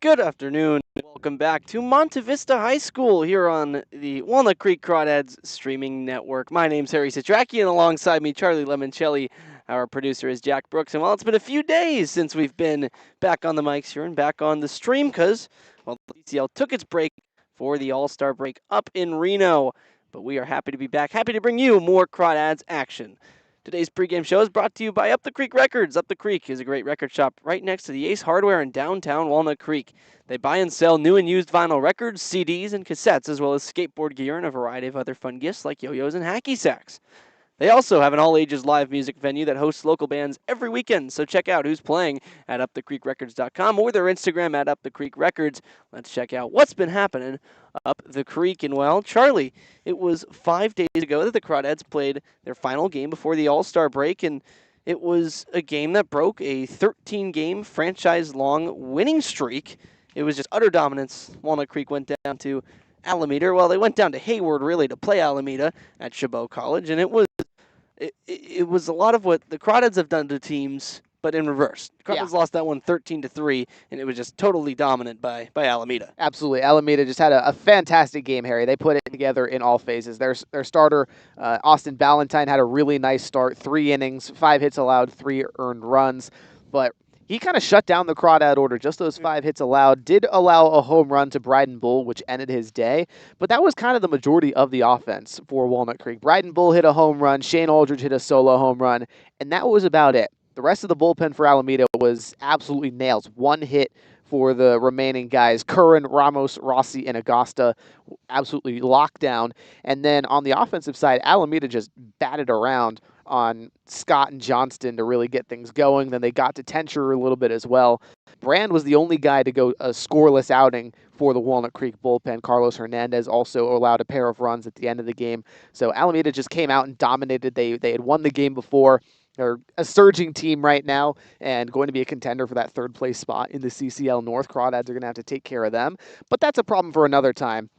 Good afternoon. Welcome back to Monte Vista High School here on the Walnut Creek Crawdads streaming network. My name's Harry Setrakian, alongside me, Charlie Limoncelli. Our producer is Jack Brooks. And while it's been a few days since we've been back on the mics here and back on the stream, because the CCL took its break for the All-Star break up in Reno. But we are happy to be back, happy to bring you more Crawdads action. Today's pregame show is brought to you by Up the Creek Records. Up the Creek is a great record shop right next to the Ace Hardware in downtown Walnut Creek. They buy and sell new and used vinyl records, CDs, and cassettes, as well as skateboard gear and a variety of other fun gifts like yo-yos and hacky sacks. They also have an all-ages live music venue that hosts local bands every weekend, so check out who's playing at upthecreekrecords.com or their Instagram at upthecreekrecords. Let's check out what's been happening up the creek. And well, Charlie, it was 5 days ago that the Crawdads played their final game before the All-Star break, and it was a game that broke a 13-game franchise-long winning streak. It was just utter dominance. Walnut Creek went down to Alameda. Well, they went down to Hayward, really, to play Alameda at Chabot College, and it was a lot of what the Crawdads have done to teams, but in reverse. The Crawdads lost that one 13-3, and it was just totally dominant by Alameda. Absolutely. Alameda just had a fantastic game, Harry. They put it together in all phases. Their starter, Austin Ballantyne, had a really nice start. 3 innings, 5 hits allowed, 3 earned runs. But he kind of shut down the Crawdad order. Just those 5 hits allowed. Did allow a home run to Bryden Bull, which ended his day. But that was kind of the majority of the offense for Walnut Creek. Bryden Bull hit a home run. Shane Aldridge hit a solo home run. And that was about it. The rest of the bullpen for Alameda was absolutely nails. 1 hit for the remaining guys. Curran, Ramos, Rossi, and Agosta absolutely locked down. And then on the offensive side, Alameda just batted around on Scott and Johnston to really get things going. Then they got to Tencher a little bit as well. Brand was the only guy to go a scoreless outing for the Walnut Creek bullpen. Carlos Hernandez also allowed a pair of runs at the end of the game. So Alameda just came out and dominated. They had won the game before. They're a surging team right now and going to be a contender for that 3rd place spot in the CCL North. Crawdads are going to have to take care of them, but that's a problem for another time.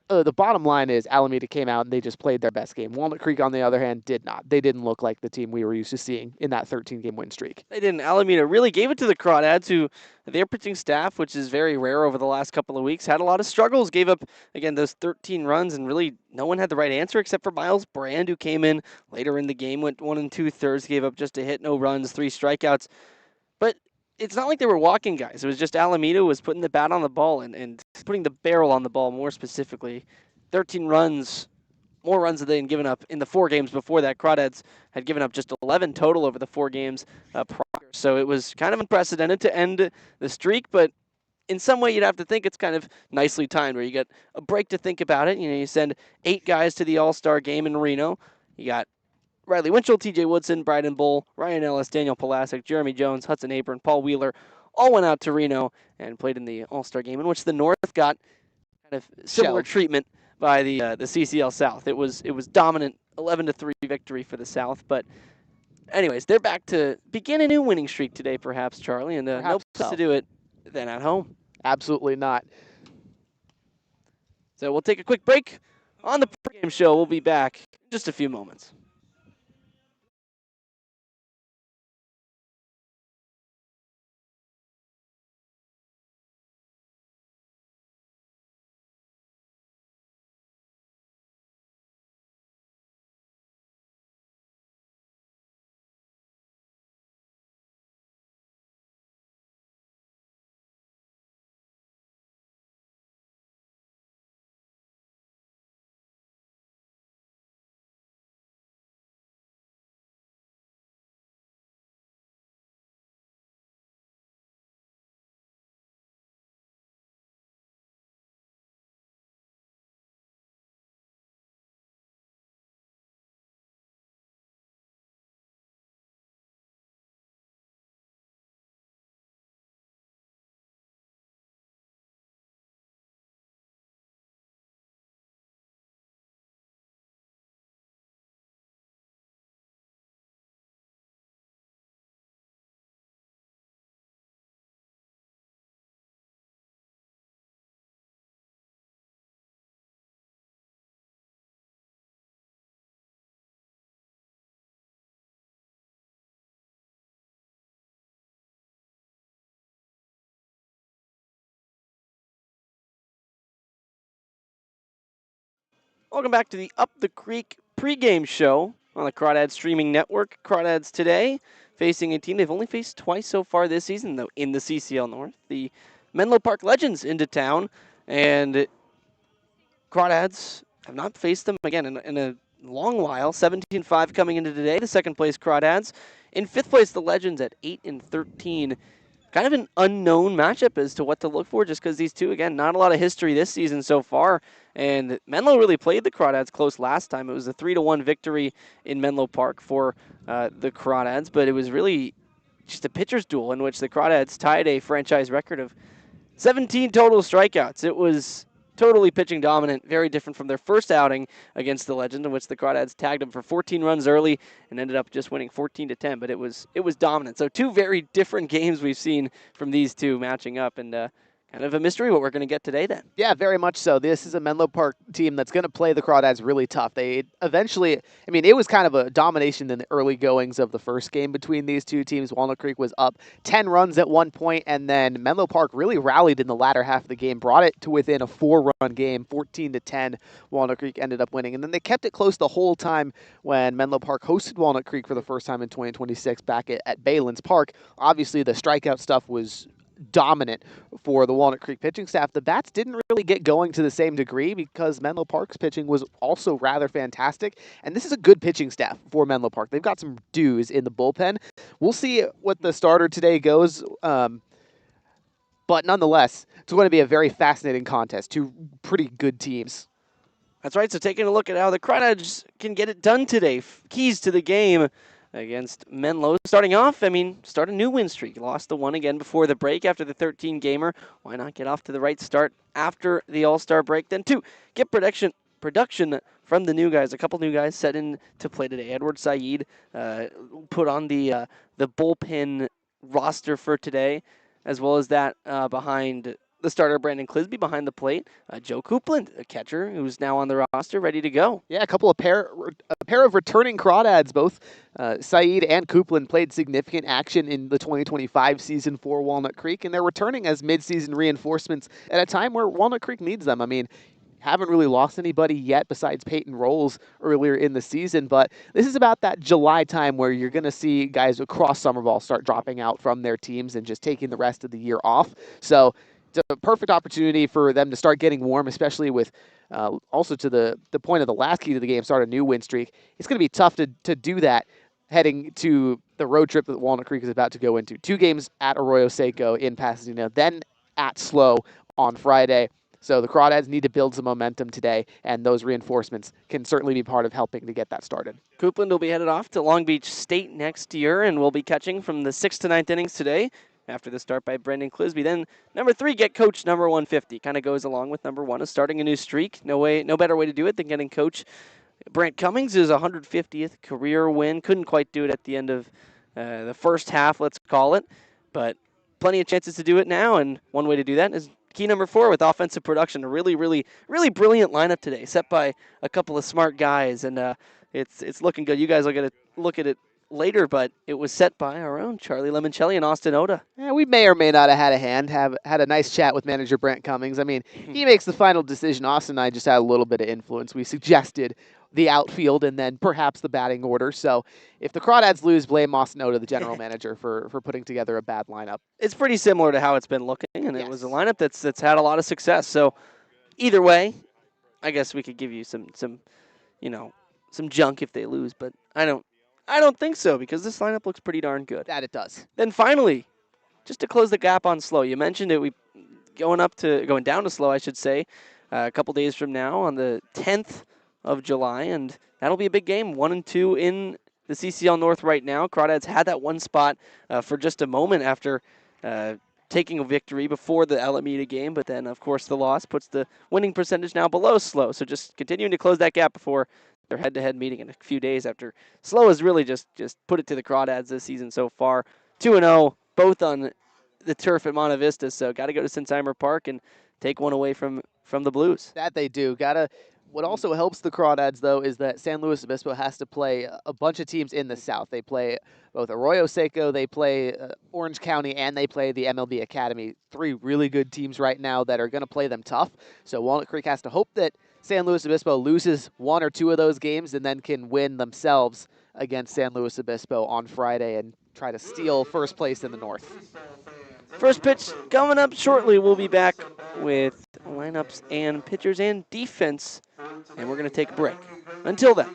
The bottom line is Alameda came out and they just played their best game. Walnut Creek, on the other hand, did not. They didn't look like the team we were used to seeing in that 13-game win streak. They didn't. Alameda really gave it to the Crawdads, who their pitching staff, which is very rare over the last couple of weeks, had a lot of struggles. Gave up, again, those 13 runs, and really no one had the right answer except for Miles Brand, who came in later in the game, went 1 2/3, gave up just a hit, no runs, 3 strikeouts. But it's not like they were walking guys. It was just Alameda was putting the bat on the ball and putting the barrel on the ball more specifically. 13 runs, more runs than they had given up in the 4 games before that. Crawdads had given up just 11 total over the 4 games prior. So it was kind of unprecedented to end the streak, but in some way you'd have to think it's kind of nicely timed where you get a break to think about it. You know, you send 8 guys to the All-Star game in Reno. You got Riley Winchell, TJ Woodson, Bryden Bull, Ryan Ellis, Daniel Pulaski, Jeremy Jones, Hudson Abram, Paul Wheeler, all went out to Reno and played in the All-Star game, in which the North got kind of similar treatment by the CCL South. It was dominant, 11-3 victory for the South. But anyways, they're back to begin a new winning streak today, perhaps, Charlie, and no place to do it than at home. Absolutely not. So we'll take a quick break on the pregame show. We'll be back in just a few moments. Welcome back to the Up the Creek pregame show on the Crawdads streaming network. Crawdads today facing a team they've only faced twice so far this season, though, in the CCL North. The Menlo Park Legends into town, and Crawdads have not faced them again in a long while. 17-5 coming into today. The second place Crawdads. In fifth place, the Legends at 8-13. Kind of an unknown matchup as to what to look for, just because these two, again, not a lot of history this season so far. And Menlo really played the Crawdads close last time. It was a 3-1 victory in Menlo Park for the Crawdads, but it was really just a pitcher's duel in which the Crawdads tied a franchise record of 17 total strikeouts. It was totally pitching dominant, very different from their first outing against the Legend, in which the Crawdads tagged them for 14 runs early and ended up just winning 14-10. But it was dominant. So two very different games we've seen from these two matching up, and kind of a mystery what we're going to get today then. Yeah, very much so. This is a Menlo Park team that's going to play the Crawdads really tough. They eventually, I mean, it was kind of a domination in the early goings of the first game between these two teams. Walnut Creek was up 10 runs at one point, and then Menlo Park really rallied in the latter half of the game, brought it to within a 4-run game, 14-10. Walnut Creek ended up winning, and then they kept it close the whole time when Menlo Park hosted Walnut Creek for the first time in 2026 back at Baylands Park. Obviously, the strikeout stuff was dominant for the Walnut Creek pitching staff. The bats didn't really get going to the same degree because Menlo Park's pitching was also rather fantastic, and this is a good pitching staff for Menlo Park. They've got some dudes in the bullpen. We'll see what the starter today goes, but nonetheless, it's going to be a very fascinating contest. Two pretty good teams. That's right, so taking a look at how the Crawdads can get it done today. Keys to the game against Menlo. Starting off, start a new win streak. Lost the one again before the break after the 13-gamer. Why not get off to the right start after the All-Star break? Then two, get production from the new guys. A couple new guys set in to play today. Edward Saeed put on the bullpen roster for today, as well as that behind the starter Brandon Clisby behind the plate. Joe Coupland, a catcher who's now on the roster, ready to go. Yeah, a pair of returning Crawdads. Both Saeed and Coupland played significant action in the 2025 season for Walnut Creek, and they're returning as mid-season reinforcements at a time where Walnut Creek needs them. I mean, haven't really lost anybody yet besides Peyton Rolls earlier in the season, but this is about that July time where you're going to see guys across summer ball start dropping out from their teams and just taking the rest of the year off. So it's a perfect opportunity for them to start getting warm, especially with also to the point of the last key to the game, start a new win streak. It's going to be tough to do that heading to the road trip that Walnut Creek is about to go into. 2 games at Arroyo Seco in Pasadena, then at SLO on Friday. So the Crawdads need to build some momentum today, and those reinforcements can certainly be part of helping to get that started. Coupland will be headed off to Long Beach State next year, and will be catching from the 6th to 9th innings today after the start by Brendan Clisby. Then number 3, get coach number 150. Kind of goes along with number 1 is starting a new streak. No better way to do it than getting coach. Brant Cummings is 150th career win. Couldn't quite do it at the end of the first half, let's call it, but plenty of chances to do it now, and one way to do that is key number 4 with offensive production. A really, really, really brilliant lineup today, set by a couple of smart guys, and it's looking good. You guys will get a look at it later, but it was set by our own Charlie Limoncelli and Austin Oda. Yeah, we may or may not have had a hand, had a nice chat with manager Brent Cummings. I mean, he makes the final decision. Austin and I just had a little bit of influence. We suggested the outfield and then perhaps the batting order. So if the Crawdads lose, blame Austin Oda, the general manager, for putting together a bad lineup. It's pretty similar to how it's been looking, and It was a lineup that's had a lot of success. So either way, I guess we could give you some junk if they lose, but I don't think so, because this lineup looks pretty darn good. That it does. Then finally, just to close the gap on SLO, you mentioned it. We going down to SLO, I should say, a couple days from now on the 10th of July, and that'll be a big game. 1-2 in the CCL North right now. Crawdads had that one spot for just a moment after taking a victory before the Alameda game, but then of course the loss puts the winning percentage now below SLO. So just continuing to close that gap before their head-to-head meeting in a few days after SLO has really just put it to the Crawdads this season so far. 2-0, both on the turf at Monte Vista, so got to go to Sinsheimer Park and take one away from the Blues. That they do. What also helps the Crawdads, though, is that San Luis Obispo has to play a bunch of teams in the South. They play both Arroyo Seco, they play Orange County, and they play the MLB Academy. 3 really good teams right now that are going to play them tough. So Walnut Creek has to hope that San Luis Obispo loses one or two of those games and then can win themselves against San Luis Obispo on Friday and try to steal first place in the North. First pitch coming up shortly. We'll be back with lineups and pitchers and defense, and we're going to take a break. Until then.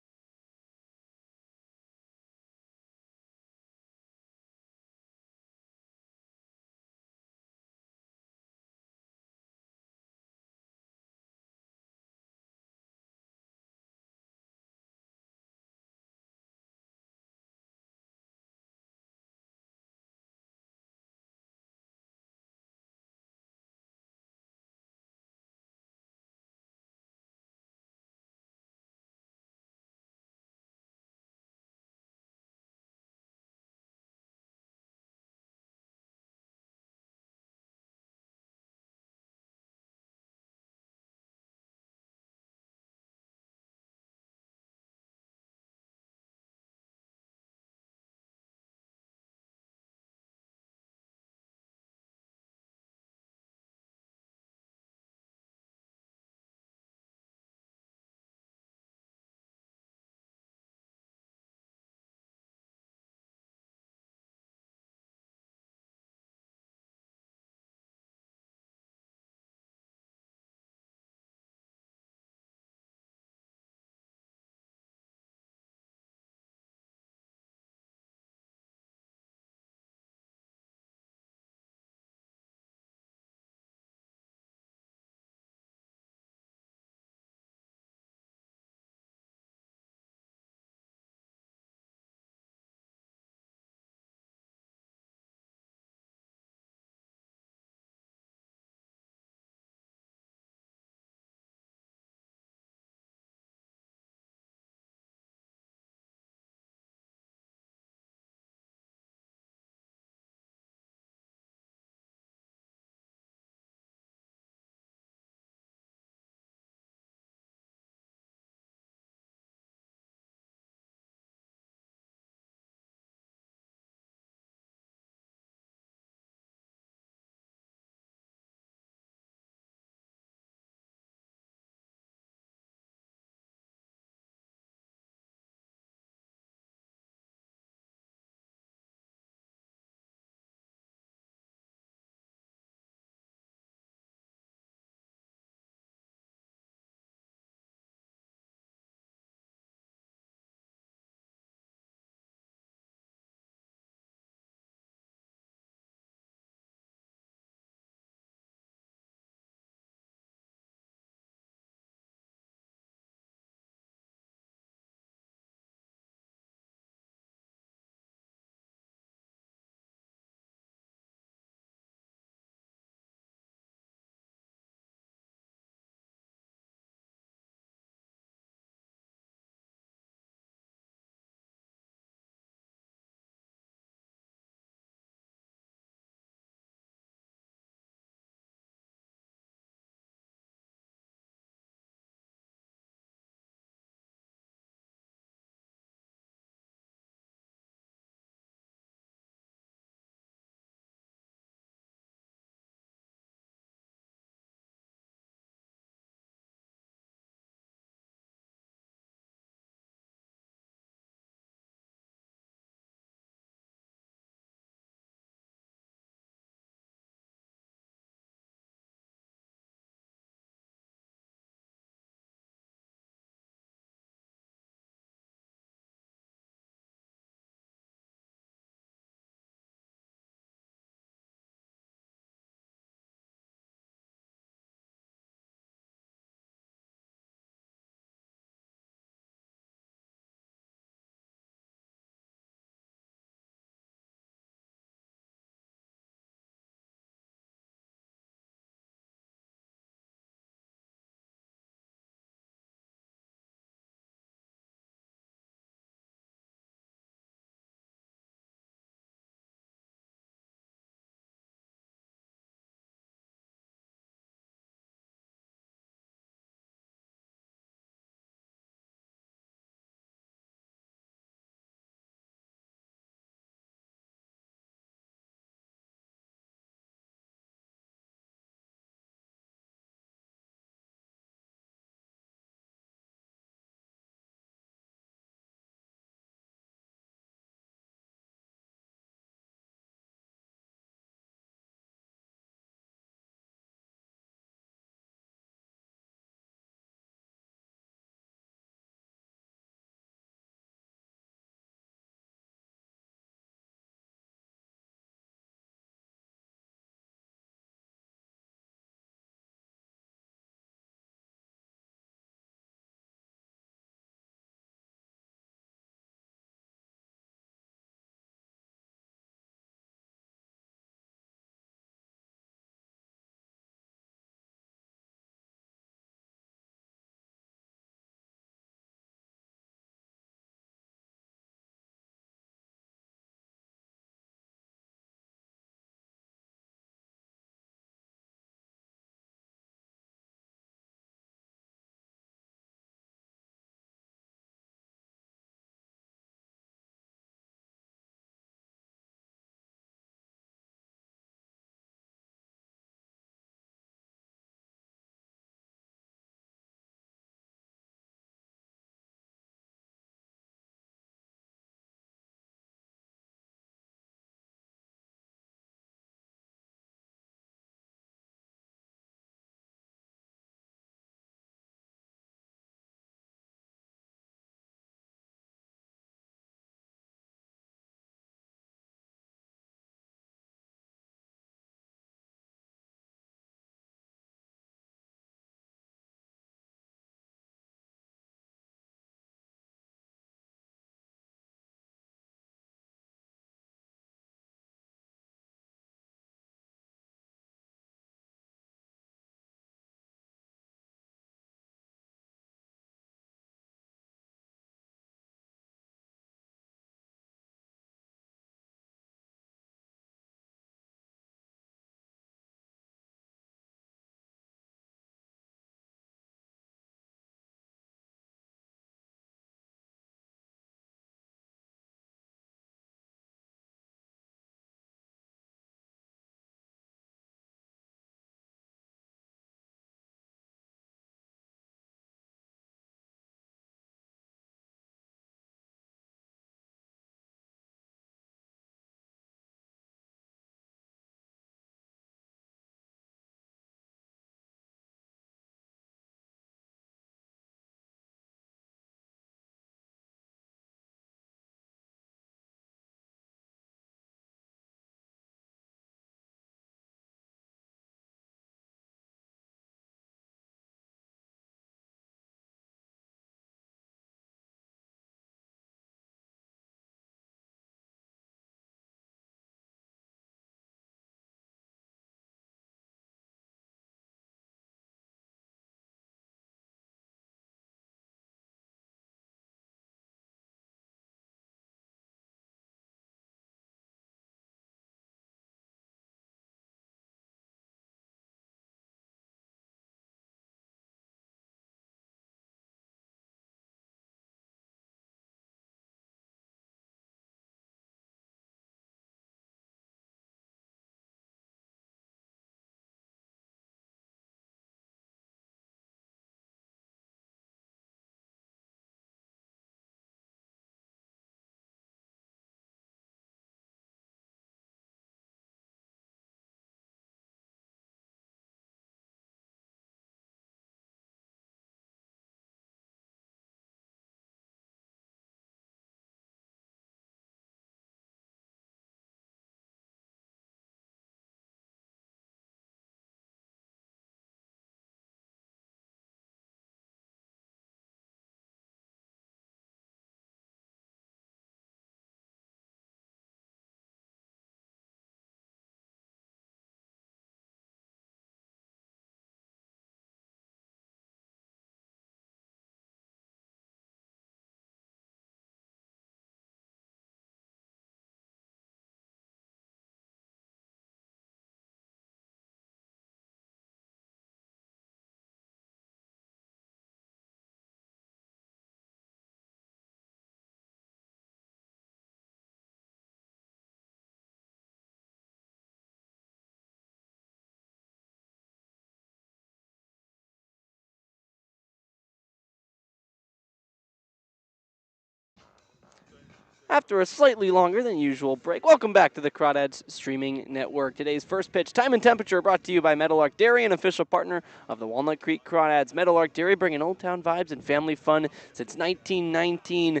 after a slightly longer than usual break. Welcome back to the Crawdads Streaming Network. Today's first pitch, time and temperature, brought to you by Meadowlark Dairy, an official partner of the Walnut Creek Crawdads. Meadowlark Dairy bringing Old Town vibes and family fun since 1919.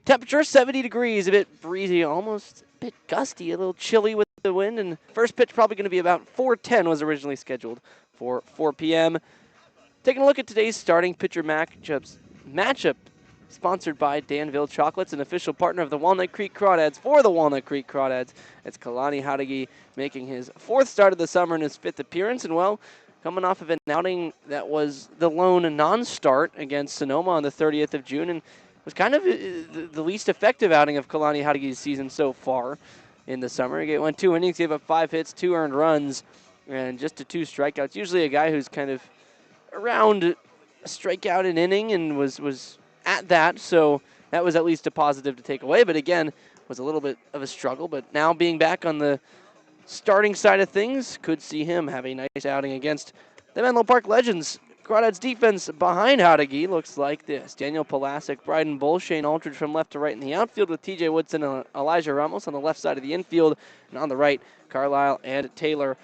Temperature 70 degrees, a bit breezy, almost a bit gusty, a little chilly with the wind. And first pitch probably going to be about 4:10, was originally scheduled for 4 p.m. Taking a look at today's starting pitcher matchup sponsored by Danville Chocolates, an official partner of the Walnut Creek Crawdads. For the Walnut Creek Crawdads, it's Kalani Hadagi making his fourth start of the summer and his fifth appearance. And, well, coming off of an outing that was the lone non-start against Sonoma on the 30th of June and was kind of the least effective outing of Kalani Hadagi's season so far in the summer. He went 2 innings, gave up 5 hits, 2 earned runs, and just 2 strikeouts. Usually a guy who's kind of around a strikeout an inning and was at that, so that was at least a positive to take away. But again, was a little bit of a struggle. But now being back on the starting side of things, could see him have a nice outing against the Menlo Park Legends. Crawdads defense behind Hadagi looks like this. Daniel Pulasic, Bryden Bull, Shane Aldridge from left to right in the outfield with TJ Woodson and Elijah Ramos on the left side of the infield. And on the right, Carlisle and Taylor.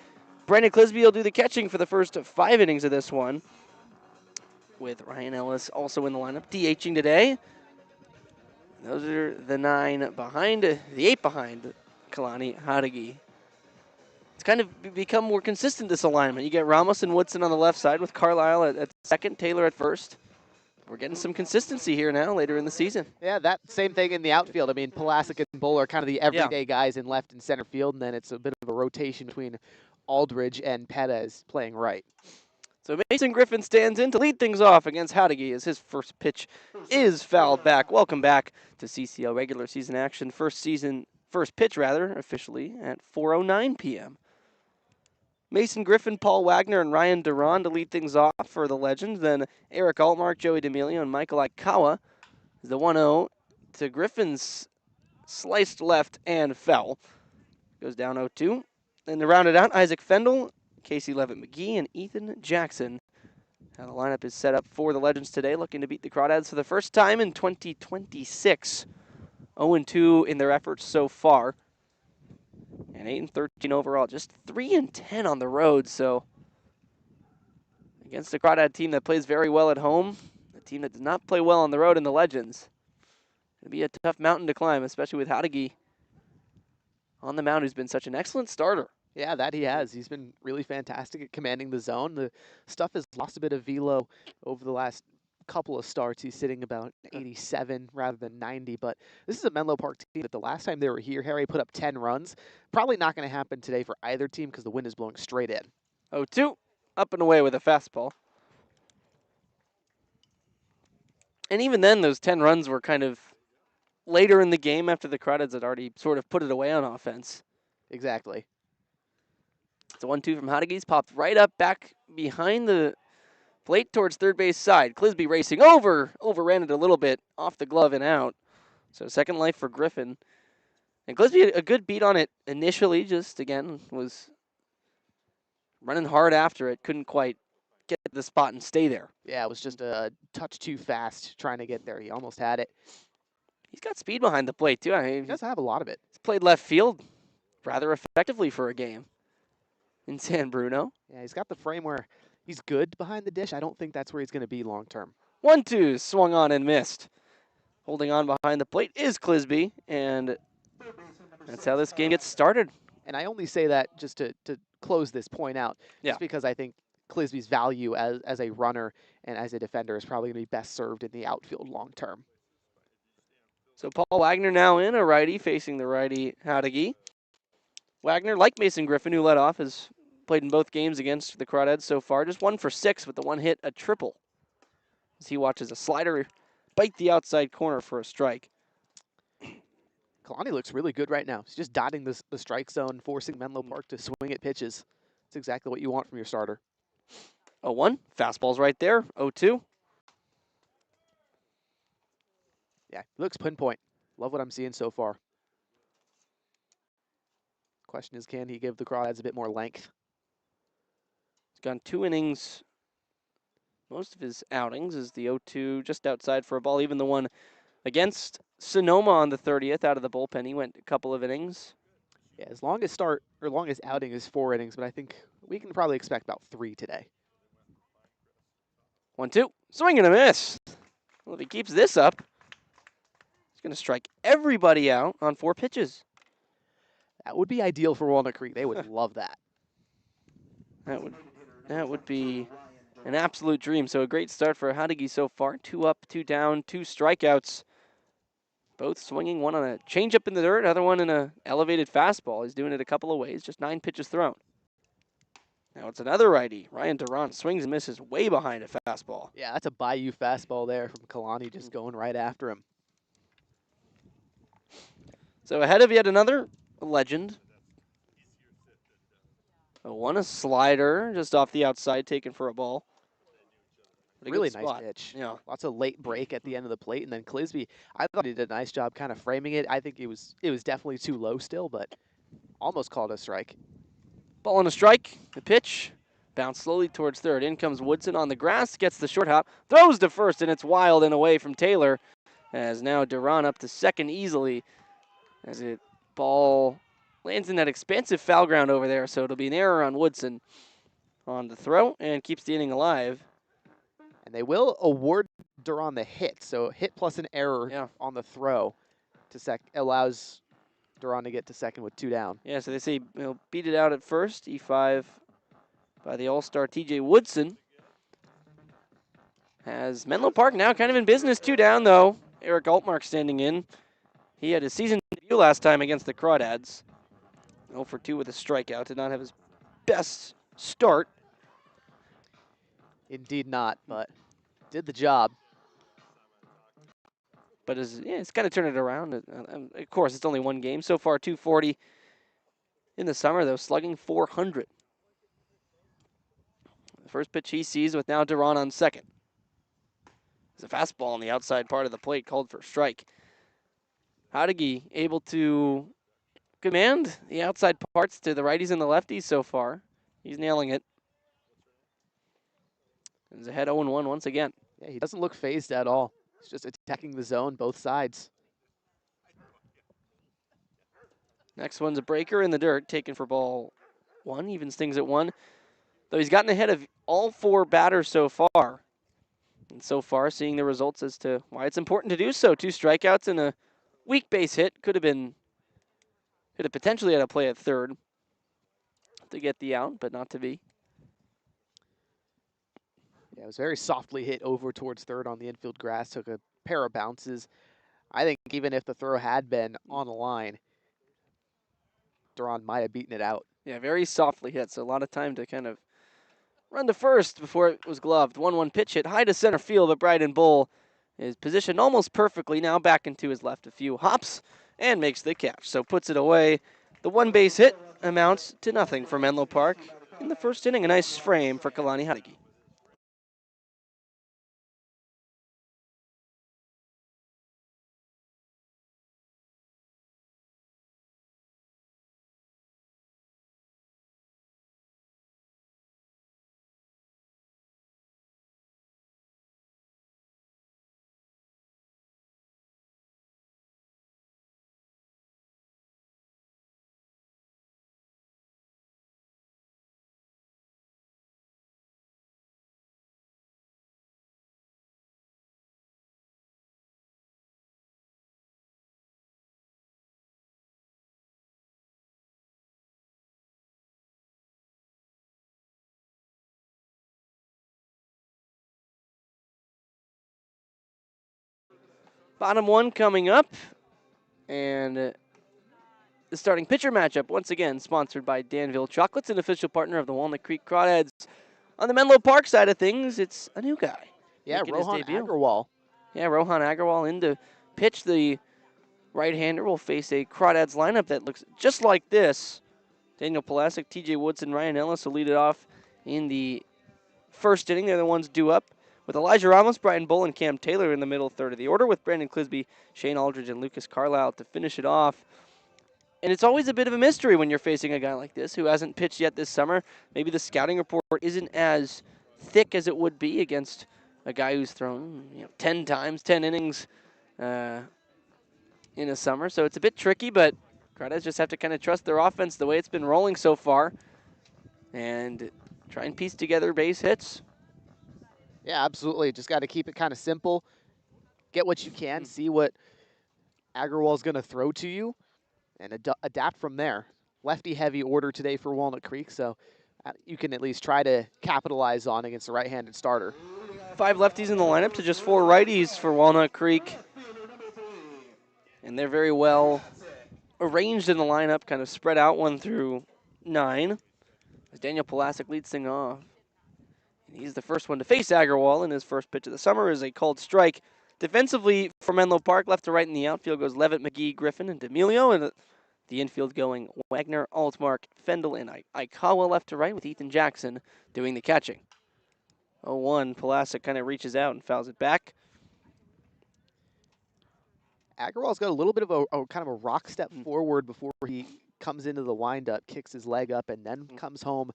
Brandon Clisby will do the catching for the first 5 innings of this one, with Ryan Ellis also in the lineup, DHing today. Those are the 9 behind, the 8 behind Kalani Hadagi. It's kind of become more consistent, this alignment. You get Ramos and Woodson on the left side with Carlisle at second, Taylor at first. We're getting some consistency here now later in the season. Yeah, that same thing in the outfield. I mean, Pulasic and Bull are kind of the everyday guys in left and center field, and then it's a bit of a rotation between Aldridge and Perez playing right. So Mason Griffin stands in to lead things off against Hadagi as his first pitch is fouled back. Welcome back to CCL regular season action. First pitch officially at 4:09 p.m. Mason Griffin, Paul Wagner, and Ryan Duran to lead things off for the Legends. Then Eric Altmark, Joey D'Amelio, and Michael Aikawa is the 1-0 to Griffin's sliced left and fell. Goes down 0-2. Then to round it out, Isaac Fendel, Casey Levitt-McGee, and Ethan Jackson. Now the lineup is set up for the Legends today, looking to beat the Crawdads for the first time in 2026. 0-2 in their efforts so far. And 8-13 overall, just 3-10 on the road. So against a Crawdad team that plays very well at home, a team that does not play well on the road in the Legends. It'll be a tough mountain to climb, especially with Hadagi on the mound, who's been such an excellent starter. Yeah, that he has. He's been really fantastic at commanding the zone. The stuff has lost a bit of velo over the last couple of starts. He's sitting about 87 rather than 90, but this is a Menlo Park team that the last time they were here, Harry put up 10 runs. Probably not going to happen today for either team because the wind is blowing straight in. 0-2, up and away with a fastball. And even then, those 10 runs were kind of later in the game after the Crawdads had already sort of put it away on offense. Exactly. It's a 1-2 from Hadagi's, popped right up back behind the plate towards third base side. Clisby racing overran it a little bit, off the glove and out. So second life for Griffin. And Clisby, a good beat on it initially, just again, was running hard after it. Couldn't quite get the spot and stay there. Yeah, it was just a touch too fast trying to get there. He almost had it. He's got speed behind the plate, too. I mean, he does have a lot of it. He's played left field rather effectively for a game in San Bruno. Yeah, he's got the frame where he's good behind the dish. I don't think that's where he's going to be long term. 1-2, swung on and missed. Holding on behind the plate is Clisby, and that's how this game gets started. And I only say that just to close this point out, just because I think Clisby's value as a runner and as a defender is probably going to be best served in the outfield long term. So Paul Wagner now in, a righty facing the righty Hadagi. Wagner, like Mason Griffin, who led off, has played in both games against the Crawdads so far. Just 1 for 6 with the 1 hit, a triple. As he watches a slider bite the outside corner for a strike. Kalani looks really good right now. He's just dotting the strike zone, forcing Menlo Park to swing at pitches. That's exactly what you want from your starter. 0-1, fastball's right there, 0-2. Yeah, he looks pinpoint. Love what I'm seeing so far. Question is, can he give the Crawdads a bit more length? He's gone 2 innings. Most of his outings is the 0-2 just outside for a ball. Even the one against Sonoma on the 30th out of the bullpen. He went a couple of innings. Yeah, as long as outing is 4 innings, but I think we can probably expect about 3 today. 1-2. Swing and a miss. Well, if he keeps this up, he's going to strike everybody out on 4 pitches. That would be ideal for Walnut Creek. They would love that. That would be an absolute dream. So a great start for Hadagi so far. 2 up, 2 down, 2 strikeouts. Both swinging, one on a changeup in the dirt, other one in a elevated fastball. He's doing it a couple of ways, just 9 pitches thrown. Now it's another righty. Ryan Duran swings and misses way behind a fastball. Yeah, that's a Bayou fastball there from Kalani, just going right after him. So ahead of yet another legend. A slider just off the outside, taken for a ball. Really nice pitch. Yeah. Lots of late break at the end of the plate, and then Clisby, I thought he did a nice job kind of framing it. I think it was definitely too low still, but almost called a strike. Ball and a strike. The pitch bounced slowly towards third. In comes Woodson on the grass, gets the short hop, throws to first, and it's wild and away from Taylor. As now Duran up to second easily. As it ball lands in that expansive foul ground over there, so it'll be an error on Woodson on the throw and keeps the inning alive. And they will award Duran the hit, so hit plus an error on the throw to allows Duran to get to second with 2 down. Yeah, so they say he'll beat it out at first, E5 by the All-Star TJ Woodson. Has Menlo Park now kind of in business, 2 down though. Eric Altmark standing in. He had his season debut last time against the Crawdads. 0 for 2 with a strikeout. Did not have his best start. Indeed not, but did the job. But it's kind of turned it around. Of course, it's only 1 game. So far, 240 in the summer, though, slugging .400. The first pitch he sees with now Duran on second. There's a fastball on the outside part of the plate called for a strike. Hadagi able to command the outside parts to the righties and the lefties so far. He's nailing it. He's ahead 0-1 once again. Yeah, he doesn't look phased at all. He's just attacking the zone, both sides. Next one's a breaker in the dirt, taken for ball 1. Even stings at 1. Though he's gotten ahead of all 4 batters so far. And so far, seeing the results as to why it's important to do so. 2 strikeouts and a weak base hit. Could have potentially had a play at third to get the out, but not to be. Yeah, it was very softly hit over towards third on the infield grass. Took a pair of bounces. I think even if the throw had been on the line, Duran might have beaten it out. Yeah, very softly hit, so a lot of time to kind of run to first before it was gloved. 1-1 pitch hit high to center field, but Bryden Bull is positioned almost perfectly. Now back into his left, a few hops, and makes the catch. So puts it away. The 1 base hit amounts to nothing for Menlo Park in the first inning. A nice frame for Kalani Hadagi. Bottom 1 coming up, and the starting pitcher matchup, once again, sponsored by Danville Chocolates, an official partner of the Walnut Creek Crawdads. On the Menlo Park side of things, it's a new guy. Yeah, Rohan Agarwal. Yeah, Rohan Agarwal in to pitch. The right-hander will face a Crawdads lineup that looks just like this. Daniel Pulasic, TJ Woodson, Ryan Ellis will lead it off in the first inning. They're the ones due up, with Elijah Ramos, Brian Bull, and Cam Taylor in the middle third of the order, with Brandon Clisby, Shane Aldridge, and Lucas Carlisle to finish it off. And it's always a bit of a mystery when you're facing a guy like this who hasn't pitched yet this summer. Maybe the scouting report isn't as thick as it would be against a guy who's thrown 10 times, 10 innings uh, in the summer. So it's a bit tricky, but Crawdads just have to kind of trust their offense the way it's been rolling so far and try and piece together base hits. Yeah, absolutely. Just got to keep it kind of simple. Get what you can, see what Agarwal's going to throw to you, and adapt from there. Lefty heavy order today for Walnut Creek, so you can at least try to capitalize on against a right-handed starter. 5 lefties in the lineup to just 4 righties for Walnut Creek. And they're very well arranged in the lineup, kind of spread out 1 through 9. As Daniel Pulasic leads things off. And he's the first one to face Agarwal, and his first pitch of the summer is a called strike. Defensively for Menlo Park, left to right in the outfield goes Levitt, McGee, Griffin, and D'Amelio. And the infield going Wagner, Altmark, Fendel, and Aikawa left to right with Ethan Jackson doing the catching. 0-1, Pulasic kind of reaches out and fouls it back. Agarwal's got a little bit of a kind of a rock step forward before he comes into the windup, kicks his leg up, and then comes home.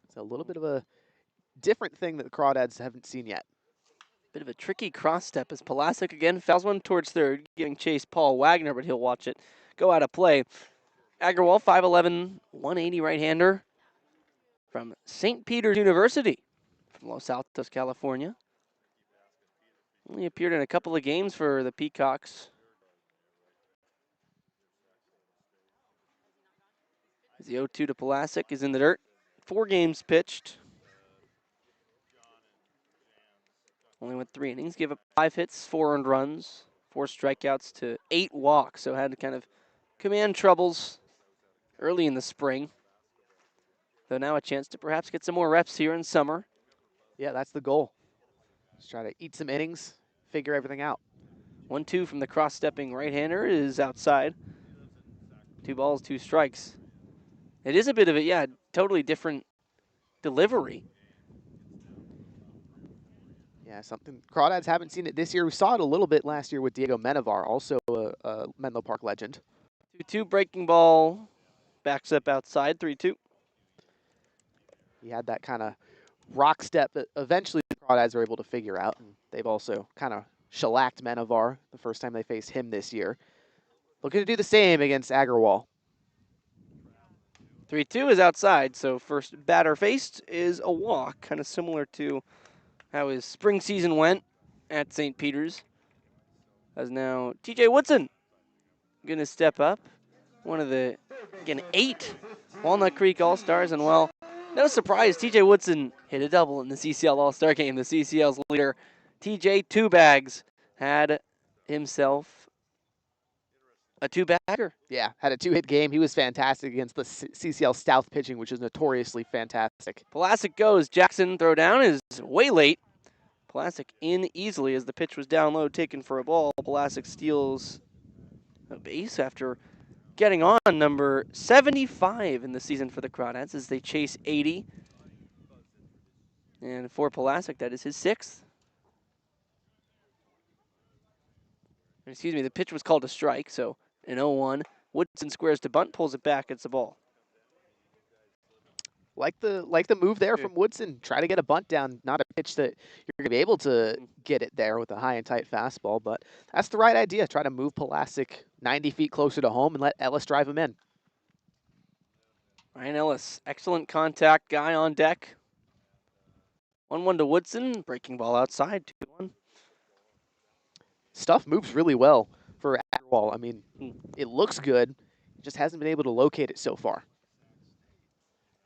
It's a little bit of a different thing that the Crawdads haven't seen yet. Bit of a tricky cross step as Pulasic again fouls one towards third, giving chase Paul Wagner, but he'll watch it go out of play. Agarwal, 5'11", 180 right-hander from St. Peter's University from Los Altos, California. Only appeared in a couple of games for the Peacocks. As the 0-2 to Pulasic is in the dirt. 4 games pitched. Only went 3 innings, gave up 5 hits, 4 earned runs, 4 strikeouts to 8 walks. So had kind of command troubles early in the spring. Though now a chance to perhaps get some more reps here in summer. Yeah, that's the goal. Just try to eat some innings, figure everything out. 1-2 from the cross-stepping right-hander is outside. 2 balls, 2 strikes. It is a bit of a, totally different delivery. Yeah, something Crawdads haven't seen it this year. We saw it a little bit last year with Diego Menevar, also a Menlo Park legend. 2-2 breaking ball, backs up outside, 3-2. He had that kind of rock step that eventually the Crawdads were able to figure out, and they've also kind of shellacked Menevar the first time they faced him this year. Looking to do the same against Agarwal. 3-2 is outside, so first batter faced is a walk, kind of similar to how his spring season went at St. Peter's. As now TJ Woodson going to step up. One of the, again, 8 Walnut Creek All-Stars, and well, no surprise, TJ Woodson hit a double in the CCL All-Star game. The CCL's leader, TJ Two Bags, had himself a 2-bagger. Yeah, had a 2-hit game. He was fantastic against the CCL South pitching, which is notoriously fantastic. Pulasic goes. Jackson throw down is way late. Pulasic in easily as the pitch was down low, taken for a ball. Pulasic steals a base after getting on number 75 in the season for the Crawdads as they chase 80. And for Pulasic, that is his 6th. Excuse me, the pitch was called a strike, so an 0-1. Woodson squares to bunt, pulls it back, it's a ball. Like the move there from Woodson. Try to get a bunt down, not a pitch that you're going to be able to get it there with a high and tight fastball, but that's the right idea. Try to move Pulasic 90 feet closer to home and let Ellis drive him in. Ryan Ellis, excellent contact guy on deck. 1-1 to Woodson, breaking ball outside, 2-1. Stuff moves really well for Agarwal. I mean, it looks good, just hasn't been able to locate it so far.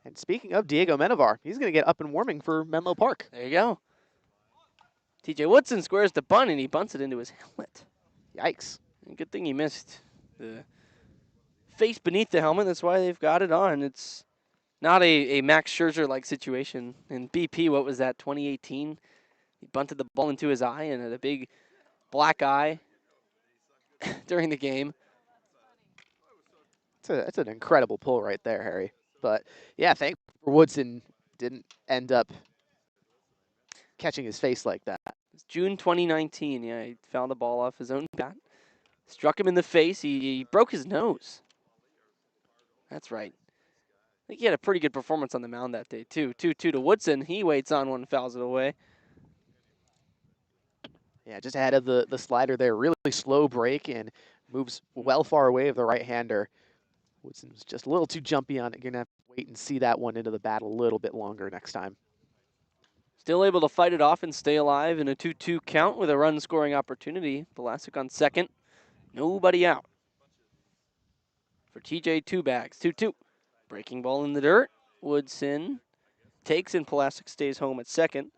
And speaking of Diego Menevar, he's going to get up and warming for Menlo Park. There you go. TJ Woodson squares the bunt, and he bunts it into his helmet. Yikes. And good thing he missed the face beneath the helmet. That's why they've got it on. It's not a Max Scherzer-like situation. In BP, what was that, 2018? He bunted the ball into his eye and had a big black eye during the game. That's an incredible pull right there, Harry. But, yeah, thank for Woodson didn't end up catching his face like that. It's June 2019. Yeah, he fouled the ball off his own bat. Struck him in the face. He broke his nose. That's right. I think he had a pretty good performance on the mound that day, too. 2-2 to Woodson. He waits on one and fouls it away. Yeah, just ahead of the slider there. Really slow break and moves well far away of the right-hander. Woodson's just a little too jumpy on it. You're going to have to wait and see that one into the bat a little bit longer next time. Still able to fight it off and stay alive in a 2-2 count with a run scoring opportunity. Velasic on second. Nobody out. For TJ, 2 bags. 2-2. Breaking ball in the dirt. Woodson takes and Velasic stays home at second.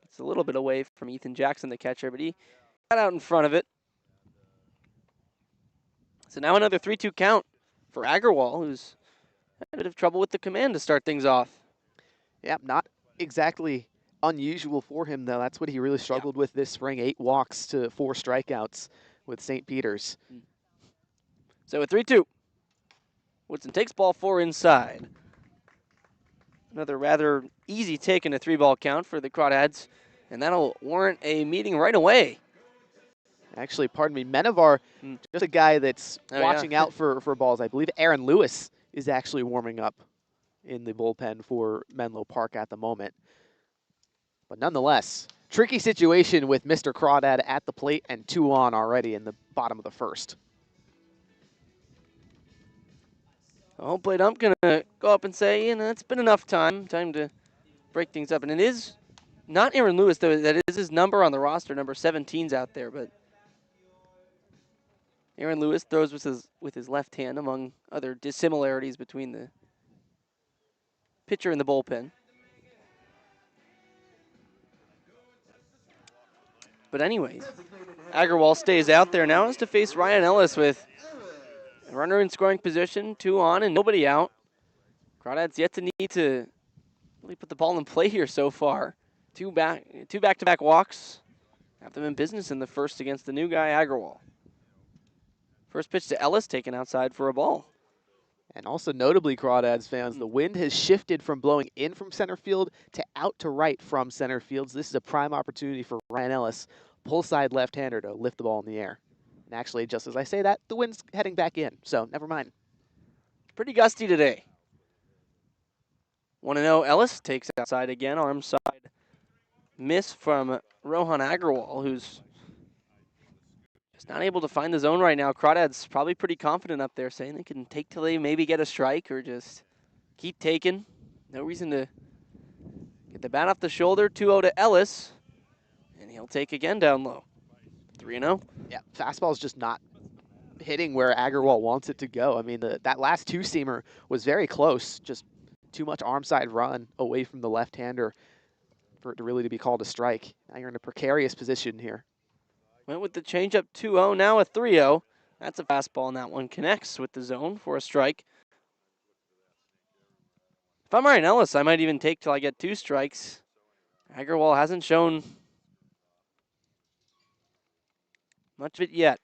It's a little bit away from Ethan Jackson, the catcher, but he got out in front of it. So now another 3-2 count for Agarwal, who's had a bit of trouble with the command to start things off. Yeah, not exactly unusual for him, though. That's what he really struggled with this spring. 8 walks to 4 strikeouts with St. Peter's. So with 3-2, Woodson takes ball 4 inside. Another rather easy take in a 3-ball count for the Crawdads, and that'll warrant a meeting right away. Actually, pardon me, Menevar, just a guy that's watching out for balls. I believe Aaron Lewis is actually warming up in the bullpen for Menlo Park at the moment. But nonetheless, tricky situation with Mr. Crawdad at the plate and 2 on already in the bottom of the first. Home plate ump going to go up and say, it's been enough time to break things up. And it is not Aaron Lewis, though. That is his number on the roster. Number 17's out there, but Aaron Lewis throws with his left hand, among other dissimilarities between the pitcher and the bullpen. But anyways, Agarwal stays out there now, has to face Ryan Ellis with a runner in scoring position, 2 on and nobody out. Crawdads yet to need to really put the ball in play here so far. Two back-to-back walks. Have them in business in the first against the new guy, Agarwal. First pitch to Ellis, taken outside for a ball. And also notably, Crawdads fans, the wind has shifted from blowing in from center field to out to right from center field. So this is a prime opportunity for Ryan Ellis, pull side left-hander, to lift the ball in the air. And actually, just as I say that, the wind's heading back in, so never mind. Pretty gusty today. 1-0, Ellis takes outside again, arm side miss from Rohan Agarwal, who's just not able to find the zone right now. Crawdads probably pretty confident up there, saying they can take till they maybe get a strike or just keep taking. No reason to get the bat off the shoulder. 2-0 to Ellis, and he'll take again down low. 3-0. Yeah, fastball's just not hitting where Agarwal wants it to go. I mean, that last 2-seamer was very close, just too much arm side run away from the left-hander for it to really be called a strike. Now you're in a precarious position here. Went with the changeup 2-0, now a 3-0. That's a fastball, and that one connects with the zone for a strike. If I'm Ryan Ellis, I might even take till I get 2 strikes. Agarwal hasn't shown much of it yet.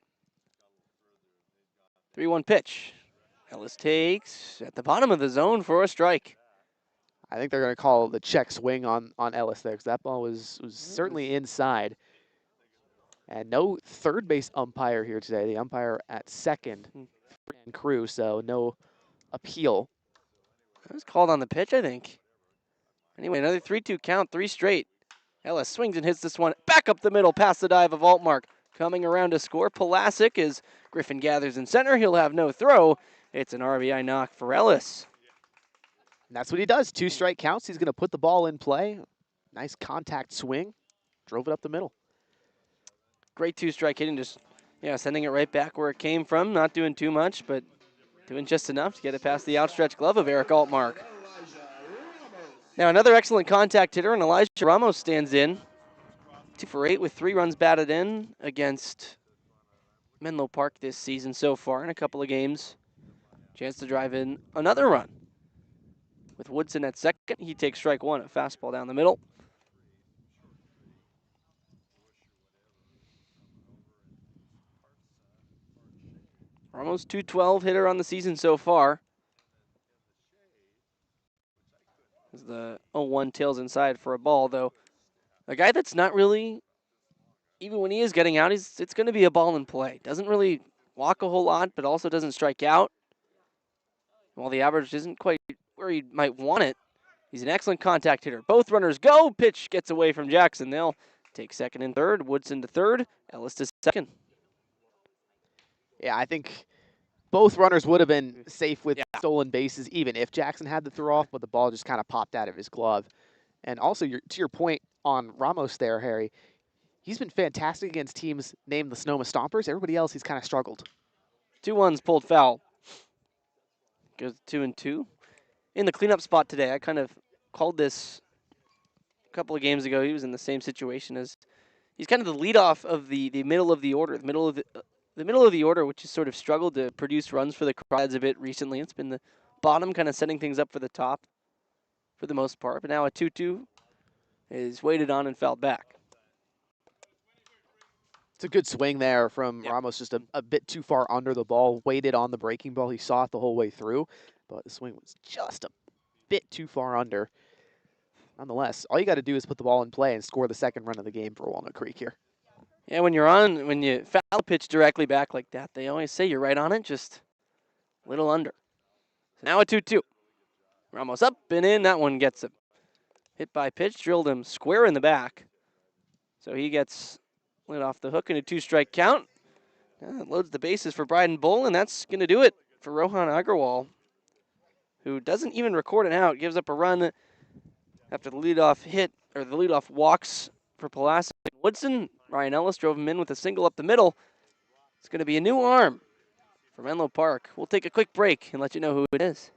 3-1 pitch. Ellis takes at the bottom of the zone for a strike. I think they're going to call the check swing on Ellis there, because that ball was certainly inside. And no third base umpire here today. The umpire at second, and crew, so no appeal. That was called on the pitch, I think. Anyway, another 3-2 count, 3 straight. Ellis swings and hits this one back up the middle past the dive of Altmark. Coming around to score, Velasic, as Griffin gathers in center. He'll have no throw. It's an RBI knock for Ellis. And that's what he does. 2 strike counts. He's going to put the ball in play. Nice contact swing. Drove it up the middle. Great 2-strike hitting, just sending it right back where it came from. Not doing too much, but doing just enough to get it past the outstretched glove of Eric Altmark. Now another excellent contact hitter, and Elijah Ramos stands in. 2 for 8 with 3 runs batted in against Menlo Park this season so far in a couple of games. Chance to drive in another run. With Woodson at second, he takes strike 1, a fastball down the middle. Ramos, .212 hitter on the season so far. As the 0-1 tails inside for a ball, though. A guy that's not really, even when he is getting out, it's going to be a ball in play. Doesn't really walk a whole lot, but also doesn't strike out. While the average isn't quite where he might want it, he's an excellent contact hitter. Both runners go. Pitch gets away from Jackson. They'll Take second and third. Woodson to third. Ellis to second. Yeah, I think both runners would have been safe with Yeah. stolen bases, even if Jackson had the throw off, but the ball just kind of popped out of his glove. And also, to your point on Ramos there, Harry, he's been fantastic against teams named the Sonoma Stompers. Everybody else, he's kind of struggled. 2-1's pulled foul. Goes 2-2. In the cleanup spot today, I kind of called this a couple of games ago. He was in the same situation as he's kind of the leadoff of the middle of the order, the middle of the order, which has sort of struggled to produce runs for the Crawdads a bit recently. It's been the bottom kind of setting things up for the top for the most part. But now a 2-2 is waited on and fouled back. It's a good swing there from Ramos, just a bit too far under the ball, waited on the breaking ball. He saw it the whole way through, but the swing was just a bit too far under. Nonetheless, all you got to do is put the ball in play and score the second run of the game for Walnut Creek here. Yeah, when you foul pitch directly back like that, they always say you're right on it, just a little under. So now a 2-2. Ramos up and in. That one gets him. Hit by pitch, drilled him square in the back. So he gets lit off the hook in a 2-strike count. Loads the bases for Bryden Bull, and that's going to do it for Rohan Agarwal, who doesn't even record it out. Gives up a run after the leadoff hit, or the leadoff walks for Pulaski and Woodson. Ryan Ellis drove him in with a single up the middle. It's going to be a new arm for Menlo Park. We'll take a quick break and let you know who it is.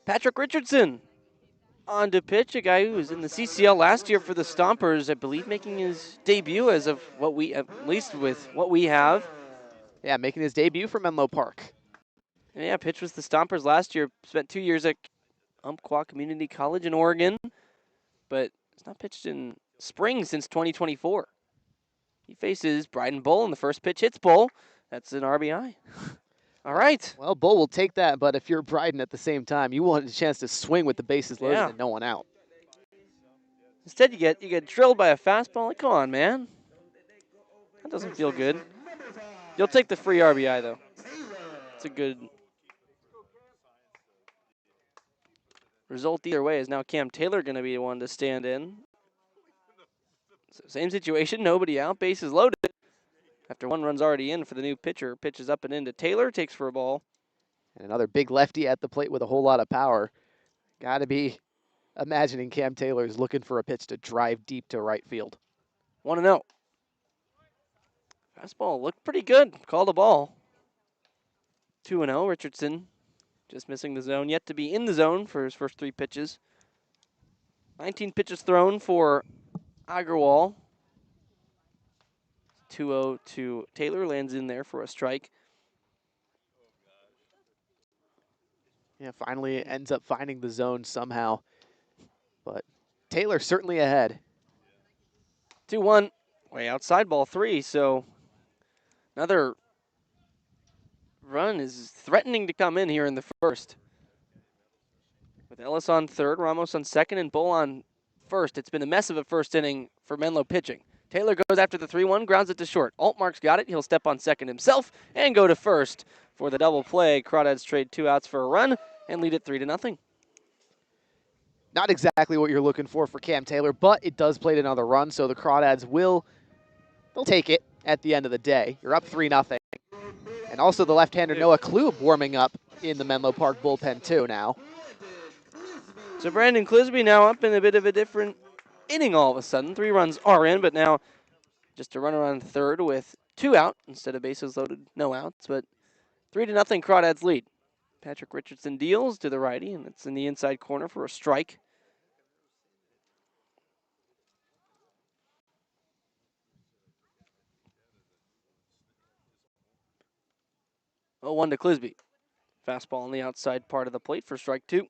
Patrick Richardson on to pitch, a guy who was in the CCL last year for the Stompers, I believe making his debut as of what we, at least with what we have. Yeah, making his debut for Menlo Park. Yeah, pitched with the Stompers last year. Spent 2 years at Umpqua Community College in Oregon, but it's not pitched in spring since 2024. He faces Bryden Bull, and the first pitch hits Bull. That's an RBI. All right. Well, Bull will take that, but if you're Bryden at the same time, you want a chance to swing with the bases loaded and no one out. Instead, you get drilled by a fastball. Like, come on, man. That doesn't feel good. You'll take the free RBI, though. It's a good result either way. Is now Cam Taylor going to be the one to stand in? So same situation, nobody out, bases loaded. After one run's already in for the new pitcher, pitches up and into Taylor, takes for a ball. And another big lefty at the plate with a whole lot of power. Got to be imagining Cam Taylor is looking for a pitch to drive deep to right field. 1-0. Fastball looked pretty good. Called a ball. 2-0. Richardson just missing the zone. Yet to be in the zone for his first 3 pitches. 19 pitches thrown for Agarwal. 2-0 to Taylor, lands in there for a strike. Yeah, finally ends up finding the zone somehow. But Taylor certainly ahead. 2-1, way outside ball 3, so another run is threatening to come in here in the first. With Ellis on third, Ramos on second, and Bull on first. It's been a mess of a first inning for Menlo pitching. Taylor goes after the 3-1, grounds it to short. Altmark's got it. He'll step on second himself and go to first for the double play. Crawdads trade 2 outs for a run and lead it 3-0. Not exactly what you're looking for Cam Taylor, but it does play another run, so the Crawdads they'll take it at the end of the day. You're up 3-0. And also the left-hander Noah Klub warming up in the Menlo Park bullpen too now. So Brandon Clisby now up in a bit of a different inning all of a sudden. 3 runs are in, but now just a runner on third with 2 out instead of bases loaded, no outs. But 3-0 Crawdads lead. Patrick Richardson deals to the righty, and it's in the inside corner for a strike. 0-1 to Clisby. Fastball on the outside part of the plate for strike 2.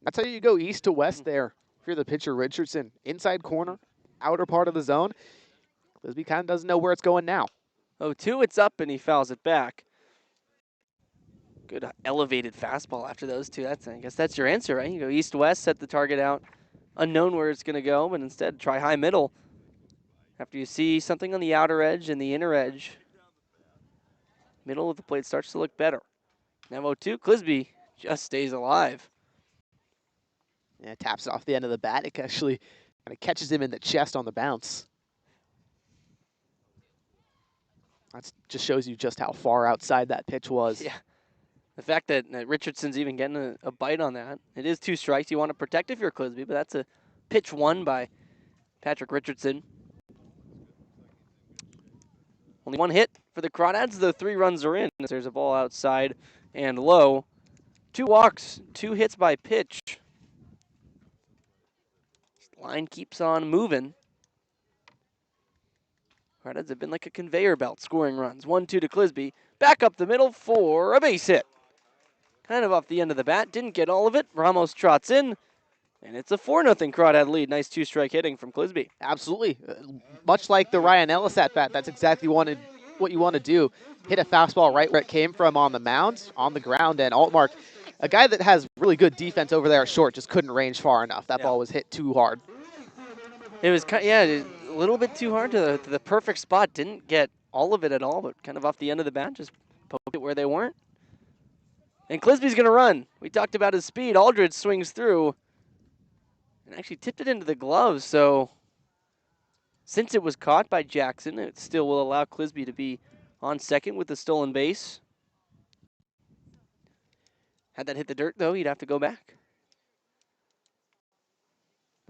That's how you go east to west there. If you're the pitcher, Richardson, inside corner, outer part of the zone. Clisby kind of doesn't know where it's going now. 0-2, it's up, and he fouls it back. Good elevated fastball after those 2. I guess that's your answer, right? You go east-west, set the target out, unknown where it's going to go, but instead try high-middle. After you see something on the outer edge and the inner edge, middle of the plate starts to look better. Now 0-2, Clisby just stays alive. Yeah, taps it off the end of the bat. It actually kind of catches him in the chest on the bounce. That just shows you just how far outside that pitch was. Yeah. The fact that Richardson's even getting a bite on that. It is 2 strikes. You want to protect if you're Clisby, but that's a pitch won by Patrick Richardson. Only 1 hit for the Crawdads. The 3 runs are in. There's a ball outside and low. 2 walks, 2 hits by pitch. Line keeps on moving. Crawdads have been like a conveyor belt scoring runs. 1-2 to Clisby. Back up the middle for a base hit. Kind of off the end of the bat. Didn't get all of it. Ramos trots in. And it's a 4-0 Crawdad lead. Nice 2-strike hitting from Clisby. Absolutely. Much like the Ryan Ellis at bat, that's exactly what you want to do. Hit a fastball right where it came from on the mound, on the ground, and Altmark, a guy that has really good defense over there at short, just couldn't range far enough. That ball was hit too hard. It was, a little bit too hard to the perfect spot. Didn't get all of it at all, but kind of off the end of the bat, just poked it where they weren't. And Clisby's going to run. We talked about his speed. Aldridge swings through and actually tipped it into the gloves. So since it was caught by Jackson, it still will allow Clisby to be on second with the stolen base. Had that hit the dirt, though, he'd have to go back.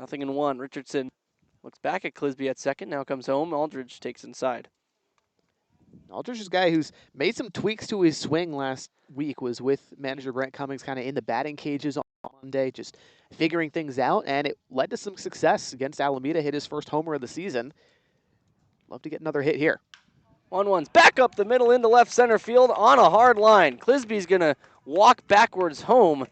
0-1. Richardson looks back at Clisby at second. Now comes home. Aldridge takes inside. Aldridge is a guy who's made some tweaks to his swing last week, was with manager Brent Cummings kind of in the batting cages on Monday, just figuring things out, and it led to some success against Alameda, hit his first homer of the season. Love to get another hit here. 1-1's back up the middle into left center field on a hard line. Clisby's going to walk backwards home,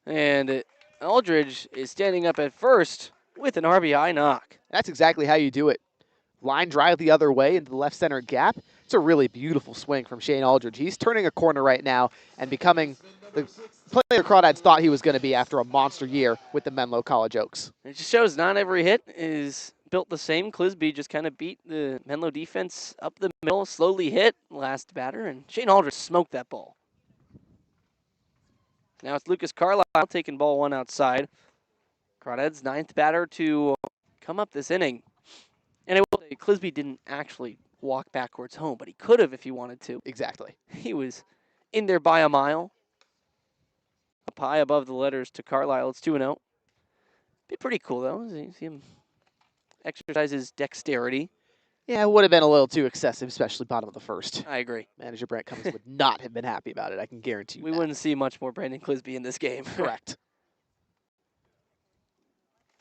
and Aldridge is standing up at first with an RBI knock. That's exactly how you do it. Line drive the other way into the left center gap. It's a really beautiful swing from Shane Aldridge. He's turning a corner right now and becoming the player Crawdads thought he was going to be after a monster year with the Menlo College Oaks. It just shows not every hit is built the same. Clisby just kind of beat the Menlo defense up the middle, slowly hit last batter, and Shane Aldridge smoked that ball. Now it's Lucas Carlisle taking ball 1 outside. Crawdads' 9th batter to come up this inning. And I will say, Clisby didn't actually walk backwards home, but he could have if he wanted to. Exactly. He was in there by a mile. Up high above the letters to Carlisle. It's 2-0. Be pretty cool, though. See him exercise his dexterity. Yeah, it would have been a little too excessive, especially bottom of the first. I agree. Manager Brent Cummings would not have been happy about it. I can guarantee you We that. wouldn't see much more Brandon Clisby in this game. Correct.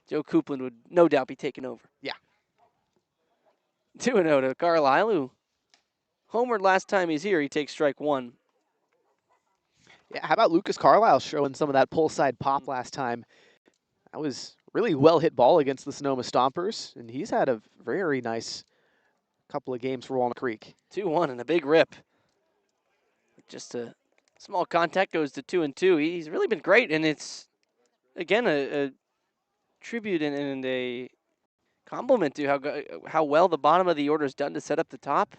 Joe Coupland would no doubt be taken over. Yeah. 2-0 to Carlisle, who homered last time he's here. He takes strike one. Yeah, how about Lucas Carlisle showing some of that pull side pop last time? That was really well hit ball against the Sonoma Stompers, and he's had a very nice couple of games for Walnut Creek. 2-1 and a big rip. Just a small contact goes to 2-2. He's really been great, and it's again a tribute and a compliment to how well the bottom of the order is done to set up the top.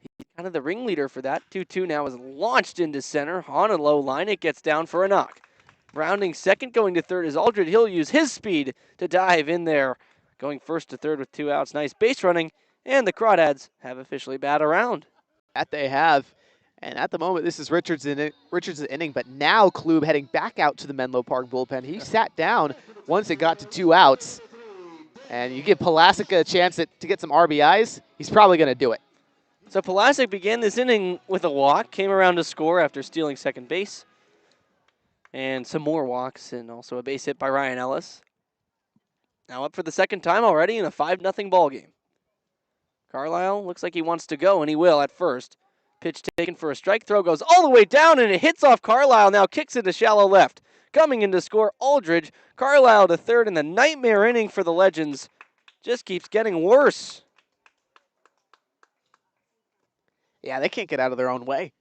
He's kind of the ringleader for that. 2-2 now is launched into center on a low line. It gets down for a knock. Rounding second, going to third is Aldred. He'll use his speed to dive in there. Going first to third with 2 outs. Nice base running, and the Crawdads have officially batted around. That they have. And at the moment, this is Richards' inning, but now Klub heading back out to the Menlo Park bullpen. He sat down once it got to 2 outs. And you give Palasic a chance to get some RBIs, he's probably going to do it. So Palasic began this inning with a walk, came around to score after stealing second base. And some more walks, and also a base hit by Ryan Ellis. Now up for the second time already in a 5-0 ball game. Carlisle looks like he wants to go, and he will at first. Pitch taken for a strike. Throw goes all the way down, and it hits off Carlisle. Now kicks into shallow left. Coming in to score, Aldridge. Carlisle to third in the nightmare inning for the Legends. Just keeps getting worse. Yeah, they can't get out of their own way.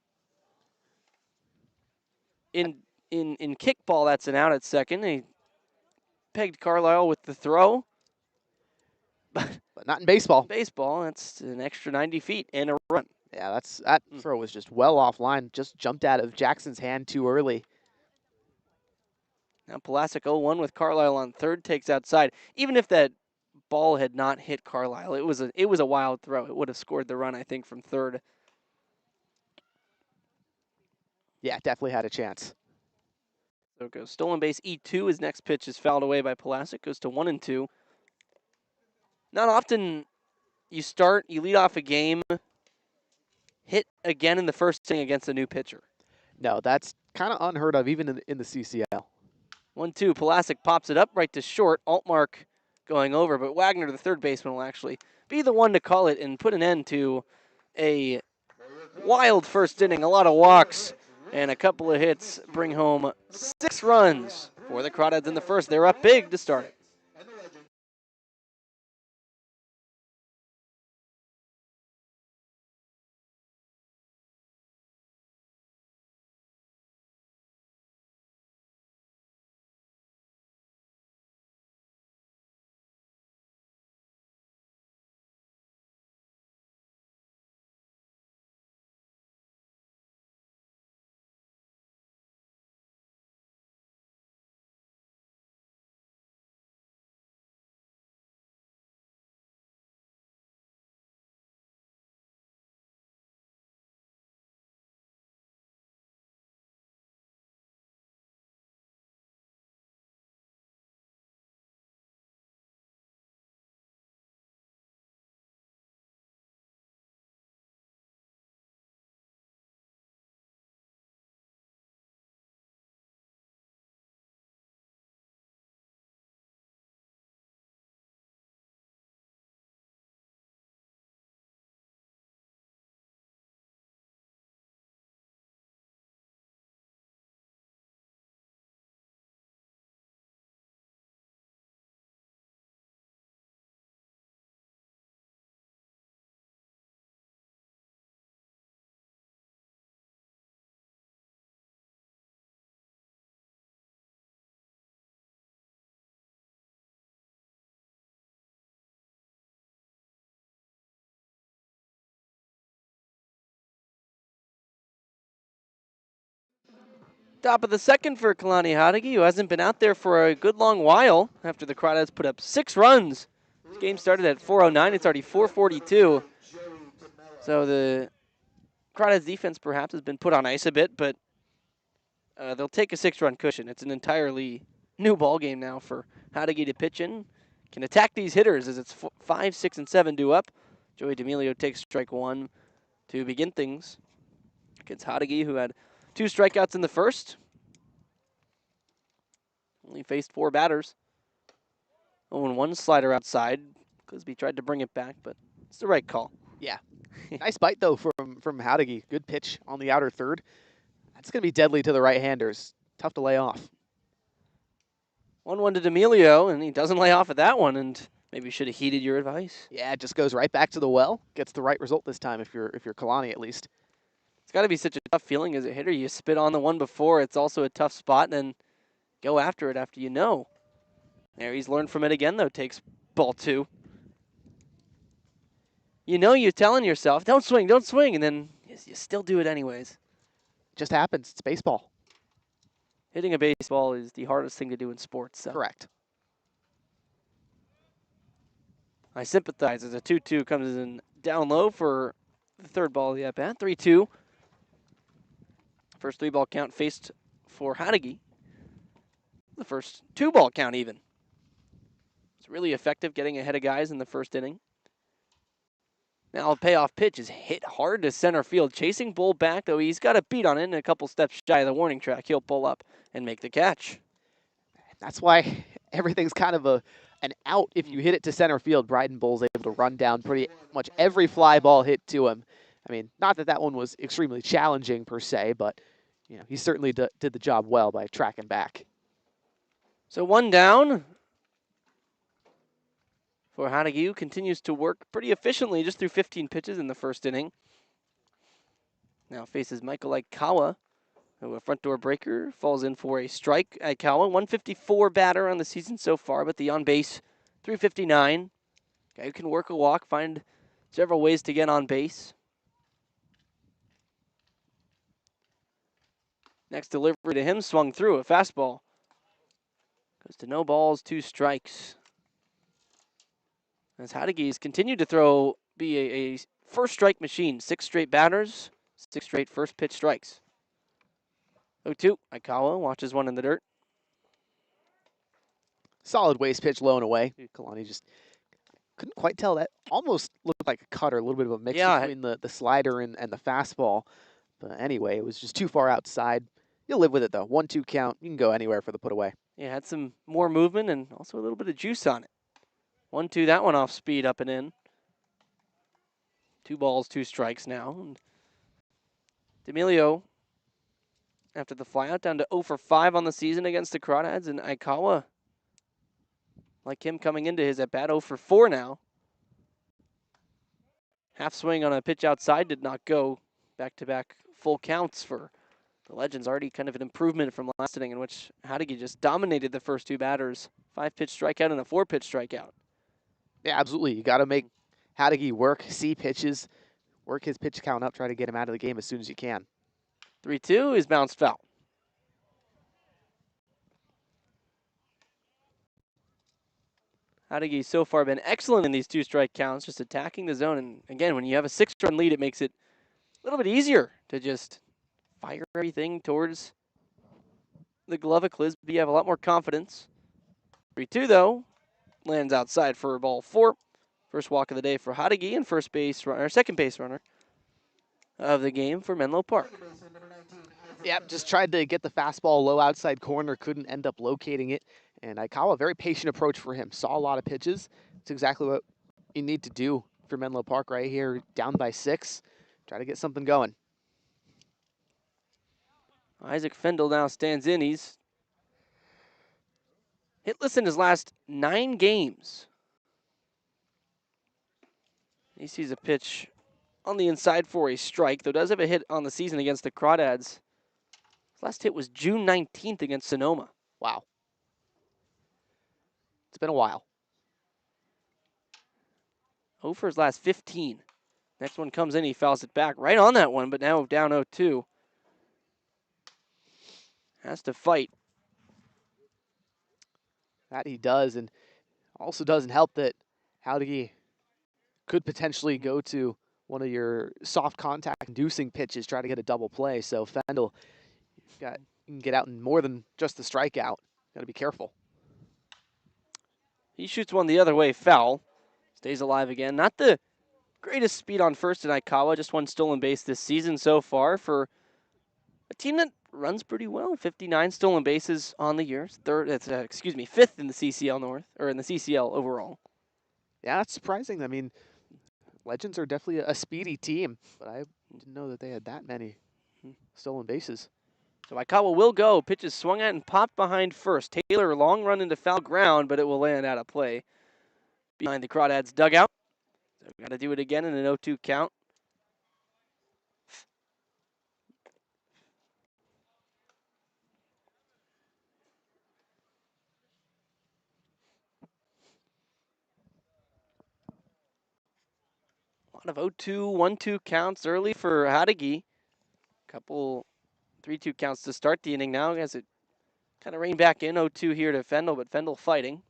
In kickball, that's an out at second. He pegged Carlisle with the throw. But not in baseball. Baseball, that's an extra 90 feet and a run. Yeah, that throw was just well offline. Just jumped out of Jackson's hand too early. Now Palasic 0-1 with Carlisle on third, takes outside. Even if that ball had not hit Carlisle, it was a wild throw. It would have scored the run, I think, from third. Yeah, definitely had a chance. So it goes stolen base E2. His next pitch is fouled away by Palasic. Goes to 1-2. Not often you lead off a game, hit again in the first inning against a new pitcher. No, that's kind of unheard of, even in the CCL. 1-2. Palasic pops it up right to short. Altmark going over, but Wagner, the third baseman, will actually be the one to call it and put an end to a wild first inning. A lot of walks and a couple of hits bring home 6 runs for the Crawdads in the first. They're up big to start it. Top of the second for Kalani Hadagi, who hasn't been out there for a good long while after the Crawdads put up 6 runs. This game started at 4:09. It's already 4:42. So the Crawdads defense perhaps has been put on ice a bit, but they'll take a 6-run cushion. It's an entirely new ball game now for Hadagi to pitch in. can attack these hitters as it's 5, 6, and 7 due up. Joey D'Amelio takes strike 1 to begin things against Hadagi, who had 2 strikeouts in the first. Only faced 4 batters. 0-1 slider outside. Clisby tried to bring it back, but it's the right call. Yeah. Nice bite, though, from Hadagi. Good pitch on the outer third. That's going to be deadly to the right-handers. Tough to lay off. 1-1 to D'Amelio, and he doesn't lay off at that one, and maybe you should have heeded your advice. Yeah, it just goes right back to the well. Gets the right result this time if you're Kalani at least. It's got to be such a tough feeling as a hitter. You spit on the one before. It's also a tough spot, and then go after it after you know. There, he's learned from it again, though. Takes ball 2. You know you're telling yourself, don't swing, and then you still do it anyways. Just happens. It's baseball. Hitting a baseball is the hardest thing to do in sports. So. Correct. I sympathize as a 2-2 comes in down low for the third ball of the at-bat. 3-2. First 3-ball count faced for Hadagi. The first 2-ball count even. It's really effective getting ahead of guys in the first inning. Now a payoff pitch is hit hard to center field. Chasing Bull back, though he's got a beat on it and a couple steps shy of the warning track. He'll pull up and make the catch. That's why everything's kind of an out if you hit it to center field. Bryden Bull's able to run down pretty much every fly ball hit to him. I mean, not that one was extremely challenging per se, but you know, he certainly did the job well by tracking back. So 1 down for Hadagi, continues to work pretty efficiently just through 15 pitches in the first inning. Now faces Michael Aikawa, who a front door breaker, falls in for a strike. Aikawa, 154 batter on the season so far, but the on base, 359. Guy who can work a walk, find several ways to get on base. Next delivery to him, swung through a fastball. Goes to no balls, 2 strikes. As Hadagi's continued to be a first strike machine. 6 straight batters, 6 straight first pitch strikes. 0-2, Aikawa watches one in the dirt. Solid waste pitch low and away. Kalani just couldn't quite tell that. Almost looked like a cutter, a little bit of a mix between the slider and the fastball. But anyway, it was just too far outside. You'll live with it, though. 1-2 count. You can go anywhere for the put away. Yeah, had some more movement and also a little bit of juice on it. 1-2, that one off speed, up and in. 2 balls, 2 strikes now. And D'Amelio, after the flyout, down to 0 for 5 on the season against the Crawdads. And Aikawa, like him coming into his at-bat, 0 for 4 now. Half swing on a pitch outside did not go. Back-to-back full counts for the Legends. Already kind of an improvement from last inning in which Hadagi just dominated the first 2 batters. 5-pitch strikeout and a 4-pitch strikeout. Yeah, absolutely. You got to make Hadagi work, see pitches, work his pitch count up, try to get him out of the game as soon as you can. 3-2 is bounced foul. Hadagi's so far been excellent in these 2 strike counts, just attacking the zone. And again, when you have a 6-run lead, it makes it a little bit easier to just fire everything towards the glove of Clisby. You have a lot more confidence. 3-2 though, lands outside for ball 4. First walk of the day for Hadagi and second base runner of the game for Menlo Park. Yep, just tried to get the fastball low outside corner, couldn't end up locating it. And Aikawa, very patient approach for him. Saw a lot of pitches. It's exactly what you need to do for Menlo Park right here, down by 6. Try to get something going. Isaac Fendel now stands in. He's hitless in his last 9 games. He sees a pitch on the inside for a strike, though does have a hit on the season against the Crawdads. His last hit was June 19th against Sonoma. Wow. It's been a while. 0 for his last 15. Next one comes in, he fouls it back right on that one, but now down 0-2. Has to fight. That he does, and also doesn't help that Hadagi could potentially go to one of your soft contact inducing pitches, try to get a double play. So Fendel, you can get out in more than just the strikeout. Got to be careful. He shoots one the other way, foul. Stays alive again. Not the greatest speed on first in Aikawa, just one stolen base this season so far for a team that runs pretty well. 59 stolen bases on the year. Fifth in the CCL North, or in the CCL overall. Yeah, that's surprising. I mean, Legends are definitely a speedy team, but I didn't know that they had that many stolen bases. So Aikawa will go. Pitch is swung at and popped behind first. Taylor, long run into foul ground, but it will land out of play behind the Crawdads dugout. So we got to do it again in an 0-2 count. A lot of 0-2, 1-2 counts early for Hadagi. Couple 3-2 counts to start the inning now as it kind of rained back in 0-2 here to Fendel, but Fendel fighting.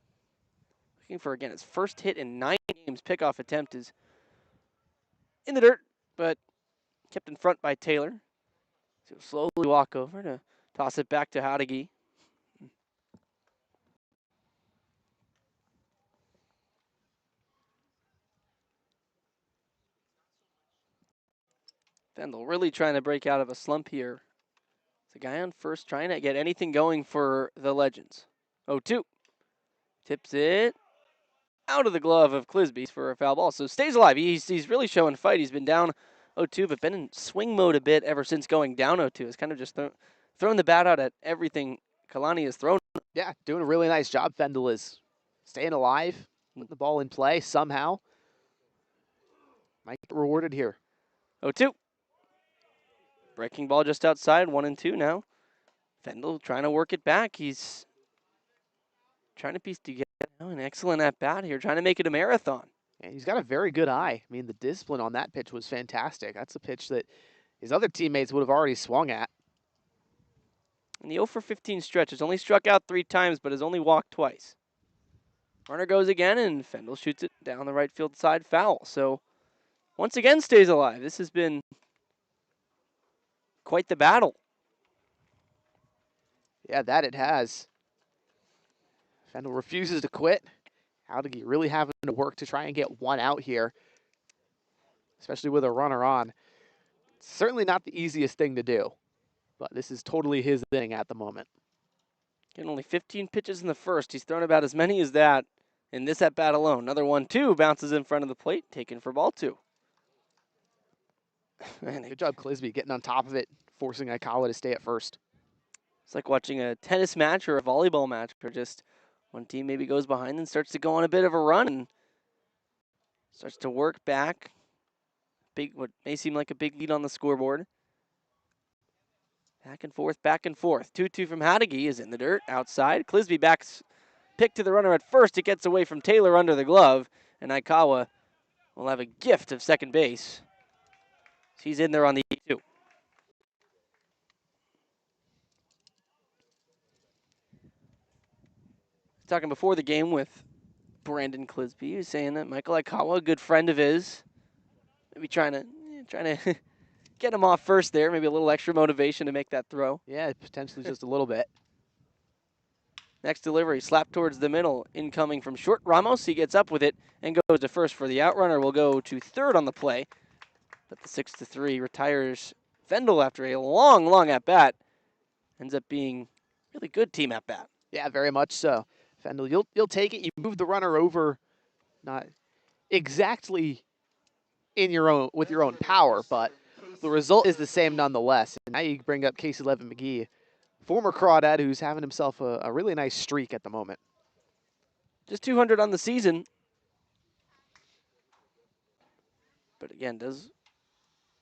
Looking for, again, his first hit in 9 games. Pickoff attempt is in the dirt, but kept in front by Taylor. So he'll slowly walk over to toss it back to Hadagi. Fendel really trying to break out of a slump here. The guy on first trying to get anything going for the Legends. 0-2. Tips it out of the glove of Clisby for a foul ball. So stays alive. He's really showing fight. He's been down 0-2, but been in swing mode a bit ever since going down 0-2. It's kind of just throwing the bat out at everything Kalani has thrown. Yeah, doing a really nice job. Fendel is staying alive, putting the ball in play somehow. Might get rewarded here. 0-2. Breaking ball just outside, 1-2 now. Fendel trying to work it back. He's trying to piece together an excellent at-bat here, trying to make it a marathon. And he's got a very good eye. I mean, the discipline on that pitch was fantastic. That's a pitch that his other teammates would have already swung at. In the 0-for-15 stretch, has only struck out 3 times, but has only walked twice. Runner goes again, and Fendel shoots it down the right field side, foul. So once again stays alive. This has been quite the battle. Yeah, that it has. Fendel refuses to quit. Hadagi really having to work to try and get one out here, especially with a runner on. It's certainly not the easiest thing to do, but this is totally his inning at the moment. Getting only 15 pitches in the first. He's thrown about as many as that in this at-bat alone. Another 1-2 bounces in front of the plate, taken for ball 2. Good job, Clisby, getting on top of it, forcing Aikawa to stay at first. It's like watching a tennis match or a volleyball match, or just one team maybe goes behind and starts to go on a bit of a run and starts to work back. What may seem like a big lead on the scoreboard. Back and forth, back and forth. 2-2 from Hadagi is in the dirt, outside. Clisby backs pick to the runner at first. It gets away from Taylor under the glove, and Aikawa will have a gift of second base. He's in there on the 2. Talking before the game with Brandon Clisby, he was saying that Michael Aikawa, a good friend of his, maybe trying to get him off first there, maybe a little extra motivation to make that throw. Yeah, potentially just a little bit. Next delivery, slap towards the middle, incoming from short. Ramos, he gets up with it and goes to first for the out. Runner will go to third on the play, but the 6-3 retires Fendel after a long at-bat. Ends up being really good team at-bat. Yeah, very much so. Fendel, you'll take it. You move the runner over, not exactly with your own power, but the result is the same nonetheless. And now you bring up Casey Levin McGee, former Crawdad, who's having himself a really nice streak at the moment. Just 200 on the season. But again, does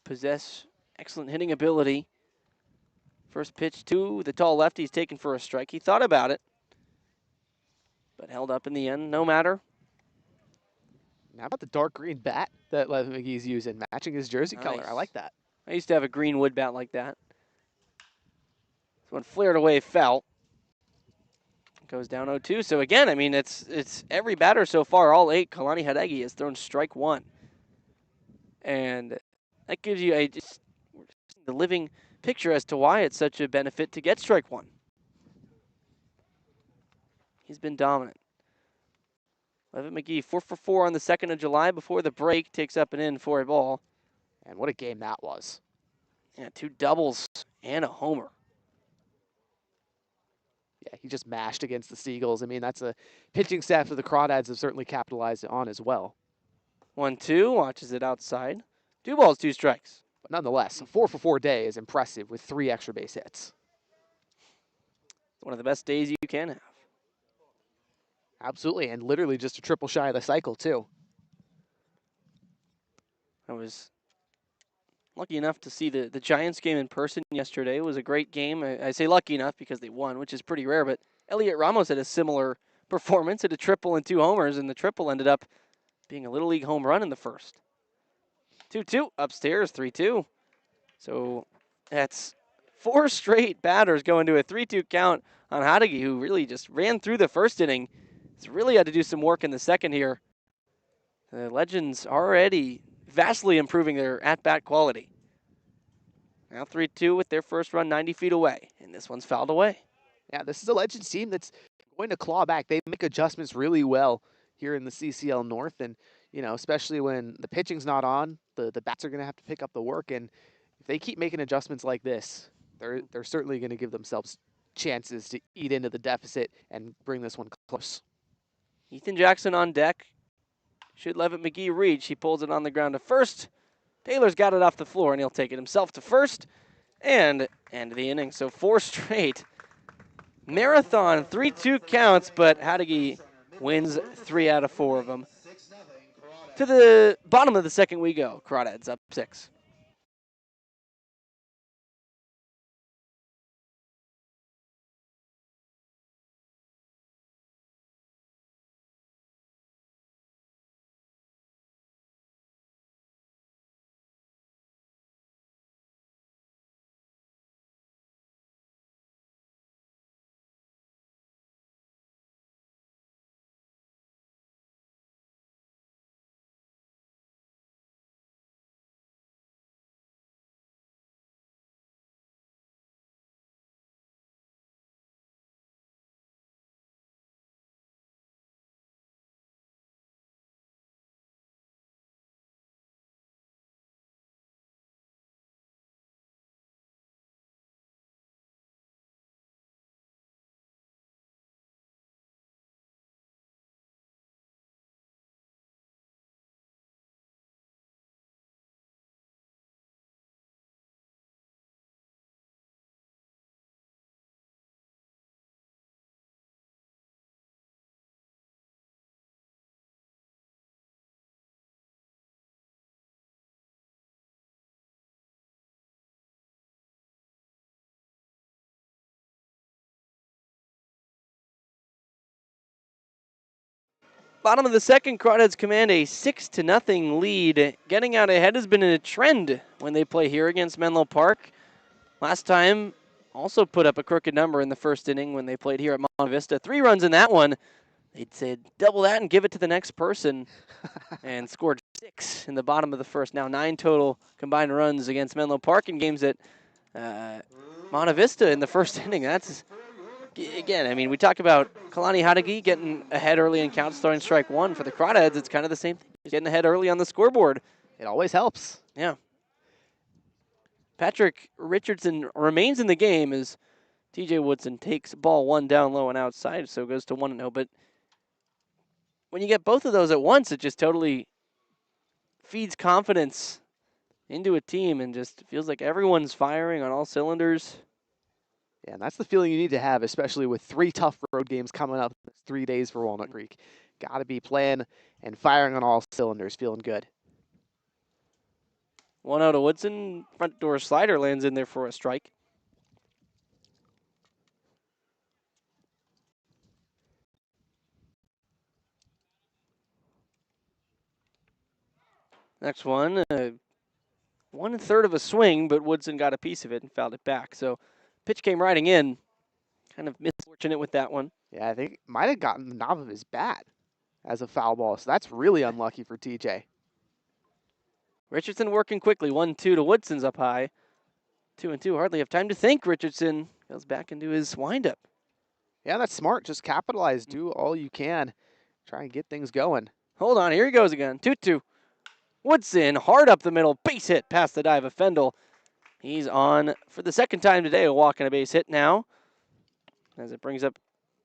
possess excellent hitting ability. First pitch to the tall lefty, he's taken for a strike. He thought about it, but held up in the end, no matter. How about the dark green bat that Levin McGee's using, matching his jersey color? I like that. I used to have a green wood bat like that. This one flared away, fell. Goes down 0-2. So again, I mean, it's every batter so far, all 8, Kalani Hadagi has thrown strike 1. And that gives you the living picture as to why it's such a benefit to get strike 1. He's been dominant. Levitt McGee 4 for 4 on the 2nd of July before the break. Takes up and in for a ball. And what a game that was. Yeah, 2 doubles and a homer. Yeah, he just mashed against the Seagulls. I mean, that's a pitching staff of the Crawdads have certainly capitalized on as well. 1-2, watches it outside. 2 balls, 2 strikes. But nonetheless, a 4 for 4 day is impressive with 3 extra base hits. One of the best days you can have. Absolutely, and literally just a triple shy of the cycle, too. I was lucky enough to see the Giants game in person yesterday. It was a great game. I say lucky enough because they won, which is pretty rare, but Elliot Ramos had a similar performance, had a triple and 2 homers, and the triple ended up being a Little League home run in the first. 2-2, upstairs, 3-2. So that's 4 straight batters going to a 3-2 count on Hadagi, who really just ran through the first inning. He's really had to do some work in the second here. The Legends already vastly improving their at-bat quality. Now 3-2 with their first run 90 feet away, and this one's fouled away. Yeah, this is a Legends team that's going to claw back. They make adjustments really well here in the CCL North, and especially when the pitching's not on, the bats are going to have to pick up the work, and if they keep making adjustments like this, they're certainly going to give themselves chances to eat into the deficit and bring this one close. Ethan Jackson on deck. Should Levitt McGee reach, he pulls it on the ground to first. Taylor's got it off the floor, and he'll take it himself to first and end the inning. So 4 straight. Marathon, 3-2 counts, but Hadagi wins 3 out of 4 of them. To the bottom of the second we go. Crawdads up 6. Bottom of the second, Crawdads command a 6-0 lead. Getting out ahead has been a trend when they play here against Menlo Park. Last time, also put up a crooked number in the first inning when they played here at Monte Vista. 3 runs in that one. They'd say double that and give it to the next person, and scored 6 in the bottom of the first. Now 9 total combined runs against Menlo Park in games at Monte Vista in the first inning. That's, again, I mean, we talk about Kalani Hadagi getting ahead early in counts, throwing strike 1. For the Crawdads, it's kind of the same thing. Getting ahead early on the scoreboard. It always helps. Yeah. Patrick Richardson remains in the game as TJ Woodson takes ball 1 down low and outside, so goes to 1-0. But when you get both of those at once, it just totally feeds confidence into a team and just feels like everyone's firing on all cylinders. Yeah, and that's the feeling you need to have, especially with 3 tough road games coming up 3 days for Walnut Creek. Got to be playing and firing on all cylinders, feeling good. 1-0 to Woodson. Front door slider lands in there for a strike. Next one, 1/3 of a swing, but Woodson got a piece of it and fouled it back. So pitch came riding in. Kind of misfortunate with that one. Yeah, I think might have gotten the knob of his bat as a foul ball, so that's really unlucky for TJ. Richardson working quickly. 1-2 to Woodson's up high. 2-2. Hardly have time to think. Richardson goes back into his windup. Yeah, that's smart. Just capitalize. Do all you can. try and get things going. Hold on, here he goes again. 2-2. Woodson, hard up the middle, base hit past the dive of Fendel. He's on for the second time today, a walk and a base hit now. As it brings up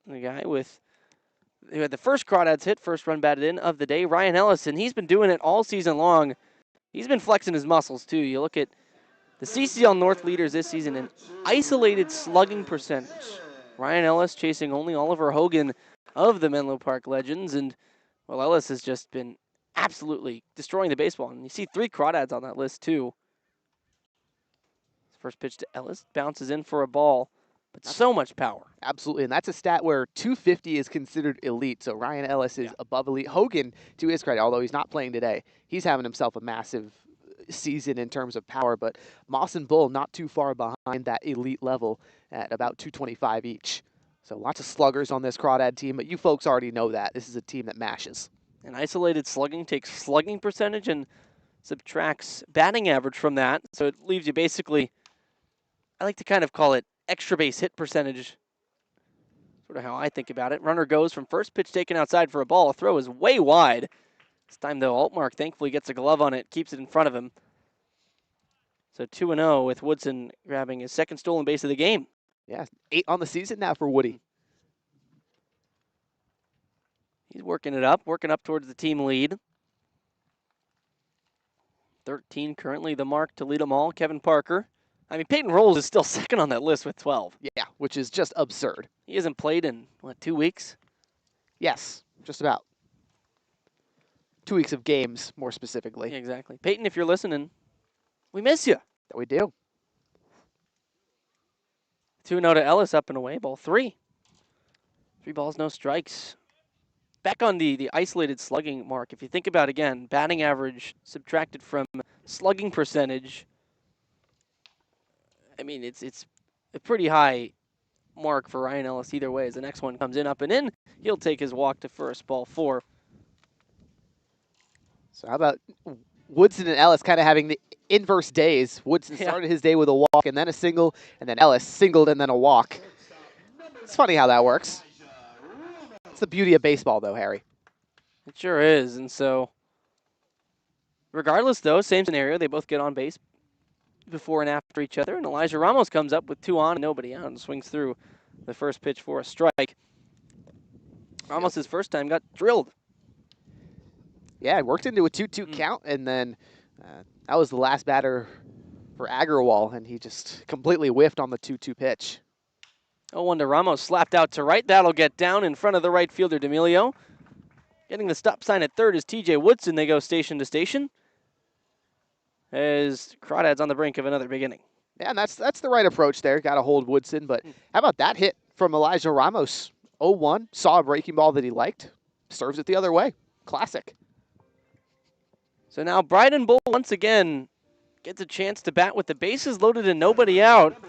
the guy who had the first Crawdads hit, first run batted in of the day, Ryan Ellison. He's been doing it all season long. He's been flexing his muscles too. You look at the CCL North leaders this season in isolated slugging percentage. Ryan Ellis chasing only Oliver Hogan of the Menlo Park Legends, and well, Ellis has just been absolutely destroying the baseball. And you see 3 Crawdads on that list too. First pitch to Ellis, bounces in for a ball, but so much power. Absolutely, and that's a stat where 250 is considered elite, so Ryan Ellis is above elite. Hogan, to his credit, although he's not playing today, he's having himself a massive season in terms of power, but Moss and Bull not too far behind that elite level at about 225 each. So lots of sluggers on this Crawdad team, but you folks already know that. This is a team that mashes. And isolated slugging takes slugging percentage and subtracts batting average from that, so it leaves you basically, I like to kind of call it extra base hit percentage, sort of how I think about it. Runner goes from first pitch taken outside for a ball. Throw is way wide. This time, though, Altmark thankfully gets a glove on it, keeps it in front of him. So 2-0 with Woodson grabbing his second stolen base of the game. Yeah, 8 on the season now for Woody. He's working up towards the team lead. 13 currently the mark to lead them all. Kevin Parker. I mean, Peyton Rolls is still second on that list with 12. Yeah, which is just absurd. He hasn't played in, 2 weeks? Yes, just about. 2 weeks of games, more specifically. Yeah, exactly. Peyton, if you're listening, we miss you. We do. 2-0 to Ellis, up and away, ball 3. 3 balls, no strikes. Back on the isolated slugging mark, if you think about, again, batting average subtracted from slugging percentage, I mean, it's a pretty high mark for Ryan Ellis either way. As the next one comes in, up and in, he'll take his walk to first, ball 4. So how about Woodson and Ellis kind of having the inverse days? Woodson started his day with a walk and then a single, and then Ellis singled and then a walk. It's funny how that works. It's the beauty of baseball, though, Harry. It sure is, and so regardless, though, same scenario. They both get on base before and after each other, and Elijah Ramos comes up with 2 on and nobody out and swings through the first pitch for a strike. Ramos, his first time, got drilled. Yeah, it worked into a 2-2 count, and then that was the last batter for Agarwal, and he just completely whiffed on the 2-2 pitch. 0-1 to Ramos, slapped out to right. That'll get down in front of the right fielder, D'Amelio. Getting the stop sign at third is TJ Woodson. They go station to station as Crawdads on the brink of another big inning. Yeah, and that's the right approach there. Got to hold Woodson, but how about that hit from Elijah Ramos? 0-1, saw a breaking ball that he liked, serves it the other way. Classic. So now Bryden Bull once again gets a chance to bat with the bases loaded and nobody out.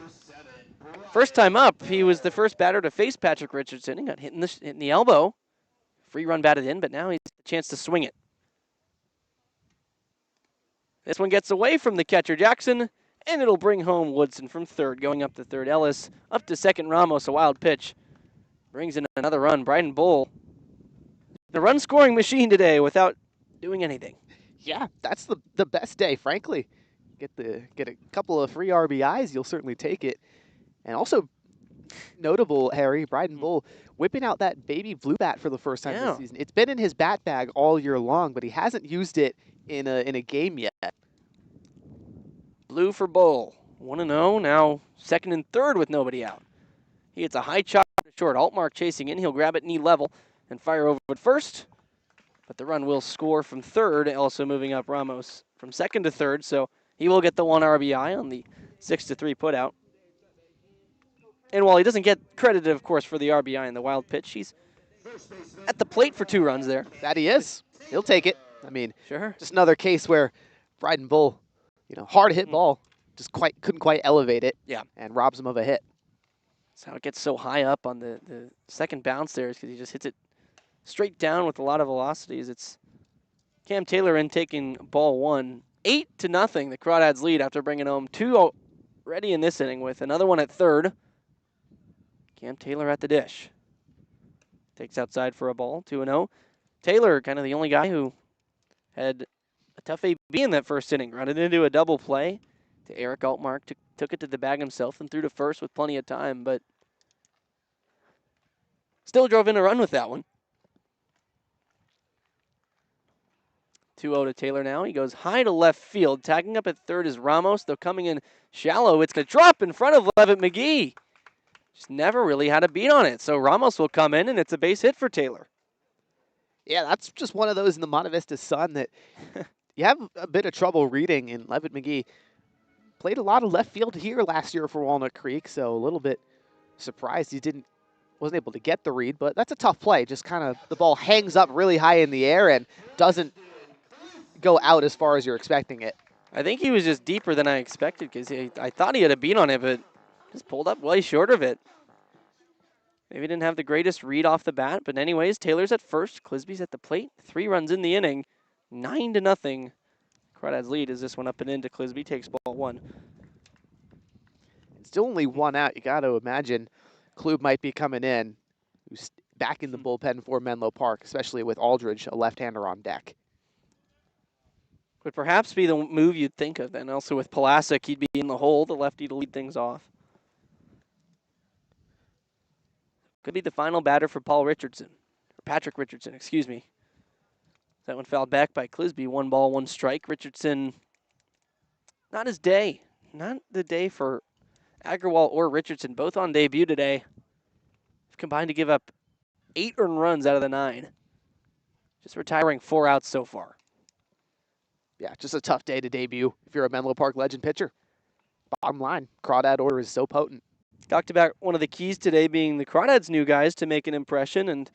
First time up, he was the first batter to face Patrick Richardson. He got hit in the elbow. Free run batted in, but now he's got a chance to swing it. This one gets away from the catcher, Jackson, and it'll bring home Woodson from third. Going up to third, Ellis. Up to second, Ramos, a wild pitch. Brings in another run. Bryden Bull, the run-scoring machine today without doing anything. Yeah, that's the best day, frankly. Get a couple of free RBIs, you'll certainly take it. And also notable, Harry, Bryden Bull whipping out that baby blue bat for the first time this season. It's been in his bat bag all year long, but he hasn't used it in a game yet. Blue for Bull. 1-0, now second and third with nobody out. He hits a high chop to short. Altmark chasing in. He'll grab it knee level and fire over at first. But the run will score from third, also moving up Ramos from second to third, so he will get the 1 RBI on the 6-3 putout. And while he doesn't get credited, of course, for the RBI and the wild pitch, he's at the plate for 2 runs there. That he is. He'll take it. I mean, sure. Just another case where Bryden Bull, hard hit ball, just couldn't quite elevate it. Yeah. And robs him of a hit. That's how it gets so high up on the second bounce there, is because he just hits it straight down with a lot of velocities. It's Cam Taylor in taking ball 1. 8-0, the Crawdads lead after bringing home 2 already in this inning with another one at third. Cam Taylor at the dish. Takes outside for a ball, 2-0. Taylor, kind of the only guy who had a tough AB in that first inning. Running into a double play to Eric Altmark. Took it to the bag himself and threw to first with plenty of time, but still drove in a run with that one. 2-0 to Taylor now. He goes high to left field. Tagging up at third is Ramos, though coming in shallow. It's going to drop in front of Levitt McGee. Just never really had a beat on it. So Ramos will come in, and it's a base hit for Taylor. Yeah, that's just one of those in the Monte Vista Sun that you have a bit of trouble reading. And Levitt McGee played a lot of left field here last year for Walnut Creek, so a little bit surprised he wasn't able to get the read. But that's a tough play. Just kind of the ball hangs up really high in the air and doesn't go out as far as you're expecting it. I think he was just deeper than I expected because I thought he had a beat on it, but just pulled up way short of it. Maybe didn't have the greatest read off the bat, but anyways, Taylor's at first. Clisby's at the plate. 3 runs in the inning. 9-0. Crawdads lead as this one up and into Clisby takes ball 1. Still only 1 out. You got to imagine Klube might be coming in, who's back in the bullpen for Menlo Park, especially with Aldridge, a left-hander on deck. Would perhaps be the move you'd think of then. Also with Pulasic, he'd be in the hole, the lefty to lead things off. Could be the final batter for Paul Richardson. Or Patrick Richardson, excuse me. That one fouled back by Clisby. 1 ball, 1 strike. Richardson, not his day. Not the day for Agarwal or Richardson, both on debut today. Combined to give up 8 earned runs out of the 9. Just retiring 4 outs so far. Yeah, just a tough day to debut if you're a Menlo Park Legend pitcher. Bottom line, Crawdad order is so potent. Talked about one of the keys today being the Crawdads' new guys to make an impression, and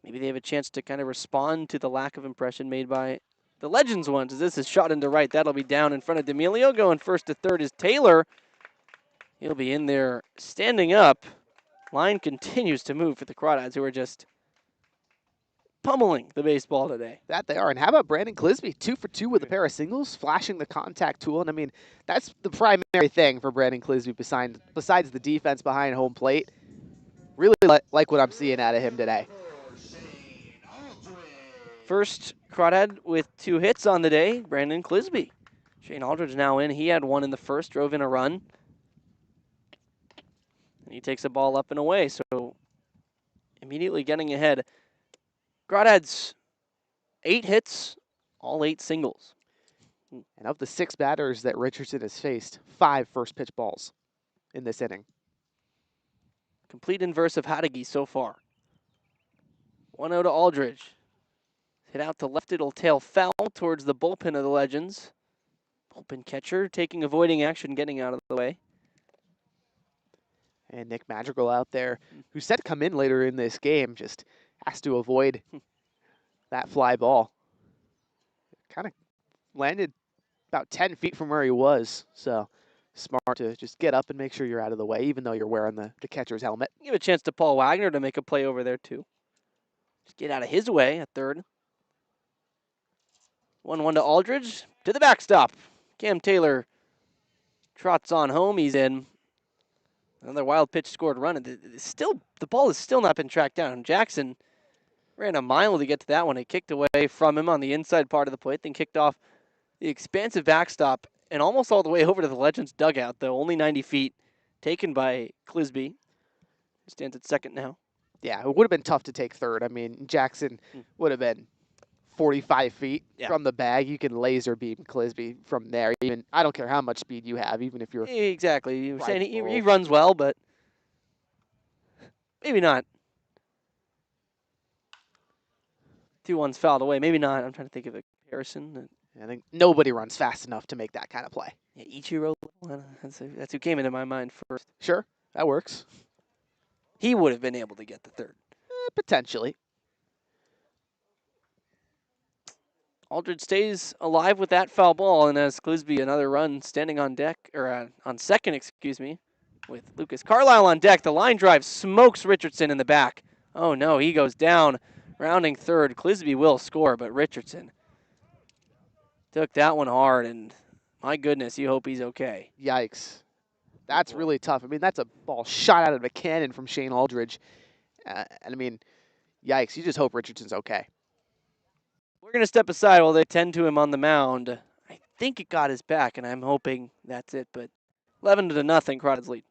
maybe they have a chance to kind of respond to the lack of impression made by the Legends ones. As this is shot into right, that'll be down in front of D'Amelio. Going first to third is Taylor. He'll be in there standing up. Line continues to move for the Crawdads, who are just pummeling the baseball today. That they are. And how about Brandon Clisby? 2 for 2 with a pair of singles, flashing the contact tool. And I mean, that's the primary thing for Brandon Clisby besides the defense behind home plate. Really like what I'm seeing out of him today. First Crawdad with 2 hits on the day, Brandon Clisby. Shane Aldridge now in. He had 1 in the first, drove in a run. And he takes a ball up and away, so immediately getting ahead. Crawdads, 8 hits, all 8 singles. And of the 6 batters that Richardson has faced, 5 first pitch balls in this inning. Complete inverse of Hadagi so far. 1-0 to Aldridge. Hit out to left, it'll tail foul towards the bullpen of the Legends. Bullpen catcher avoiding action, getting out of the way. And Nick Madrigal out there, who's set to come in later in this game, just has to avoid that fly ball. Kind of landed about 10 feet from where he was, so smart to just get up and make sure you're out of the way, even though you're wearing the catcher's helmet. Give a chance to Paul Wagner to make a play over there, too. Just get out of his way at third. 1-1 to Aldridge. To the backstop. Cam Taylor trots on home. He's in. Another wild pitch scored run. The ball has still not been tracked down. Jackson ran a mile to get to that one. It kicked away from him on the inside part of the plate, then kicked off the expansive backstop and almost all the way over to the Legends dugout, though only 90 feet taken by Clisby. He stands at second now. Yeah, it would have been tough to take third. I mean, Jackson would have been 45 feet from the bag. You can laser beam Clisby from there. Even I don't care how much speed you have, even if you're exactly. You were saying he runs well, but maybe not. 2-1's fouled away. Maybe not. I'm trying to think of a comparison. I think nobody runs fast enough to make that kind of play. Yeah, Ichiro, that's who came into my mind first. Sure, that works. He would have been able to get the third. Potentially. Aldridge stays alive with that foul ball, and as Clisby another run standing on deck, or on second, excuse me, with Lucas Carlisle on deck. The line drive smokes Richardson in the back. Oh no, he goes down, rounding third. Clisby will score, but Richardson took that one hard, and my goodness, you hope he's okay. Yikes. That's really tough. I mean, that's a ball shot out of a cannon from Shane Aldridge. And I mean, yikes, you just hope Richardson's okay. We're going to step aside while they tend to him on the mound. I think it got his back, and I'm hoping that's it, but 11-0, Crawdads lead.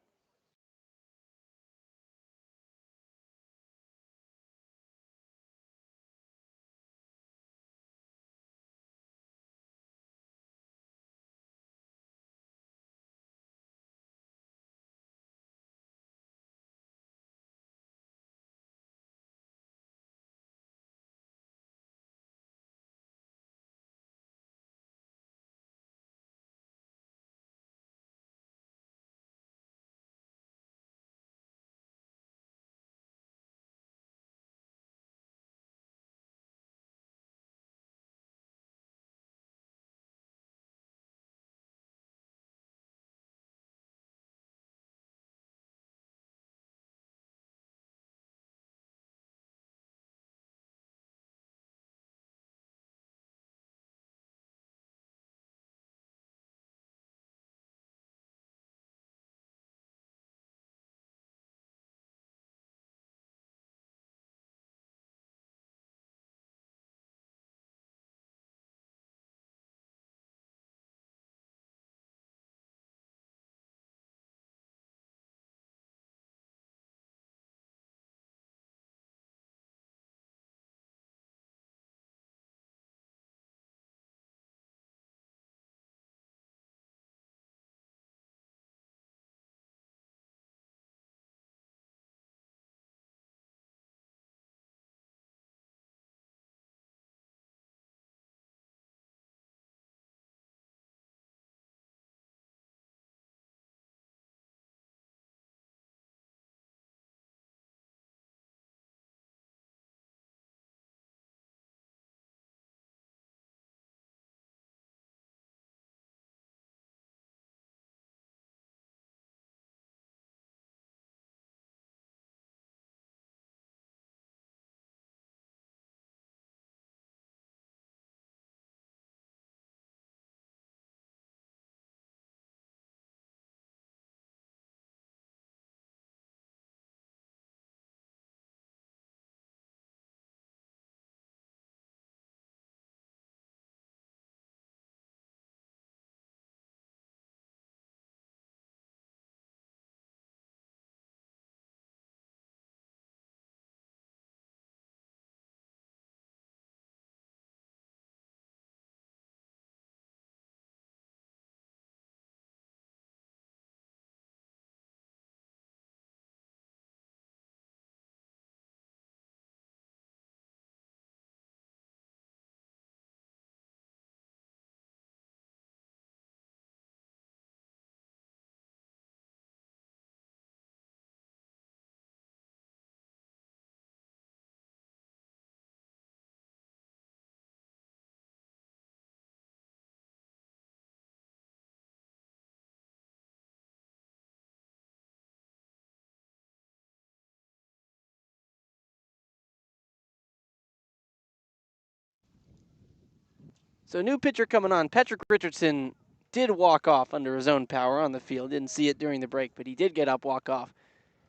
So new pitcher coming on. Patrick Richardson did walk off under his own power on the field. Didn't see it during the break, but he did get up, walk off.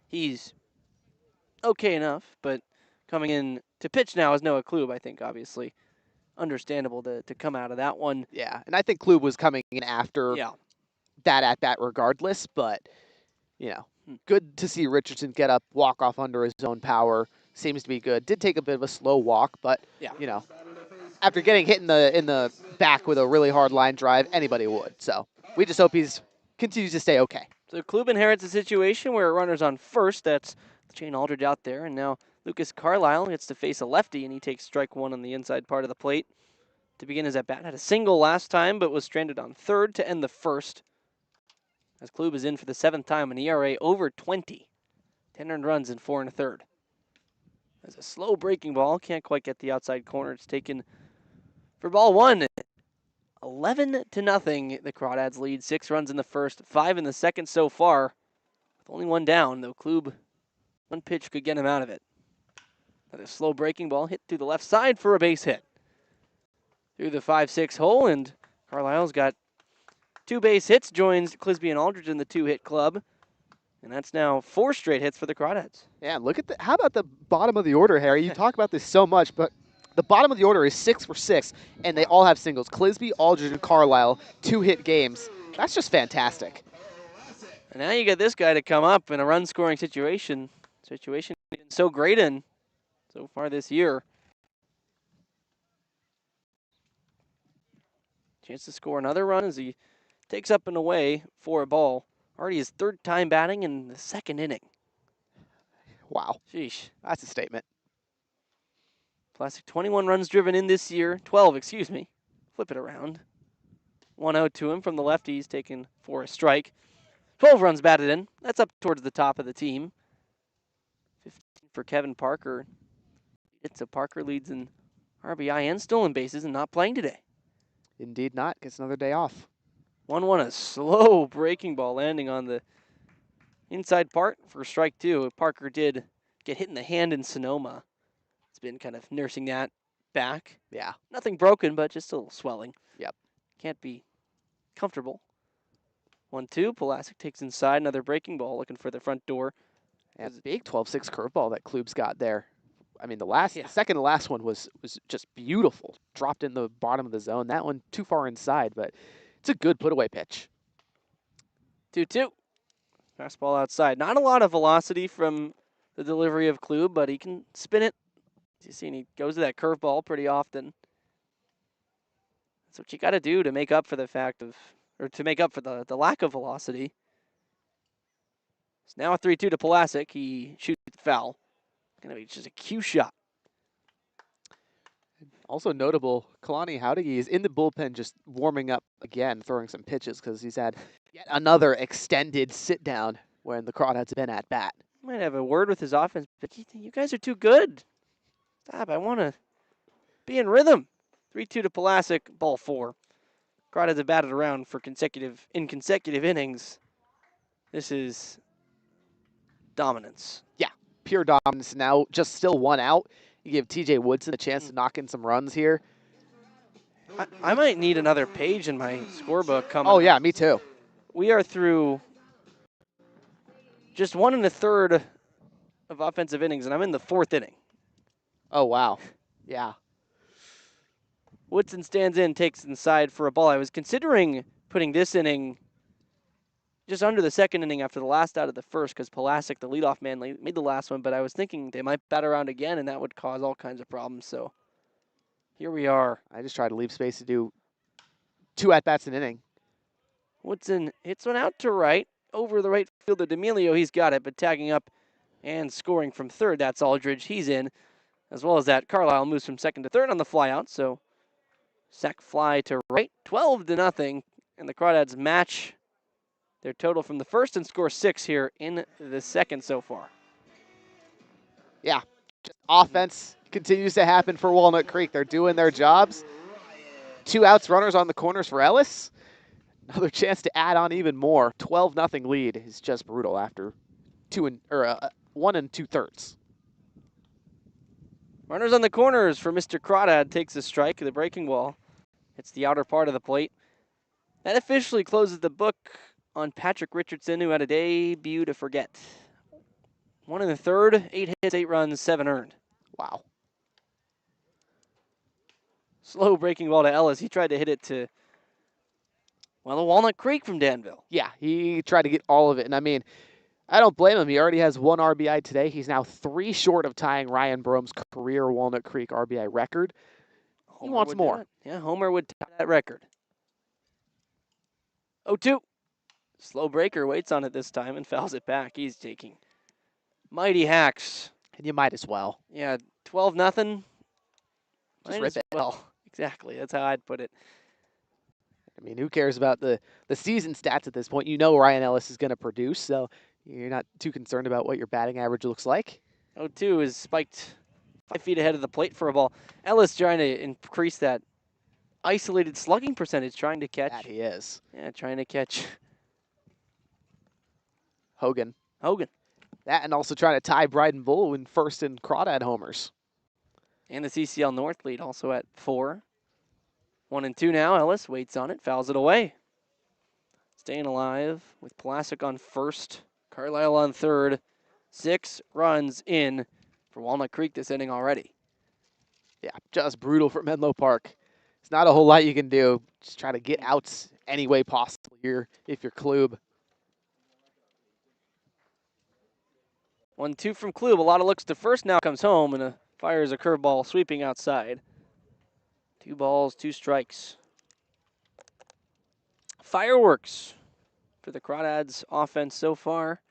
He's okay enough, but coming in to pitch now is Noah Klube, I think, obviously. Understandable to come out of that one. Yeah, and I think Klube was coming in after Yeah. that at bat regardless, but, good to see Richardson get up, walk off under his own power. Seems to be good. Did take a bit of a slow walk, but, Yeah. After getting hit in the back with a really hard line drive, anybody would. So we just hope he's continues to stay okay. So Klube inherits a situation where a runner's on first. That's Shane Aldridge out there, and now Lucas Carlisle gets to face a lefty, and he takes strike one on the inside part of the plate. To begin his at-bat, had a single last time, but was stranded on third to end the first. As Klube is in for the seventh time, an ERA over 20. 10 earned runs in 4 1/3. As a slow breaking ball, can't quite get the outside corner. It's taken for ball one. 11-0. The Crawdads lead. 6 runs in the first, 5 in the second so far. With only one down, though Klube, one pitch could get him out of it. Another slow breaking ball hit through the left side for a base hit. Through the 5-6 hole, and Carlisle's got 2 base hits, joins Clisby and Aldridge in the 2-hit club. And that's now 4 straight hits for the Crawdads. Yeah, look at how about the bottom of the order, Harry? You talk about this so much, but the bottom of the order is 6 for 6, and they all have singles. Clisby, Aldridge, and Carlisle, 2-hit games. That's just fantastic. And now you get this guy to come up in a run-scoring situation. Situation he's been so great in so far this year. Chance to score another run as he takes up and away for a ball. Already his 3rd time batting in the 2nd inning. Wow, Sheesh. that's a statement. Plastic 21 runs driven in this year. 12, excuse me. Flip it around. 1-0 to him from the lefty. He's taken for a strike. 12 runs batted in. That's up towards the top of the team. 15 for Kevin Parker. It's a Parker leads in RBI and stolen bases and not playing today. Indeed not. Gets another day off. 1-1, a slow breaking ball landing on the inside part for strike 2. Parker did get hit in the hand in Sonoma. It's been kind of nursing that back. Yeah. Nothing broken, but just a little swelling. Yep. Can't be comfortable. 1-2, Pulaski takes inside, another breaking ball looking for the front door. And big 12-6 curveball that Klub's got there. I mean, the second to last one was just beautiful. Dropped in the bottom of the zone. That one too far inside, but it's a good put-away pitch. 2-2. Fastball outside. Not a lot of velocity from the delivery of Klub, but he can spin it. As you see, he goes to that curveball pretty often. That's what you got to do to make up for the fact of, or to make up for the lack of velocity. It's now a 3-2 to Pulaski. He shoots the foul. Gonna be just a cue shot. Also notable, Kalani Howdigi is in the bullpen just warming up again, throwing some pitches because he's had yet another extended sit down when the Crawdads have been at bat. Might have a word with his offense, but you guys are too good. Stop, I want to be in rhythm. 3-2 to Pulaski, ball 4. Crawdads have batted around for consecutive innings. This is dominance. Yeah, pure dominance. Now just still 1 out. You give TJ Woodson a chance to knock in some runs here. I might need another page in my scorebook coming. Oh, yeah, me too. We are through just 1 1/3 of offensive innings, and I'm in the 4th inning. Oh, wow. Yeah. Woodson stands in, takes inside for a ball. I was considering putting this inning just under the 2nd inning after the last out of the 1st because Pulaski, the leadoff man, made the last one, but I was thinking they might bat around again, and that would cause all kinds of problems. So here we are. I just tried to leave space to do 2 at-bats an inning. Woodson hits one out to right, over the right fielder D'Amelio. He's got it, but tagging up and scoring from 3rd, that's Aldridge. He's in. As well as that, Carlisle moves from 2nd to 3rd on the flyout. So sac fly to right, 12-0, and the Crawdads match their total from the 1st and score 6 here in the 2nd so far. Yeah, just offense continues to happen for Walnut Creek. They're doing their jobs. 2 outs, runners on the corners for Ellis. Another chance to add on even more. 12-0 lead is just brutal after 1 2/3. Runners on the corners for Mr. Crawdad takes a strike. The breaking ball hits the outer part of the plate. That officially closes the book on Patrick Richardson, who had a debut to forget. 1 1/3, 8 hits, 8 runs, 7 earned. Wow. Slow breaking ball to Ellis. He tried to hit it to, well, the Walnut Creek from Danville. Yeah, he tried to get all of it. And I mean, I don't blame him. He already has 1 RBI today. He's now 3 short of tying Ryan Brome's career Walnut Creek RBI record. He wants more. Yeah, Homer would tie that record. 0-2. Slow breaker waits on it this time and fouls it back. He's taking mighty hacks. And you might as well. Yeah, 12-0. Just rip it. Well, exactly. That's how I'd put it. I mean, who cares about the season stats at this point? You know Ryan Ellis is going to produce, so you're not too concerned about what your batting average looks like. 0-2 is spiked 5 feet ahead of the plate for a ball. Ellis trying to increase that isolated slugging percentage, trying to catch. That he is. Yeah, trying to catch Hogan. That and also trying to tie Bryden Bull in 1st and Crawdad homers. And the CCL North lead also at 4. 1-2 now. Ellis waits on it, fouls it away. Staying alive with Pulaski on 1st. Carlisle on third. 6 runs in for Walnut Creek this inning already. Yeah, just brutal for Menlo Park. It's not a whole lot you can do. Just try to get outs any way possible here if you're Klub. 1-2 from Klub. A lot of looks to first. Now comes home and fires a curveball sweeping outside. 2 balls, 2 strikes. Fireworks for the Crawdads offense so far.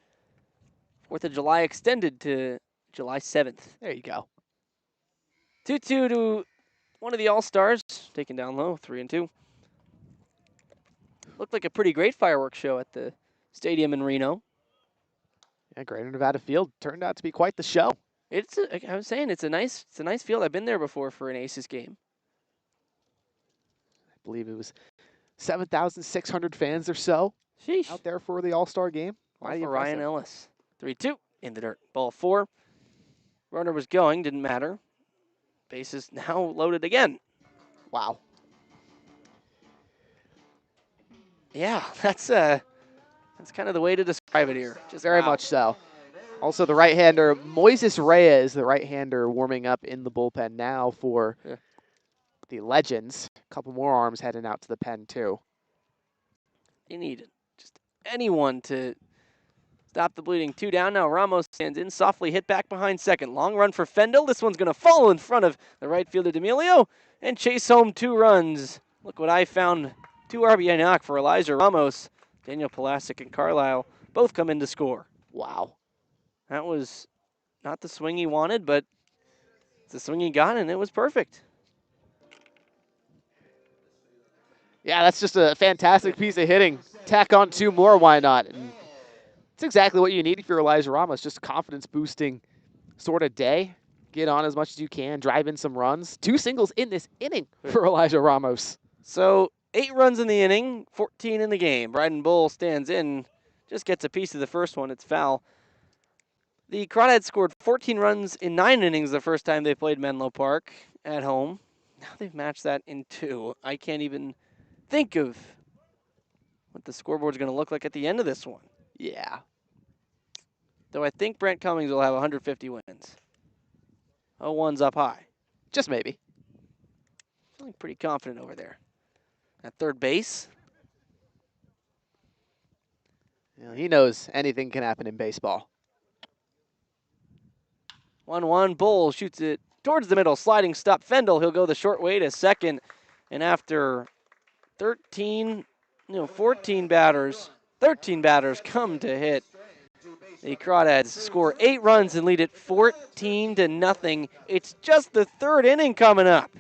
4th of July extended to July 7th. There you go. 2-2 to one of the All-Stars. Taken down low, 3-2. Looked like a pretty great fireworks show at the stadium in Reno. Yeah, Greater Nevada Field turned out to be quite the show. I was saying it's a nice field. I've been there before for an Aces game. I believe it was 7,600 fans or so Sheesh. out there for the All-Star game. All for Ryan Ellis. 3-2 in the dirt. Ball 4. Runner was going, didn't matter. Bases now loaded again. Wow. Yeah, that's kind of the way to describe it here. Just very much so. Also, the right-hander, Moises Reyes, the right-hander warming up in the bullpen now for the Legends. A couple more arms heading out to the pen, too. You need just anyone to stop the bleeding. 2 down now. Ramos stands in, softly hit back behind second. Long run for Fendel. This one's going to fall in front of the right fielder, D'Amelio, and chase home 2 runs. Look what I found. 2 RBI knock for Elijah Ramos. Daniel Pulasic and Carlisle both come in to score. Wow. That was not the swing he wanted, but it's the swing he got, and it was perfect. Yeah, that's just a fantastic piece of hitting. Tack on 2 more, why not? And it's exactly what you need if you're Elijah Ramos, just confidence-boosting sort of day. Get on as much as you can, drive in some runs. 2 singles in this inning for Elijah Ramos. So 8 runs in the inning, 14 in the game. Bryden Bull stands in, just gets a piece of the first one. It's foul. The Crawdads scored 14 runs in 9 innings the first time they played Menlo Park at home. Now they've matched that in 2. I can't even think of what the scoreboard's going to look like at the end of this one. Yeah. Though I think Brent Cummings will have 150 wins. 0-1's up high. Just maybe. Feeling pretty confident over there. At third base. You know, he knows anything can happen in baseball. 1-1. Bull shoots it towards the middle. Sliding stop. Fendel. He'll go the short way to second. And after 14 batters, 13 batters come to hit. The Crawdads score 8 runs and lead it 14-0. It's just the 3rd inning coming up.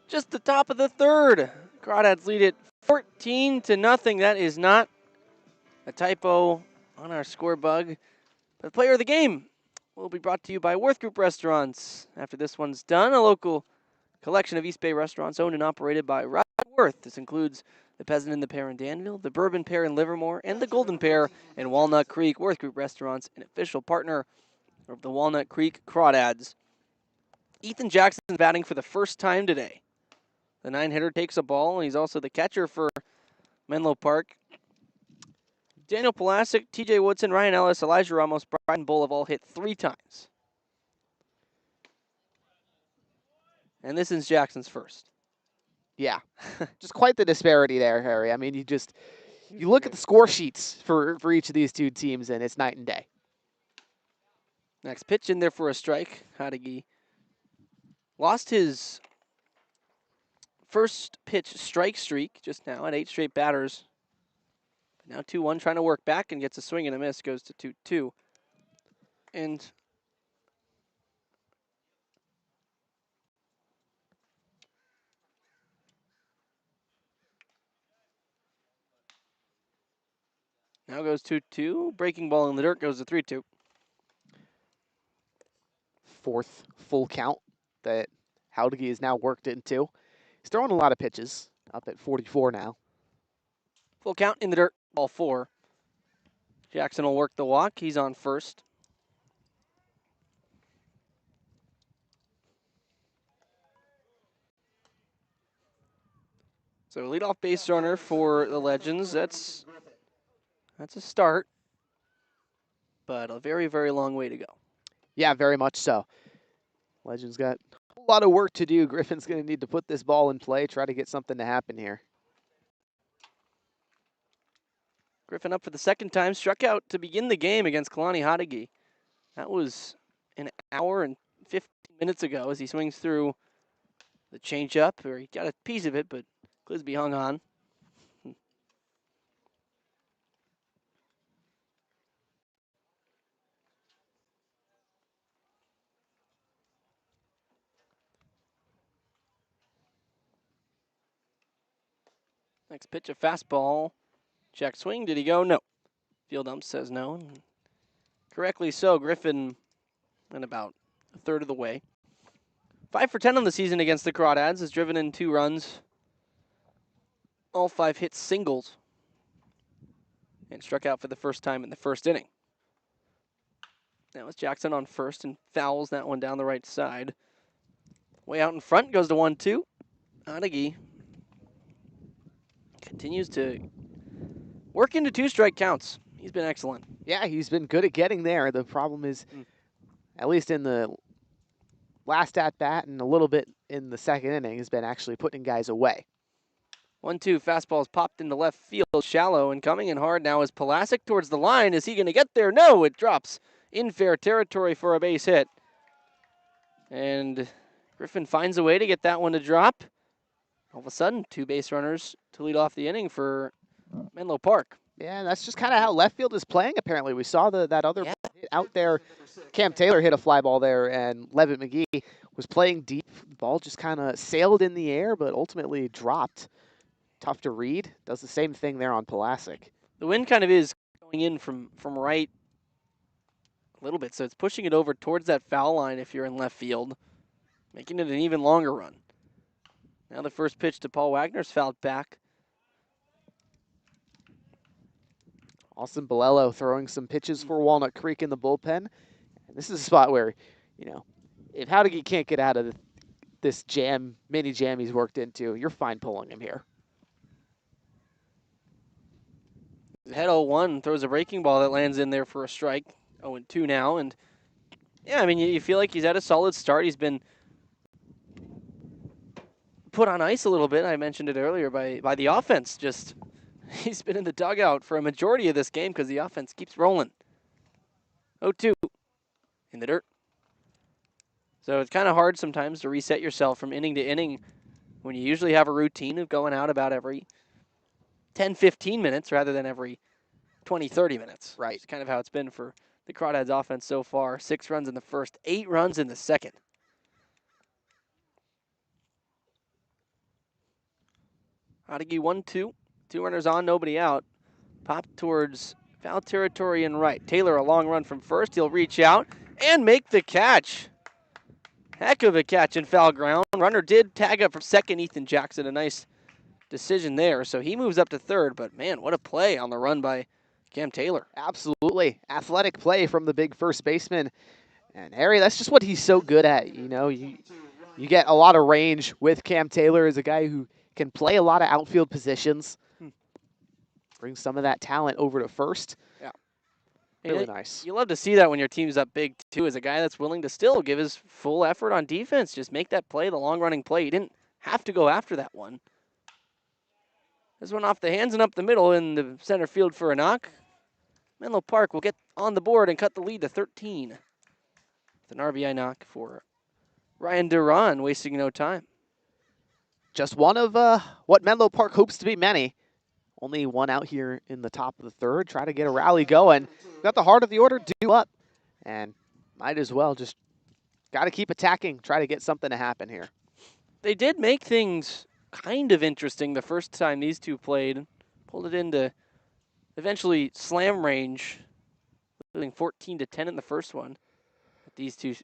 Just the top of the 3rd. Crawdads lead it 14-0. That is not a typo on our score bug. But the player of the game will be brought to you by Worth Group Restaurants. After this one's done, a local collection of East Bay restaurants owned and operated by Rod Worth. This includes the Peasant and the Pear in Danville, the Bourbon Pear in Livermore, and the Golden Pear in Walnut Creek. Worth Group Restaurants, an official partner of the Walnut Creek Crawdads. Ethan Jackson batting for the first time today. The 9-hitter takes a ball, and he's also the catcher for Menlo Park. Daniel Pulasic, TJ Woodson, Ryan Ellis, Elijah Ramos, Brian Bull have all hit 3 times. And this is Jackson's first. Yeah, just quite the disparity there, Harry. I mean, you look at the score sheets for each of these two teams, and it's night and day. Next pitch in there for a strike. Hadagi lost his first pitch strike streak just now at 8 straight batters. Now 2-1, trying to work back and gets a swing and a miss, goes to 2-2. And now goes 2-2. Breaking ball in the dirt, goes to 3-2. 4th full count that Howdigi has now worked into. He's throwing a lot of pitches, up at 44 now. Full count in the dirt, ball 4. Jackson will work the walk. He's on first. So leadoff base runner for the Legends. That's a start, but a very, very long way to go. Yeah, very much so. Legends got a lot of work to do. Griffin's going to need to put this ball in play, try to get something to happen here. Griffin up for the second time, struck out to begin the game against Kalani Hadagi. That was an hour and 15 minutes ago as he swings through the changeup, or he got a piece of it, but Clisby hung on. Next pitch, a fastball. Check swing. Did he go? No. Field ump says no. Correctly so. Griffin went about a third of the way. 5 for 10 on the season against the Crawdads. Has driven in 2 runs. All 5 hits singles. And struck out for the first time in the first inning. Now it's Jackson on first and fouls that one down the right side. Way out in front, goes to 1-2. Hadagi continues to work into 2 strike counts. He's been excellent. Yeah, he's been good at getting there. The problem is, at least in the last at-bat and a little bit in the second inning, has been actually putting guys away. 1-2, fastball's popped into left field, shallow, and coming in hard now is Pulasic towards the line. Is he going to get there? No, it drops in fair territory for a base hit. And Griffin finds a way to get that one to drop. All of a sudden, 2 base runners to lead off the inning for Menlo Park. Yeah, that's just kind of how left field is playing, apparently. We saw that other hit out there. Cam Taylor hit a fly ball there, and Levitt McGee was playing deep. The ball just kind of sailed in the air, but ultimately dropped. Tough to read. Does the same thing there on Pulasic. The wind kind of is going in from right a little bit, so it's pushing it over towards that foul line if you're in left field, making it an even longer run. Now the first pitch to Paul Wagner's fouled back. Austin Bolello throwing some pitches for Walnut Creek in the bullpen. And this is a spot where, if Howdigi can't get out of this mini jam he's worked into, you're fine pulling him here. Head 0-1, throws a breaking ball that lands in there for a strike. 0-2 now, and yeah, I mean, you feel like he's had a solid start. He's been put on ice a little bit. I mentioned it earlier by the offense. Just he's been in the dugout for a majority of this game because the offense keeps rolling. 0-2 in the dirt. So it's kind of hard sometimes to reset yourself from inning to inning when you usually have a routine of going out about every 10, 15 minutes rather than every 20, 30 minutes. Right. It's kind of how it's been for the Crawdads offense so far. 6 runs in the first, 8 runs in the second. Hadagi 1-2. 2 runners on, nobody out. Pop towards foul territory and right. Taylor, a long run from first. He'll reach out and make the catch. Heck of a catch in foul ground. Runner did tag up from second, Ethan Jackson. A nice decision there. So he moves up to third, but man, what a play on the run by Cam Taylor. Absolutely. Athletic play from the big first baseman. And Harry, that's just what he's so good at. You get a lot of range with Cam Taylor as a guy who can play a lot of outfield positions. Bring some of that talent over to first. Yeah. Really nice. You love to see that when your team's up big, too, as a guy that's willing to still give his full effort on defense. Just make that play, the long-running play. He didn't have to go after that one. This one off the hands and up the middle in the center field for a knock. Menlo Park will get on the board and cut the lead to 13. With an RBI knock for Ryan Duran, wasting no time. Just one of what Menlo Park hopes to be many. Only one out here in the top of the third. Try to get a rally going. Got the heart of the order due up. And might as well just got to keep attacking. Try to get something to happen here. They did make things kind of interesting the first time these two played. Pulled it into eventually slam range, losing 14-10 in the first one. But these two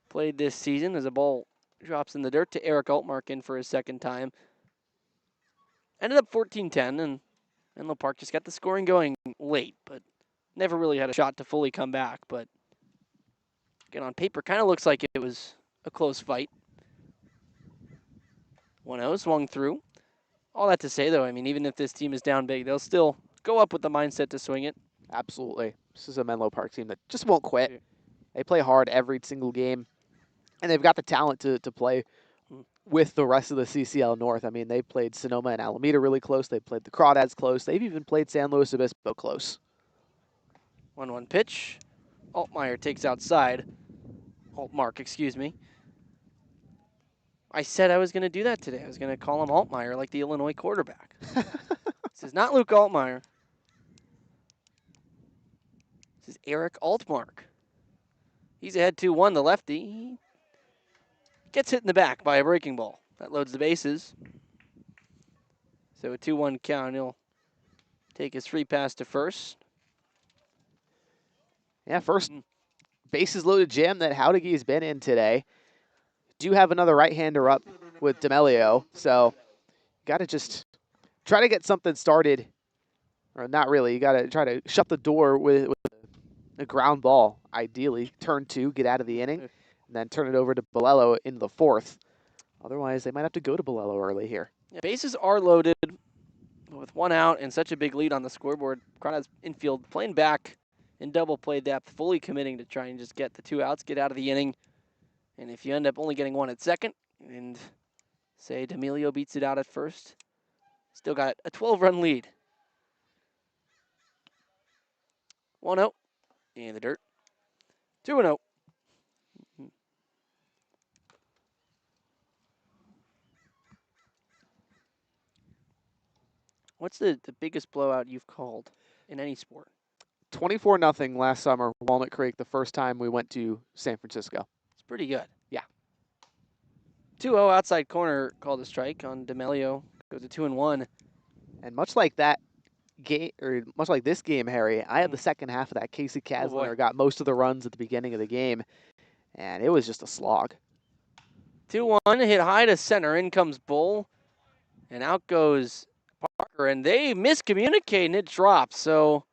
played this season as a ball drops in the dirt to Eric Altmark in for his second time. Ended up 14-10, and Menlo Park just got the scoring going late, but never really had a shot to fully come back. But again, on paper, kind of looks like it was a close fight. 1-0 swung through. All that to say, though, I mean, even if this team is down big, they'll still go up with the mindset to swing it. Absolutely. This is a Menlo Park team that just won't quit. They play hard every single game, and they've got the talent to play with the rest of the CCL North. I mean, they played Sonoma and Alameda really close. They played the Crawdads close. They've even played San Luis Obispo close. 1-1 pitch. Altmeyer takes outside. Altmark, excuse me. I said I was going to do that today. I was going to call him Altmeyer like the Illinois quarterback. This is not Luke Altmeyer. This is Eric Altmark. He's ahead 2-1, the lefty. He gets hit in the back by a breaking ball. That loads the bases. So a 2-1 count. He'll take his free pass to first. Yeah, first bases loaded jam that Howdige's been in today. Do have another right-hander up with D'Amelio, so got to just try to get something started. Or not really. You got to try to shut the door with a ground ball, ideally. Turn 2, get out of the inning, and then turn it over to Bolello in the fourth. Otherwise, they might have to go to Bolello early here. Yeah, bases are loaded with one out and such a big lead on the scoreboard. Crawdads infield playing back in double play depth, fully committing to try and just get the 2 outs, get out of the inning. And if you end up only getting one at second, and say D'Amelio beats it out at first, still got a 12-run lead. 1-0 in the dirt. 2-0. What's the biggest blowout you've called in any sport? 24-0 last summer, Walnut Creek, the first time we went to San Francisco. It's pretty good. Yeah. 2-0 outside corner called a strike on D'Amelio. Goes to 2-1. And much like that game, or much like this game, Harry, I had the second half of that. Casey Kasliner got most of the runs at the beginning of the game, and it was just a slog. 2-1, hit high to center. In comes Bull, and out goes Parker, and they miscommunicate, and it drops. So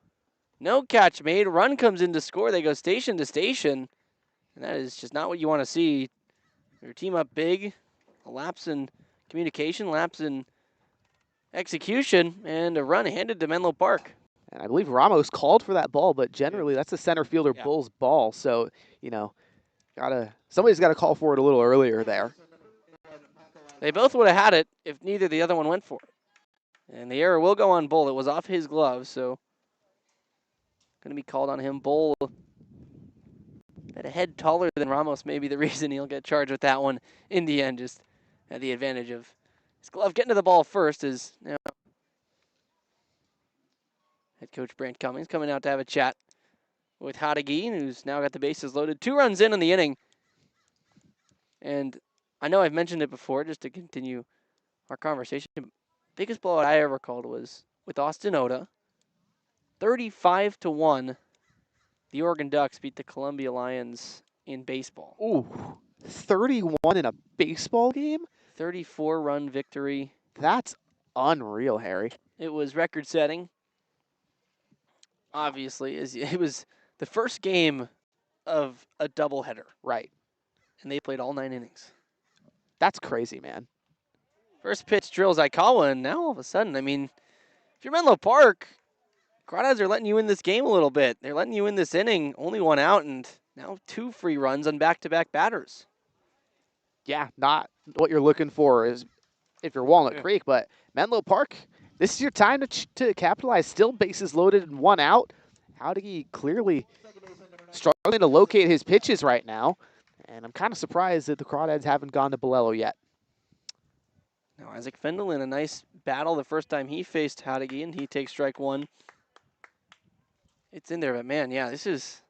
no catch made. Run comes in to score. They go station to station, and that is just not what you want to see. Your team up big, a lapse in communication, lapse in execution, and a run handed to Menlo Park. And I believe Ramos called for that ball, but generally that's a center fielder Bull's ball. So, you know, somebody's got to call for it a little earlier there. They both would have had it if neither the other one went for it. And the error will go on Bull. It was off his glove, so going to be called on him. Bull had a head taller than Ramos, maybe the reason he'll get charged with that one in the end. Just had the advantage of his glove getting to the ball first. Is now head coach Brant Cummings coming out to have a chat with Howdige, who's now got the bases loaded. 2 runs in the inning. And I know I've mentioned it before, just to continue our conversation. Biggest blowout I ever called was with Austin Oda. 35-1. The Oregon Ducks beat the Columbia Lions in baseball. Ooh, 31 in a baseball game? 34-run victory. That's unreal, Harry. It was record-setting. Obviously, it was the first game of a doubleheader. Right. and they played all 9 innings. That's crazy, man. First pitch drills Aikawa, and now all of a sudden, I mean, if you're Menlo Park, Crawdads are letting you win this game a little bit. They're letting you win this inning, only 1 out, and now 2 free runs on back-to-back batters. Yeah, not what you're looking for is if you're Walnut Creek, but Menlo Park, this is your time to capitalize. Still bases loaded and 1 out. Howdy clearly struggling to locate his pitches right now, and I'm kind of surprised that the Crawdads haven't gone to Bolello yet. Now Isaac Fendel in a nice battle the first time he faced Howdy, and he takes strike 1. It's in there, but man, yeah, this is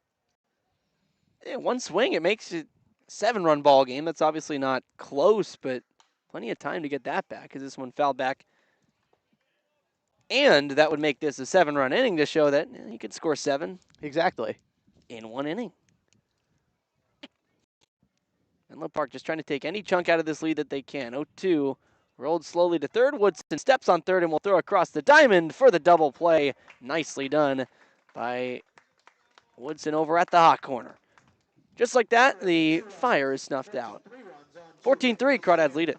one swing. It makes it a 7-run ball game. That's obviously not close, but plenty of time to get that back because this one fouled back. And that would make this a 7-run inning to show that you could score 7. Exactly. In 1 inning. Menlo Park just trying to take any chunk out of this lead that they can. 0-2. Rolled slowly to third. Woodson steps on third and will throw across the diamond for the double play. Nicely done by Woodson over at the hot corner. Just like that, the fire is snuffed out. 14-3, Crawdads lead it.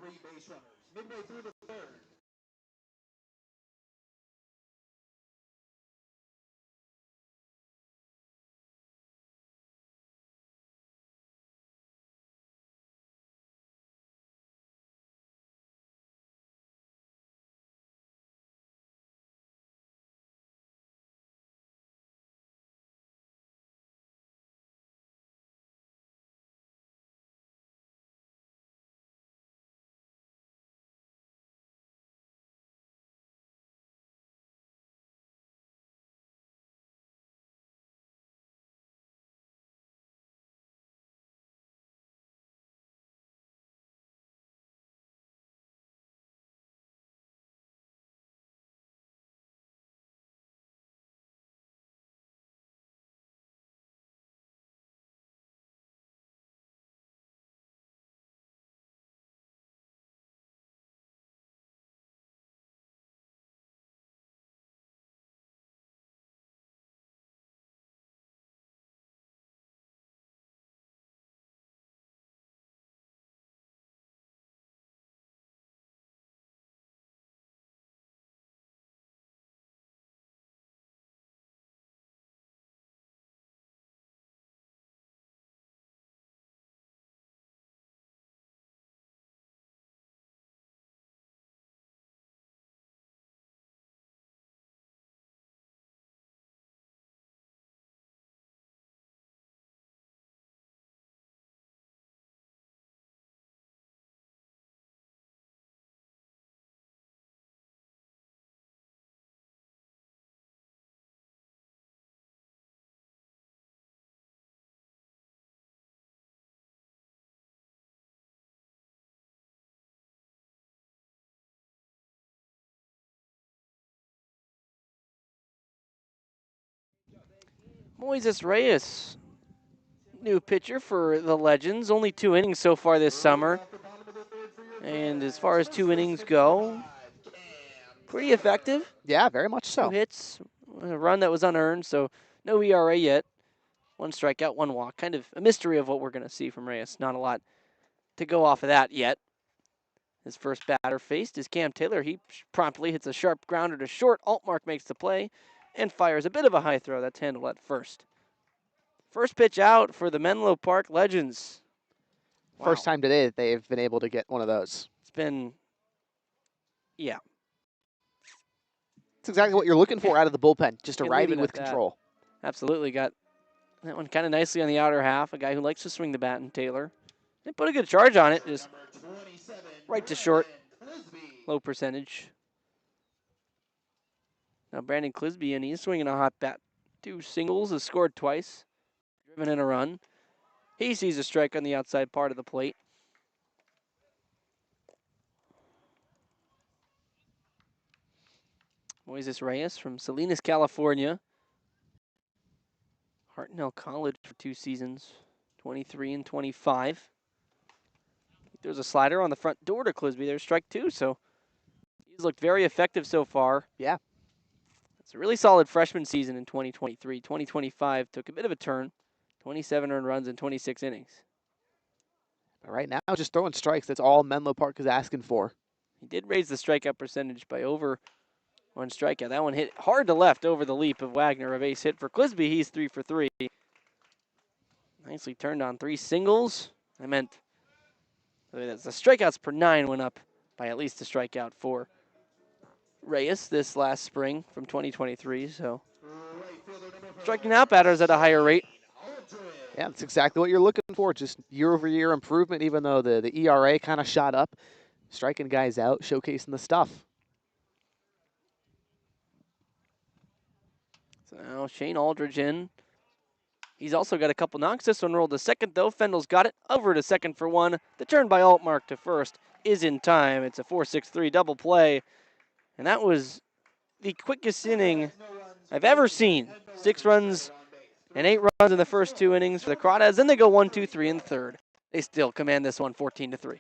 Moises Reyes, new pitcher for the Legends. Only 2 innings so far this summer. And as far as 2 innings go, pretty effective. Yeah, very much 2 so. hits, a run that was unearned, so no ERA yet. 1 strikeout, 1 walk. Kind of a mystery of what we're going to see from Reyes. Not a lot to go off of that yet. His first batter faced is Cam Taylor. He promptly hits a sharp grounder to short. Altmark makes the play and fires a bit of a high throw. That's handled at first. First pitch out for the Menlo Park Legends. Wow. First time today that they've been able to get one of those. It's been, yeah. It's exactly what you're looking for out of the bullpen. Just a Can leave righty it with at that. control. Absolutely. Got that one kind of nicely on the outer half. A guy who likes to swing the bat in Taylor. They put a good charge on it. Just right to short. Low percentage. Now Brandon Clisby, and he's swinging a hot bat. 2 singles, has scored twice. Driven in a run. He sees a strike on the outside part of the plate. Moises Reyes from Salinas, California. Hartnell College for 2 seasons, 23 and 25. There's a slider on the front door to Clisby. There's strike 2, so he's looked very effective so far. Yeah. It's a really solid freshman season in 2023. 2025 took a bit of a turn. 27 earned runs in 26 innings. But right now, just throwing strikes. That's all Menlo Park is asking for. He did raise the strikeout percentage by over one strikeout. That one hit hard to left over the leap of Wagner. A base hit for Clisby. He's 3 for 3. Nicely turned on 3 singles. I meant the strikeouts per 9 went up by at least a strikeout for Reyes this last spring from 2023. So striking out batters at a higher rate. Yeah, that's exactly what you're looking for. Just year-over-year improvement, even though the ERA kind of shot up. Striking guys out, showcasing the stuff. So now Shane Aldridge in. He's also got a couple knocks. This one rolled to second, though. Fendel's got it over to second for one. The turn by Altmark to first is in time. It's a 4-6-3 double play. And that was the quickest inning I've ever seen. 6 runs and 8 runs in the first 2 innings for the Crawdads. Then they go 1-2-3 in the third. They still command this one 14-3.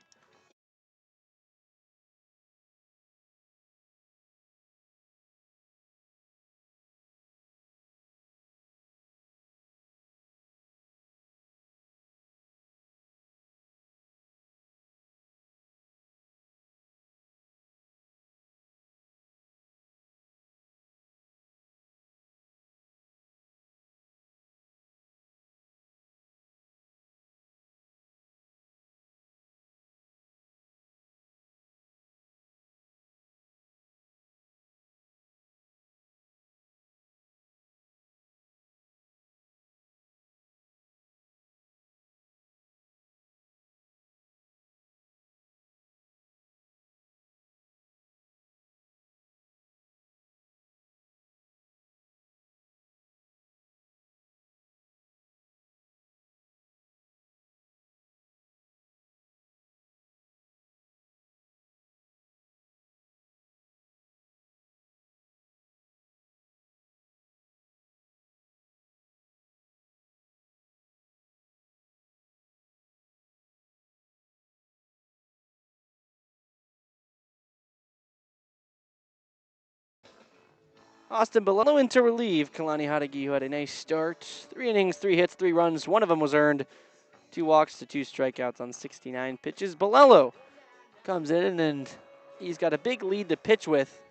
Austin Belello in to relieve Kalani Hadagi, who had a nice start. 3 innings, 3 hits, 3 runs. One of them was earned. 2 walks to 2 strikeouts on 69 pitches. Belello comes in, and he's got a big lead to pitch with.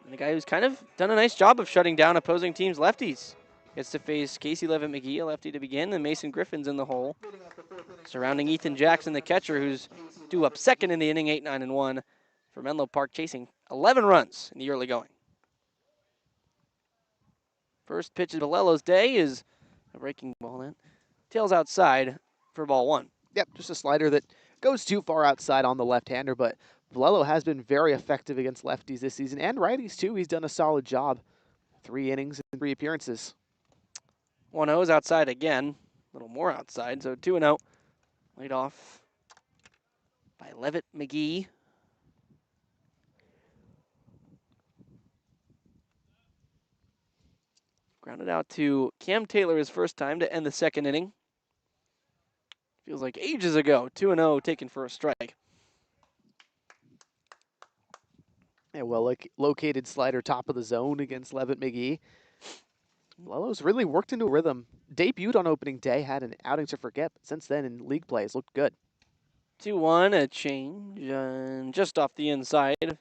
And the guy who's kind of done a nice job of shutting down opposing teams' lefties. Gets to face Casey Levitt McGee, a lefty to begin, and Mason Griffin's in the hole. Surrounding Ethan Jackson, the catcher, who's due up second in the inning, 8-9-1 for Menlo Park, chasing 11 runs in the early going. First pitch of Belello's day is a breaking ball that tails outside for ball 1. Yep, just a slider that goes too far outside on the left-hander, but Belello has been very effective against lefties this season, and righties too. He's done a solid job. 3 innings and 3 appearances. 1-0 is outside again, a little more outside, so 2-0. Laid off by Levitt McGee. Grounded out to Cam Taylor his first time to end the second inning. Feels like ages ago. 2-0 taken for a strike. Yeah, well located slider top of the zone against Levitt McGee. Belello's really worked into a rhythm. Debuted on opening day, had an outing to forget, but since then in league play, it's looked good. 2-1, a change, and just off the inside.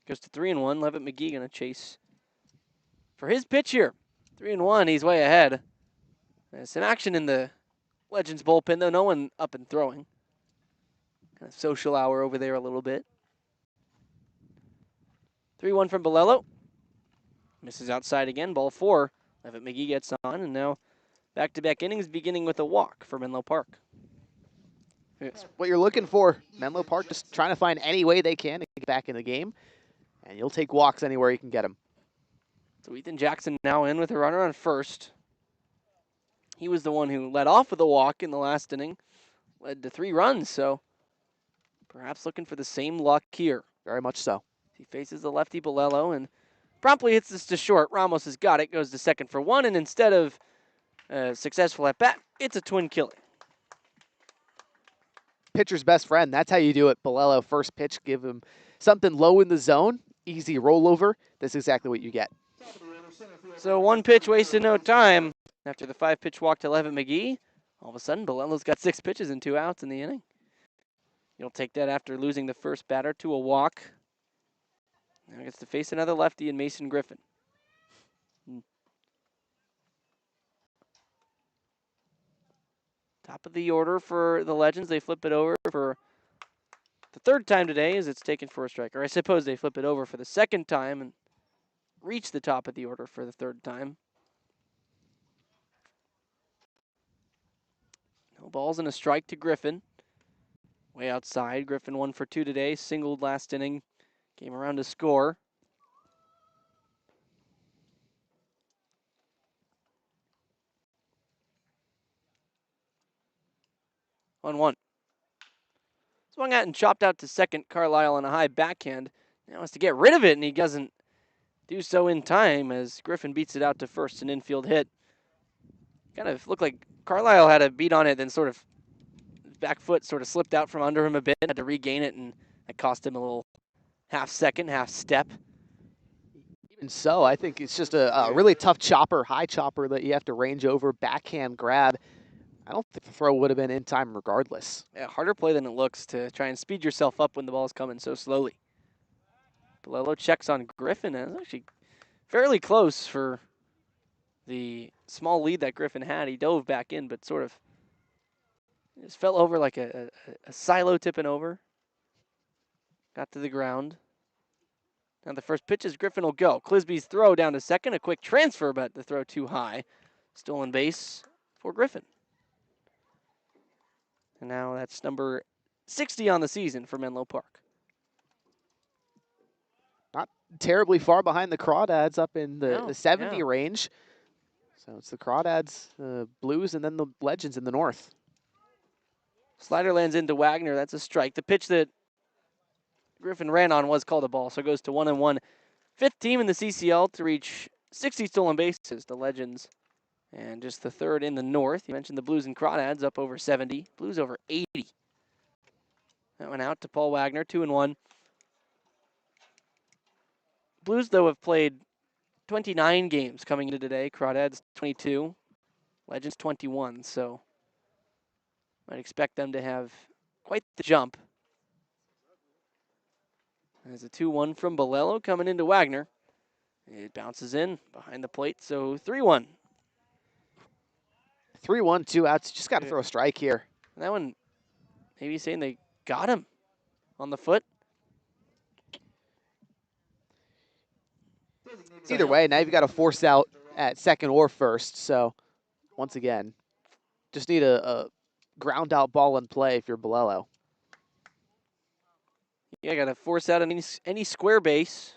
Goes to 3-1. Levitt McGee going to chase for his pitch here. 3-1, he's way ahead. There's some action in the Legends bullpen, though. No one up and throwing. Kind of social hour over there a little bit. 3-1 from Belello. Misses outside again, ball 4. Levitt McGee gets on, and now back-to-back innings beginning with a walk for Menlo Park. That's what you're looking for. Menlo Park just trying to find any way they can to get back in the game, and you'll take walks anywhere you can get them. So Ethan Jackson now in with a runner on first. He was the one who led off with a walk in the last inning. Led to 3 runs, so perhaps looking for the same luck here. Very much so. He faces the lefty Belello and promptly hits this to short. Ramos has got it, goes to second for 1, and instead of successful at bat, it's a twin killing. Pitcher's best friend. That's how you do it. Belello, first pitch, give him something low in the zone, easy rollover. That's exactly what you get. So 1 pitch wasted no time after the 5-pitch walk to Levitt McGee. All of a sudden, Bolello's got 6 pitches and 2 outs in the inning. He'll take that after losing the first batter to a walk. Now he gets to face another lefty in Mason Griffin. Top of the order for the Legends. They flip it over for the 3rd time today as it's taken for a strike. Or I suppose they flip it over for the 2nd time and reach the top of the order for the 3rd time. No balls and a strike to Griffin. Way outside. Griffin 1 for 2 today. Singled last inning. Came around to score. 1-1. Swung at and chopped out to second. Carlisle on a high backhand. Now has to get rid of it, and he doesn't do so in time as Griffin beats it out to first, an infield hit. Kind of looked like Carlisle had a beat on it, then sort of back foot sort of slipped out from under him a bit, had to regain it, and that cost him a little half second, half step. Even so, I think it's just a really tough chopper, high chopper that you have to range over, backhand grab. I don't think the throw would have been in time regardless. Yeah, harder play than it looks to try and speed yourself up when the ball's coming so slowly. Bolello checks on Griffin, and it's actually fairly close for the small lead that Griffin had. He dove back in, but sort of just fell over like a silo tipping over. Got to the ground. Now the first pitch is Griffin will go. Clisby's throw down to second. A quick transfer, but the throw too high. Stolen base for Griffin. And now that's number 60 on the season for Menlo Park. Not terribly far behind the Crawdads, up in the 70 yeah. range. So it's the Crawdads, the Blues, and then the Legends in the north. Slider lands into Wagner. That's a strike. The pitch that Griffin ran on was called a ball, so it goes to 1-1. 5th team in the CCL to reach 60 stolen bases, the Legends. And just the 3rd in the north. You mentioned the Blues and Crawdads up over 70. Blues over 80. That went out to Paul Wagner, 2-1. Blues, though, have played 29 games coming into today. Crawdads 22. Legends 21. So might expect them to have quite the jump. There's a 2-1 from Bolello coming into Wagner. It bounces in behind the plate, so 3-1. 3-1, 2 outs. Just got to throw a strike here. That one, maybe saying they got him on the foot. Either way, now you've got to force out at second or first. So, once again, just need a ground out ball in play if you're Bolello. Yeah, got to force out any square base.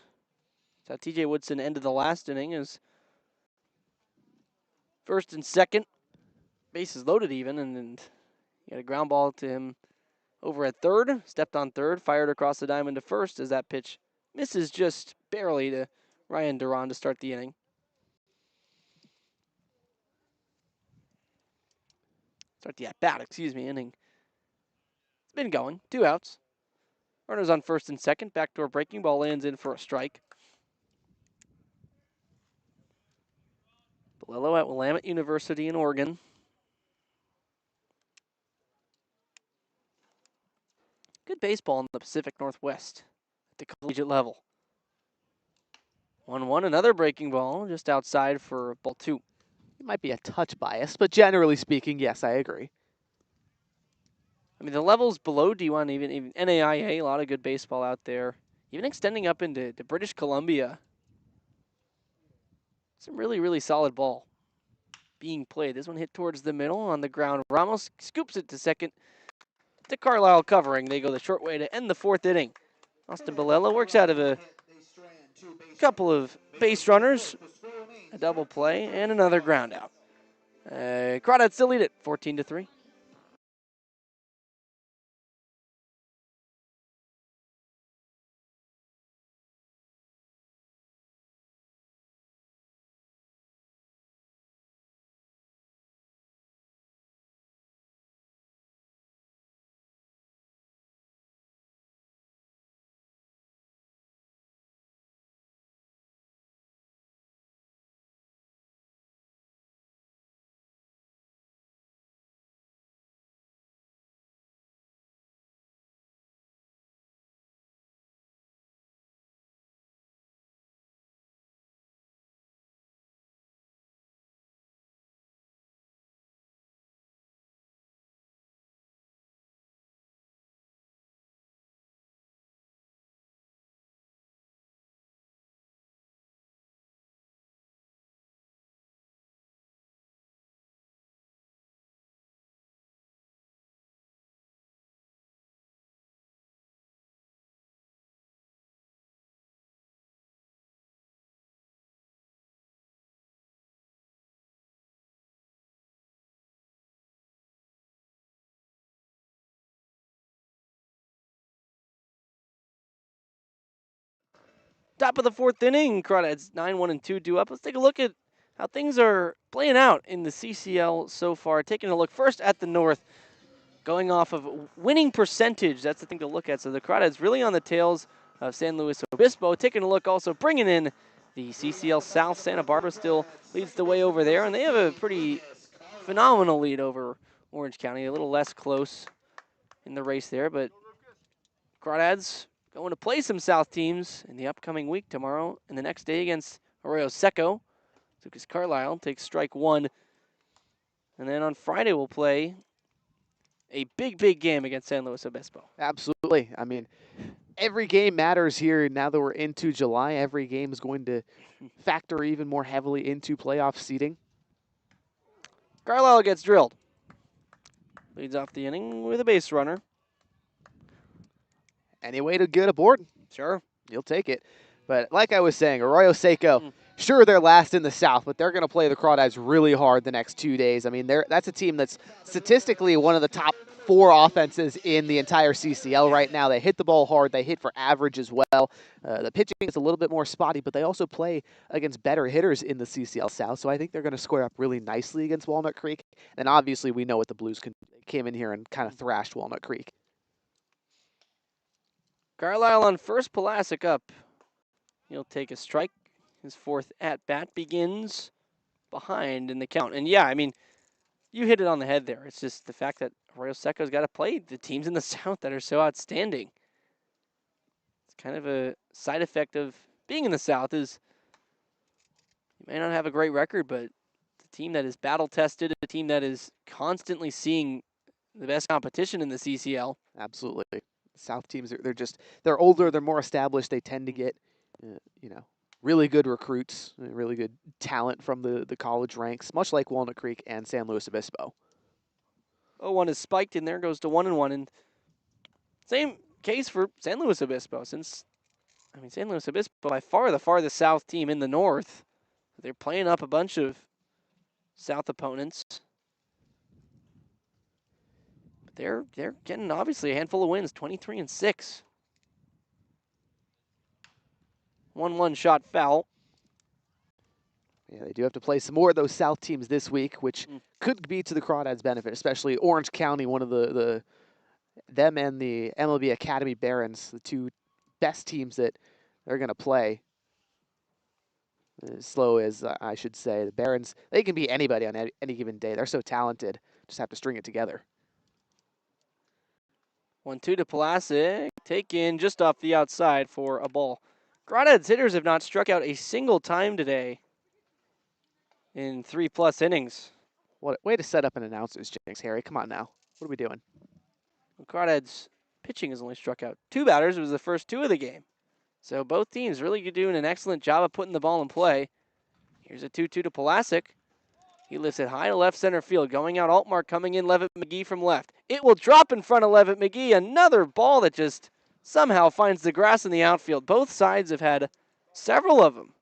That's how TJ Woodson ended the last inning. Is first and second, bases loaded even, and you got a ground ball to him over at third. Stepped on third, fired across the diamond to first as that pitch misses just barely to Ryan Duran to start the inning. Start the at-bat, inning. It's been going. 2 outs. Runners on first and second. Backdoor breaking ball lands in for a strike. Bolello at Willamette University in Oregon. Good baseball in the Pacific Northwest at the collegiate level. 1-1, another breaking ball just outside for ball 2. It might be a touch biased, but generally speaking, yes, I agree. I mean, the levels below D1, even NAIA, a lot of good baseball out there. Even extending up into British Columbia. Some really, really solid ball being played. This one hit towards the middle on the ground. Ramos scoops it to second. To Carlisle covering. They go the short way to end the 4th inning. Austin Bolello works out of a couple of base runners, a double play, and another ground out. Crawdads still lead it 14-3. Top of the fourth inning, Crawdads 9-1-2 due up. Let's take a look at how things are playing out in the CCL so far. Taking a look first at the North, going off of winning percentage. That's the thing to look at. So the Crawdads really on the tails of San Luis Obispo. Taking a look also, bringing in the CCL South. Santa Barbara still leads the way over there, and they have a pretty phenomenal lead over Orange County. A little less close in the race there, but Crawdads going to play some South teams in the upcoming week tomorrow and the next day against Arroyo Seco. Lucas Carlisle takes strike one. And then on Friday we'll play a big game against San Luis Obispo. Absolutely. I mean, every game matters here now that we're into July. Every game is going to factor even more heavily into playoff seeding. Carlisle gets drilled. Leads off the inning with a base runner. Any way to get aboard, Sure. you'll take it. But like I was saying, Arroyo Seco, sure they're last in the South, but they're going to play the Crawdads really hard the next 2 days. I mean, that's a team that's statistically one of the top 4 offenses in the entire CCL right now. They hit the ball hard. They hit for average as well. The pitching is a little bit more spotty, but they also play against better hitters in the CCL South, so I think they're going to square up really nicely against Walnut Creek. And obviously we know what the Blues came in here and kind of thrashed Walnut Creek. Carlisle on first, Pulaski up. He'll take a strike. His fourth at-bat begins behind in the count. And yeah, I mean, you hit it on the head there. It's just the fact that Arroyo Seco's got to play the teams in the South that are so outstanding. It's kind of a side effect of being in the South is you may not have a great record, but the team that is battle-tested, a team that is constantly seeing the best competition in the CCL. Absolutely. South teams, they're older, they're more established. They tend to get, really good recruits, really good talent from the college ranks, much like Walnut Creek and San Luis Obispo. 0-1 is spiked in there, goes to 1-1. And same case for San Luis Obispo, since, San Luis Obispo, by far the farthest South team in the North. They're playing up a bunch of South opponents. But they're getting, obviously, a handful of wins, 23-6. 1-1 shot foul. Yeah, they do have to play some more of those South teams this week, which could be to the Crawdads' benefit, especially Orange County, one of them and the MLB Academy Barons, the two best teams that they're going to play. As slow as I should say, the Barons, they can beat anybody on any given day. They're so talented. Just have to string it together. 1-2 to Pulaski. Take in just off the outside for a ball. Crawdads hitters have not struck out a single time today in 3+ innings. What way to set up an announcer's jinx, Harry. Come on now. What are we doing? Crawdads pitching has only struck out 2 batters. It was the first 2 of the game. So both teams really doing an excellent job of putting the ball in play. Here's a 2-2 to Pulaski. He lifts it high to left center field. Going out, Altmark coming in, Levitt McGee from left. It will drop in front of Levitt McGee. Another ball that just somehow finds the grass in the outfield. Both sides have had several of them.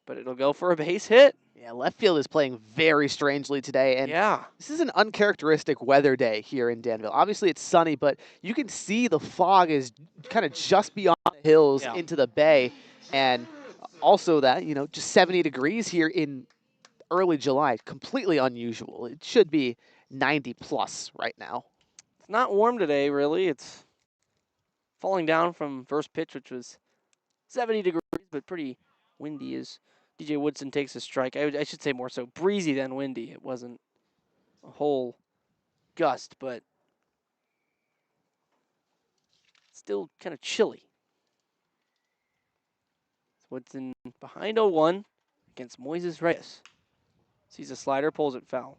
But it'll go for a base hit. Yeah, left field is playing very strangely today. And this is an uncharacteristic weather day here in Danville. Obviously, it's sunny, but you can see the fog is kind of just beyond the hills into the bay. And also that, just 70 degrees here in early July, completely unusual. It should be 90+ right now. It's not warm today, really. It's falling down from first pitch, which was 70 degrees, but pretty windy as DJ Woodson takes a strike. I should say more so breezy than windy. It wasn't a whole gust, but still kind of chilly. Woodson behind 0-1 against Moises Reyes. Sees a slider, pulls it foul.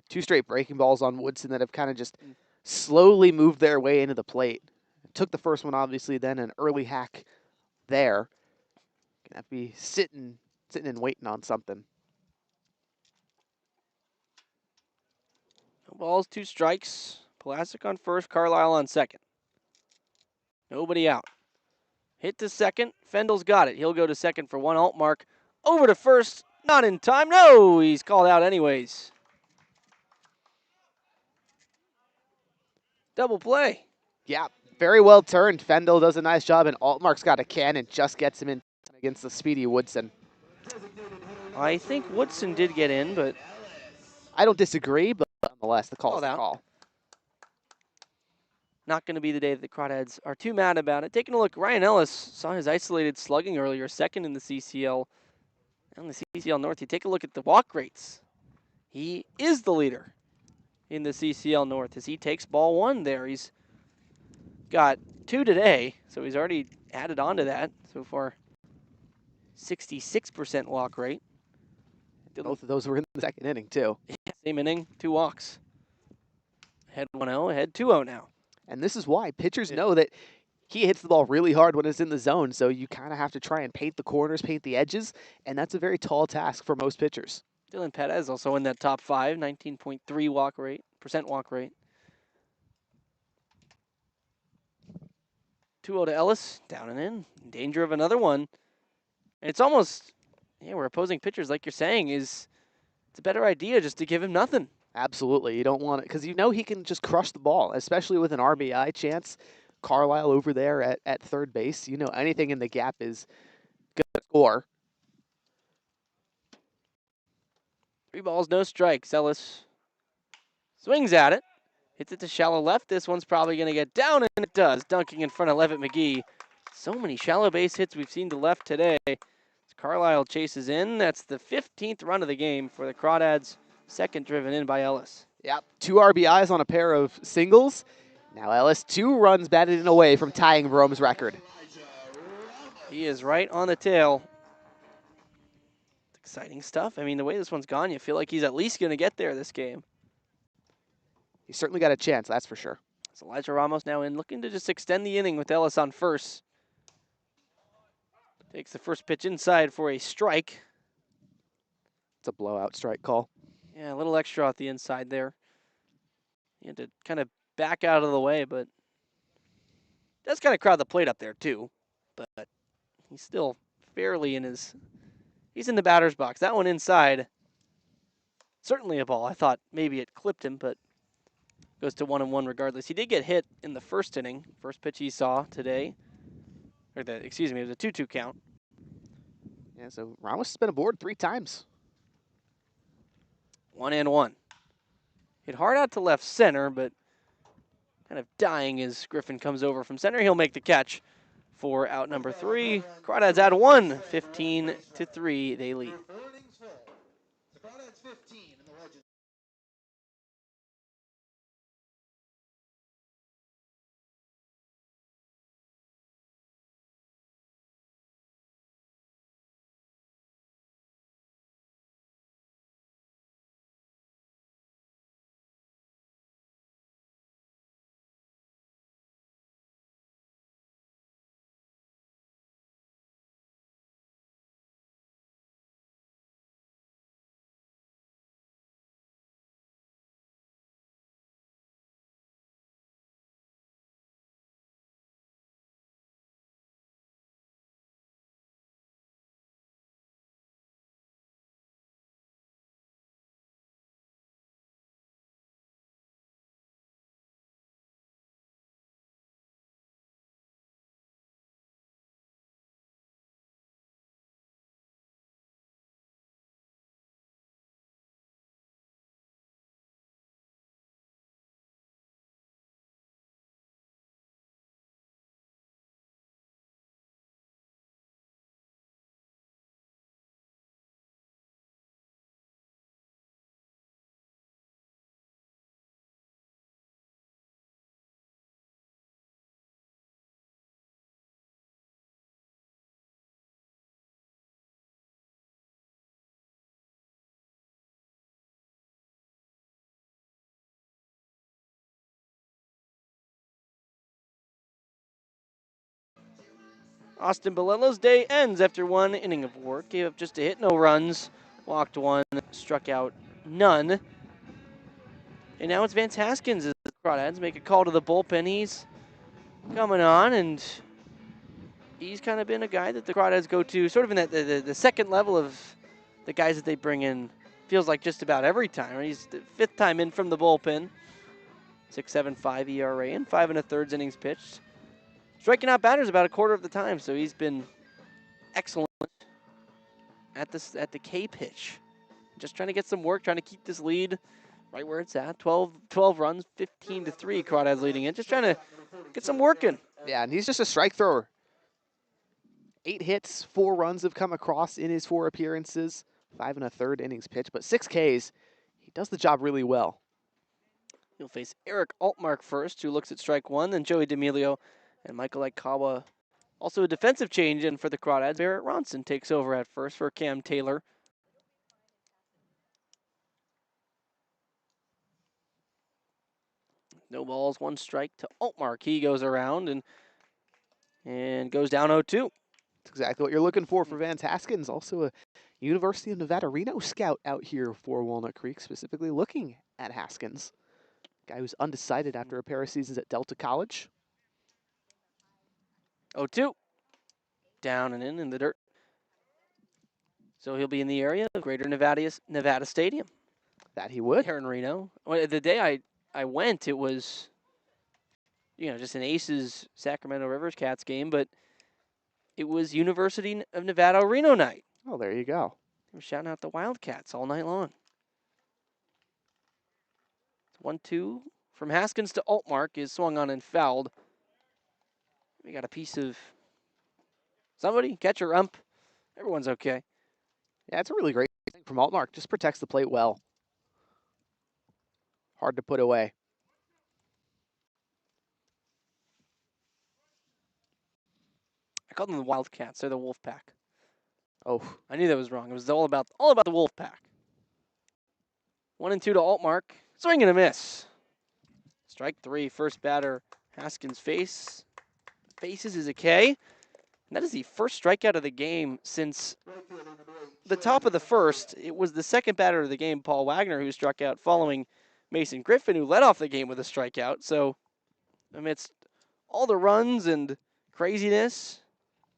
2 straight breaking balls on Woodson that have kind of just slowly moved their way into the plate. Took the first one, obviously, then an early hack there. Gonna have to be sitting and waiting on something. No balls, 2 strikes. Pulaski on first, Carlisle on second. Nobody out. Hit to second. Fendel's got it. He'll go to second for 1. Altmark over to first. Not in time. No, he's called out anyways. Double play. Yeah, Very well turned. Fendel does a nice job, and Altmark's got a cannon, just gets him in against the speedy Woodson. I think Woodson did get in, but I don't disagree, but nonetheless, the call's called the out. call. Not going to be the day that the Crawdads are too mad about it. Taking a look, Ryan Ellis saw his isolated slugging earlier, second in the CCL. On the CCL North, you take a look at the walk rates. He is the leader in the CCL North as he takes ball one there. He's got 2 today, so he's already added on to that so far. 66% walk rate. Both of those were in the second inning, too. Same inning, 2 walks. Head 1-0, head 2-0 now. And this is why pitchers know that he hits the ball really hard when it's in the zone, so you kind of have to try and paint the corners, paint the edges, and that's a very tall task for most pitchers. Dylan Perez also in that top 5, 19.3 walk rate, percent walk rate. 2-0 to Ellis, down and in danger of another one. And it's almost, we're opposing pitchers, like you're saying, it's a better idea just to give him nothing. Absolutely. You don't want it, because you know he can just crush the ball, especially with an RBI chance. Carlisle over there at third base, you know anything in the gap is going to score. 3 balls, no strikes. Ellis swings at it. Hits it to shallow left. This one's probably going to get down, and it does. Dunking in front of Levitt McGee. So many shallow base hits we've seen to left today. As Carlisle chases in. That's the 15th run of the game for the Crawdads. Second driven in by Ellis. Yep, 2 RBIs on a pair of singles. Now Ellis, 2 runs batted in away from tying Vrome's record. He is right on the tail. Exciting stuff. I mean, the way this one's gone, you feel like he's at least going to get there this game. He's certainly got a chance, that's for sure. So Elijah Ramos now in, looking to just extend the inning with Ellis on first. Takes the first pitch inside for a strike. It's a blowout strike call. Yeah, a little extra off the inside there. He had to kind of back out of the way, but does kind of crowd the plate up there too. But he's still fairly in his, he's in the batter's box. That one inside, certainly a ball. I thought maybe it clipped him, but goes to 1-1 regardless. He did get hit in the first inning, first pitch he saw today. Or it was a 2-2 count. Yeah, so Ramos has been aboard 3 times. 1-1. Hit hard out to left center, but kind of dying as Griffin comes over from center. He'll make the catch for out number 3. Crawdads add 1, 15-3. They lead. Austin Bolello's day ends after 1 inning of work. Gave up just a hit, no runs. Walked 1, struck out none. And now it's Vance Haskins as the Crawdads make a call to the bullpen. He's coming on, and he's kind of been a guy that the Crawdads go to sort of in that the second level of the guys that they bring in. Feels like just about every time. He's the 5th time in from the bullpen. 6.75 ERA and 5 1/3 innings pitched. striking out batters about a quarter of the time, so he's been excellent at the K pitch. Just trying to get some work, trying to keep this lead right where it's at. 12 runs, 15-3. Crawdads leading it. Just trying to get some work in. Yeah, and he's just a strike thrower. 8 hits, 4 runs have come across in his 4 appearances. 5 1/3 innings pitched, but 6 Ks. He does the job really well. He'll face Eric Altmark first, who looks at strike 1, then Joey D'Amelio and Michael Aikawa. Also a defensive change in for the Crawdads. Barrett Ronson takes over at first for Cam Taylor. No balls, 1 strike to Altmark. He goes around and goes down 0-2. That's exactly what you're looking for Vance Haskins. Also a University of Nevada Reno scout out here for Walnut Creek, specifically looking at Haskins. Guy who's undecided after a pair of seasons at Delta College. 0-2. Down and in the dirt. So he'll be in the area of Greater Nevada Stadium. That he would. Here in Reno. Well, the day I went, it was, just an Aces Sacramento Rivers Cats game, but it was University of Nevada Reno night. Oh, there you go. We're shouting out the Wildcats all night long. 1-2 from Haskins to Altmark is swung on and fouled. We got a piece of somebody, catcher, ump. Everyone's okay. Yeah, it's a really great thing from Altmark. Just protects the plate well. Hard to put away. I called them the Wildcats. They're the Wolfpack. Oh, I knew that was wrong. It was all about the Wolfpack. 1-2 to Altmark. Swing and a miss. Strike 3. First batter, Haskins faces is a K. And that is the first strikeout of the game since the top of the first. It was the second batter of the game, Paul Wagner, who struck out following Mason Griffin, who led off the game with a strikeout. So amidst all the runs and craziness,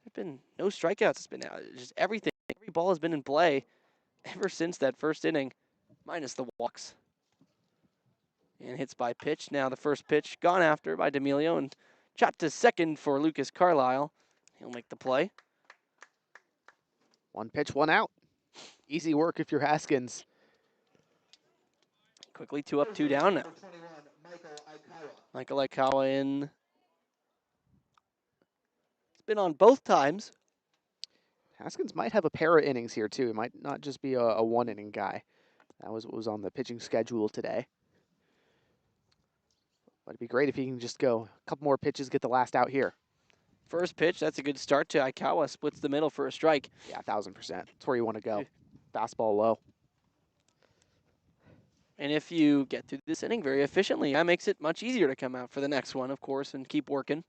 there's been no strikeouts. It's been just everything. Every ball has been in play ever since that first inning, minus the walks. And hits by pitch. Now the first pitch gone after by D'Amelio and chopped to second for Lucas Carlisle. He'll make the play. 1 pitch, 1 out. Easy work if you're Haskins. Quickly 2 up, 2 down now. Michael Aikawa in. It's been on both times. Haskins might have a pair of innings here, too. He might not just be a 1-inning guy. That was what was on the pitching schedule today. But it'd be great if he can just go a couple more pitches, get the last out here. First pitch, that's a good start to Aikawa. Splits the middle for a strike. Yeah, 1,000%. That's where you want to go. Fastball low. And if you get through this inning very efficiently, that makes it much easier to come out for the next one, of course, and keep working.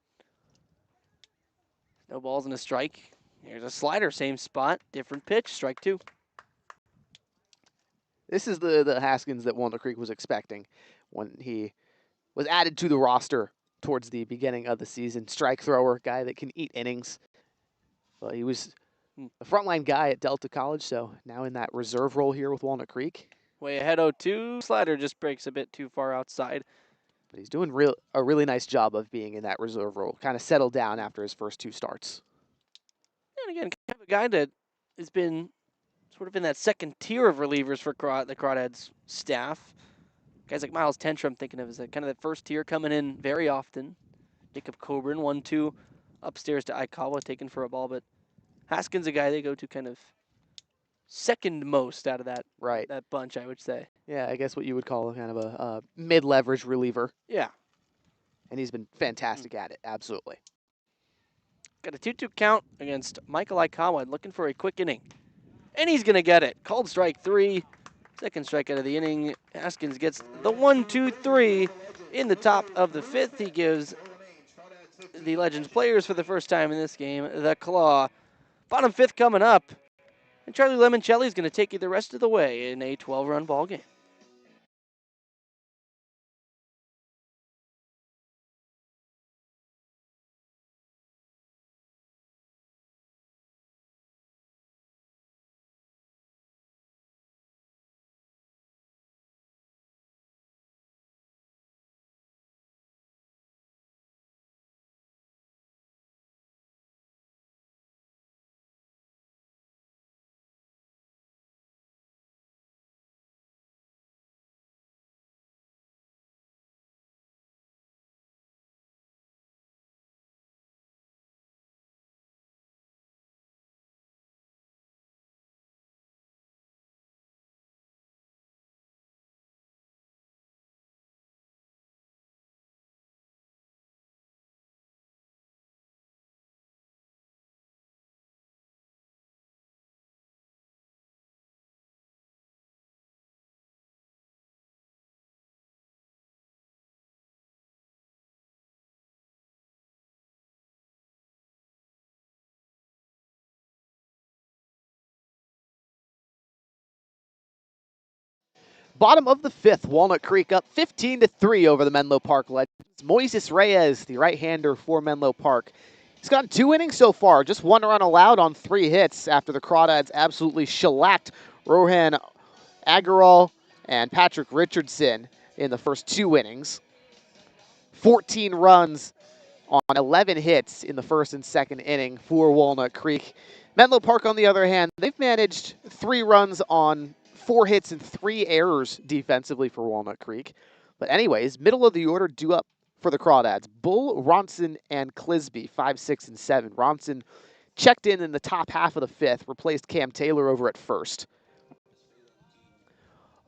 No balls and a strike. Here's a slider, same spot, different pitch, strike 2. This is the Haskins that Walnut Creek was expecting when he was added to the roster towards the beginning of the season. Strike thrower, guy that can eat innings. Well, he was a frontline guy at Delta College, so now in that reserve role here with Walnut Creek. Way ahead 0-2. Slider just breaks a bit too far outside. But he's doing a really nice job of being in that reserve role. Kind of settled down after his first 2 starts. And again, kind of a guy that has been sort of in that second tier of relievers for the Crawdads staff. Guys like Miles Tentra, I'm thinking of as kind of that first tier coming in very often. Jacob Coburn, 1-2 upstairs to Aikawa, taken for a ball. But Haskins, a guy they go to kind of second most out of that bunch, I would say. Yeah, I guess what you would call kind of a mid-leverage reliever. Yeah. And he's been fantastic at it, absolutely. Got a 2-2 count against Michael Aikawa, looking for a quick inning. And he's going to get it. Called strike 3. Second strikeout of the inning. Haskins gets the 1-2-3 in the top of the 5th. He gives the Legends players for the first time in this game the claw. Bottom 5th coming up. And Charlie Limoncelli is going to take you the rest of the way in a 12-run ball game. Bottom of the fifth, Walnut Creek up 15-3 over the Menlo Park Legends. Moises Reyes, the right-hander for Menlo Park. He's gotten 2 innings so far, just 1 run allowed on 3 hits after the Crawdads absolutely shellacked Rohan Agarwal and Patrick Richardson in the first 2 innings. 14 runs on 11 hits in the first and second inning for Walnut Creek. Menlo Park, on the other hand, they've managed 3 runs on 4 hits and 3 errors defensively for Walnut Creek. But anyways, middle of the order due up for the Crawdads. Bull, Ronson, and Clisby, 5, 6, and 7. Ronson checked in the top half of the fifth, replaced Cam Taylor over at first.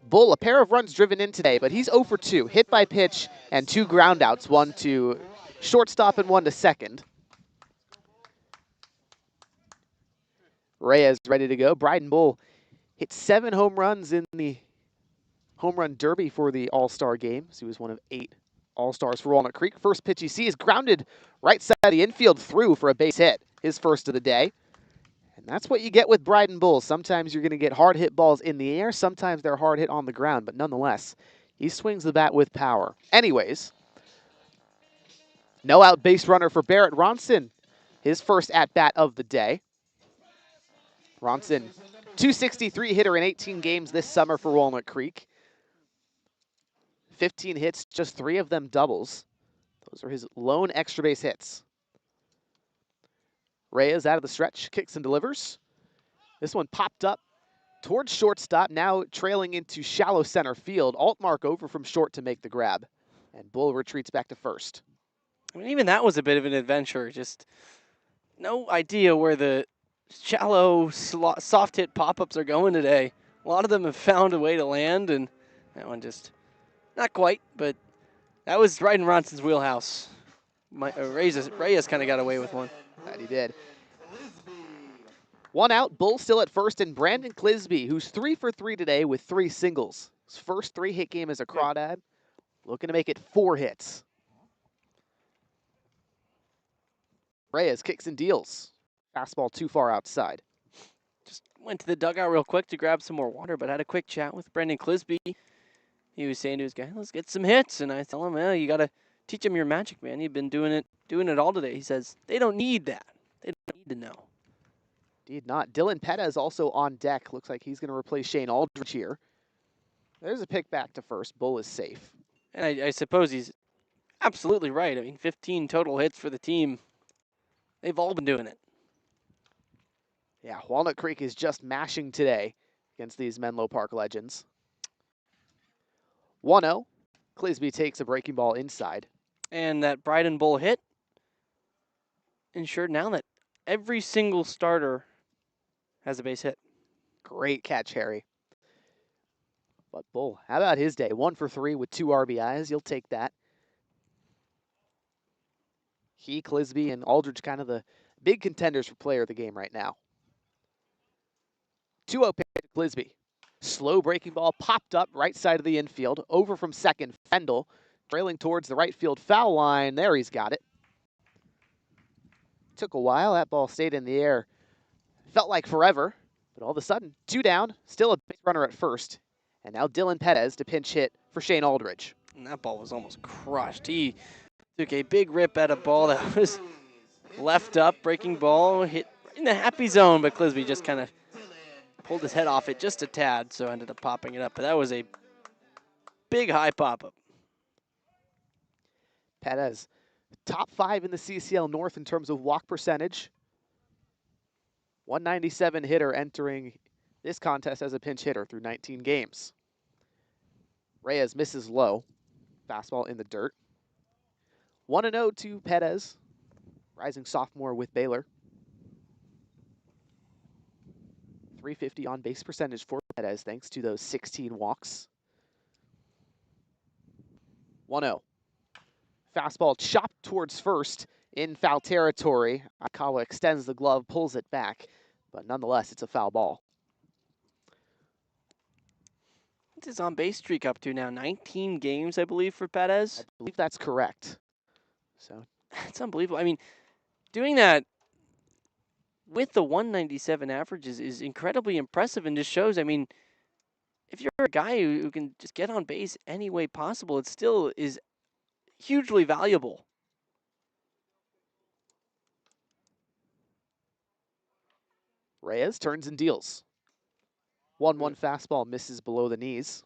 Bull, a pair of runs driven in today, but he's 0 for 2. Hit by pitch and 2 groundouts, 1 to shortstop and 1 to second. Reyes ready to go. Bryden Bull hit 7 home runs in the home run derby for the All-Star game. So he was one of 8 All-Stars for Walnut Creek. First pitch he sees grounded right side of the infield through for a base hit. His first of the day. And that's what you get with Bryden Bull. Sometimes you're going to get hard hit balls in the air. Sometimes they're hard hit on the ground. But nonetheless, he swings the bat with power. Anyways, no out base runner for Barrett Ronson. His first at-bat of the day. Ronson, 263 hitter in 18 games this summer for Walnut Creek. 15 hits, just 3 of them doubles. Those are his lone extra base hits. Reyes out of the stretch, kicks and delivers. This one popped up towards shortstop, now trailing into shallow center field. Altmark over from short to make the grab. And Bull retreats back to first. I mean, even that was a bit of an adventure. Just no idea where the shallow, soft hit pop-ups are going today. A lot of them have found a way to land, and that one just not quite, but that was right in Ronson's wheelhouse. Reyes kind of got away with one. That he did. 1 out, Bull still at first, and Brandon Clisby, who's 3 for 3 today with 3 singles. His first 3-hit game as a Crawdad, looking to make it 4 hits. Reyes kicks and deals. Fastball too far outside. Just went to the dugout real quick to grab some more water, but had a quick chat with Brandon Clisby. He was saying to his guy, let's get some hits. And I tell him, well, you got to teach him your magic, man. You've been doing it all today. He says, they don't need that. They don't need to know. Indeed not. Dylan Pettis also on deck. Looks like he's going to replace Shane Aldridge here. There's a pick back to first. Bull is safe. And I suppose he's absolutely right. I mean, 15 total hits for the team. They've all been doing it. Yeah, Walnut Creek is just mashing today against these Menlo Park Legends. 1-0. Clisby takes a breaking ball inside. And that Bryden Bull hit ensured now that every single starter has a base hit. Great catch, Harry. But Bull, how about his day? 1 for 3 with 2 RBIs. You'll take that. He, Clisby, and Aldridge kind of the big contenders for player of the game right now. 2-0 pitch to Clisby. Slow breaking ball popped up right side of the infield. Over from second, Fendel. Trailing towards the right field foul line. There, he's got it. Took a while. That ball stayed in the air. Felt like forever. But all of a sudden, 2 down. Still a base runner at first. And now Dylan Pettis to pinch hit for Shane Aldridge. And that ball was almost crushed. He took a big rip at a ball that was left up. Breaking ball hit in the happy zone. But Clisby just kind of pulled his head off it just a tad. So ended up popping it up. But that was a big high pop-up. Pettis, top 5 in the CCL North in terms of walk percentage. 197 hitter entering this contest as a pinch hitter through 19 games. Reyes misses low. Fastball in the dirt. 1-0 to Pettis, rising sophomore with Baylor. 350 on base percentage for Pettis thanks to those 16 walks. 1-0. Fastball chopped towards first in foul territory. Akawa extends the glove, pulls it back, but nonetheless, it's a foul ball. What's his on-base streak up to now? 19 games, I believe, for Pettis? I believe that's correct. So it's unbelievable. I mean, doing that with the 197 averages is incredibly impressive and just shows, I mean, if you're a guy who can just get on base any way possible, it still is hugely valuable. Reyes turns and deals. 1-1 fastball misses below the knees.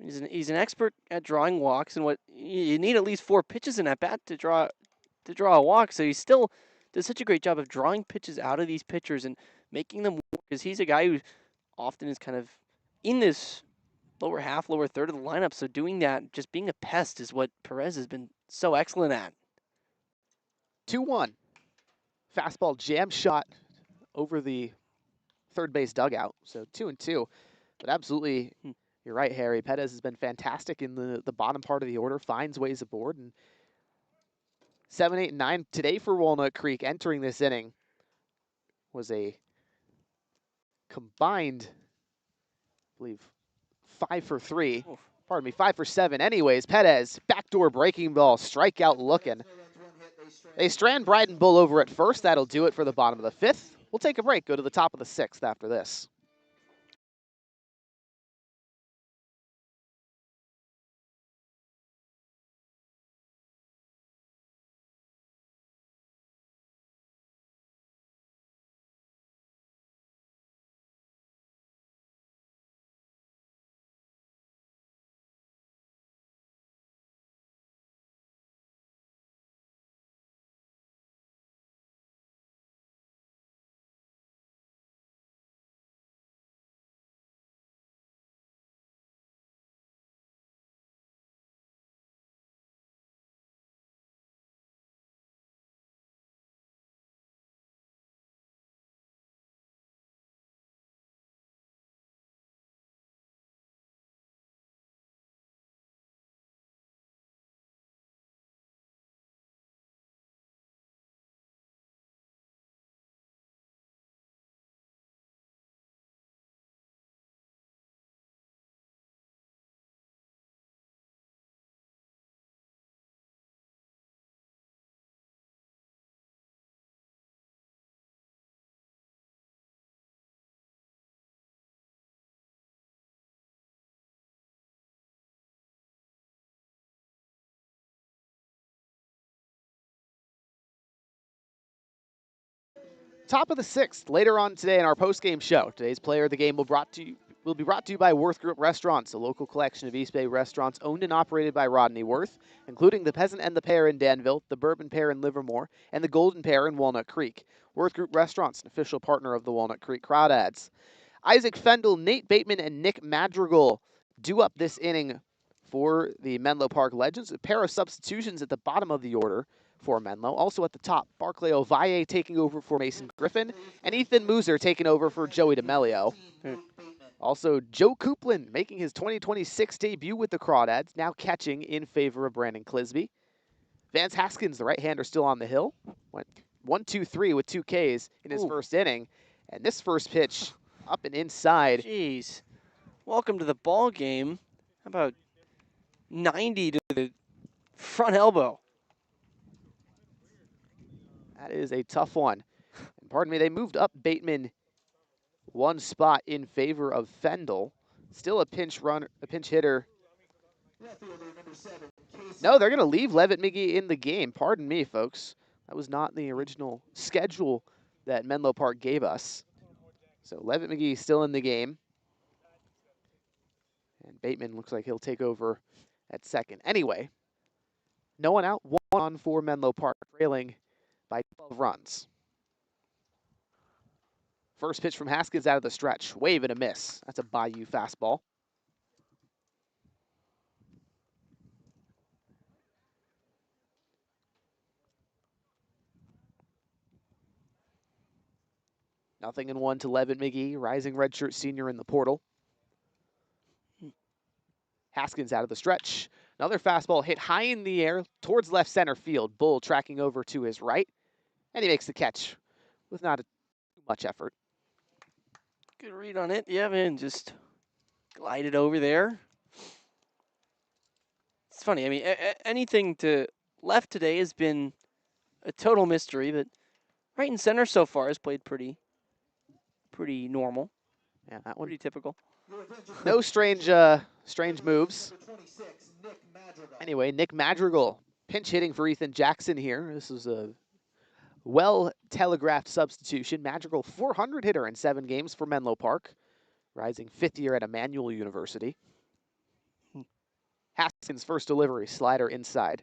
He's an expert at drawing walks, and what you need at least 4 pitches in at bat to draw a walk. So he still does such a great job of drawing pitches out of these pitchers and making them work, because he's a guy who often is kind of in this lower half, lower third of the lineup. So doing that, just being a pest, is what Perez has been so excellent at. 2-1. Fastball jam shot over the third base dugout. So 2-2. But absolutely, you're right, Harry. Perez has been fantastic in the bottom part of the order, finds ways aboard. And 7, 8, and 9 today for Walnut Creek entering this inning was a combined, I believe, 5 for 3. Oof. Pardon me, 5 for 7. Anyways, Perez, backdoor breaking ball, strikeout looking. They strand Bryden Bull over at first. That'll do it for the bottom of the 5th. We'll take a break, go to the top of the 6th after this. Top of the 6th, later on today in our post-game show. Today's player of the game will be brought to you by Worth Group Restaurants, a local collection of East Bay restaurants owned and operated by Rodney Worth, including the Peasant and the Pear in Danville, the Bourbon Pear in Livermore, and the Golden Pear in Walnut Creek. Worth Group Restaurants, an official partner of the Walnut Creek Crawdads. Isaac Fendel, Nate Bateman, and Nick Madrigal due up this inning for the Menlo Park Legends. A pair of substitutions at the bottom of the order for Menlo. Also at the top, Barclay Ovalle taking over for Mason Griffin, and Ethan Mooser taking over for Joey DeMelio. Also, Joe Coupland making his 2026 debut with the Crawdads, now catching in favor of Brandon Clisby. Vance Haskins, the right-hander, still on the hill. Went 1-2-3 with 2 Ks in his first inning. And this first pitch up and inside. Jeez. Welcome to the ball game. How about 90 to the front elbow? That is a tough one. And pardon me, they moved up Bateman 1 spot in favor of Fendel. Still a pinch hitter. No, they're going to leave Levitt McGee in the game. Pardon me, folks. That was not the original schedule that Menlo Park gave us. So Levitt McGee still in the game. And Bateman looks like he'll take over at second. Anyway, no one out, 1 on for Menlo Park, trailing by 12 runs. First pitch from Haskins out of the stretch. Wave and a miss. That's a Bayou fastball. Nothing in 1 to Levitt McGee, rising redshirt senior in the portal. Haskins out of the stretch. Another fastball hit high in the air towards left center field. Bull tracking over to his right, and he makes the catch with not too much effort. Good read on it. Yeah, man, just glided over there. It's funny. I mean, anything to left today has been a total mystery, but right and center so far has played pretty normal. Yeah, that one Pretty typical. No strange moves. Anyway, Nick Madrigal pinch hitting for Ethan Jackson here. This is a well-telegraphed substitution. Madrigal, 400 hitter in 7 games for Menlo Park, rising 5th year at Emmanuel University. Haskins' first delivery, slider inside.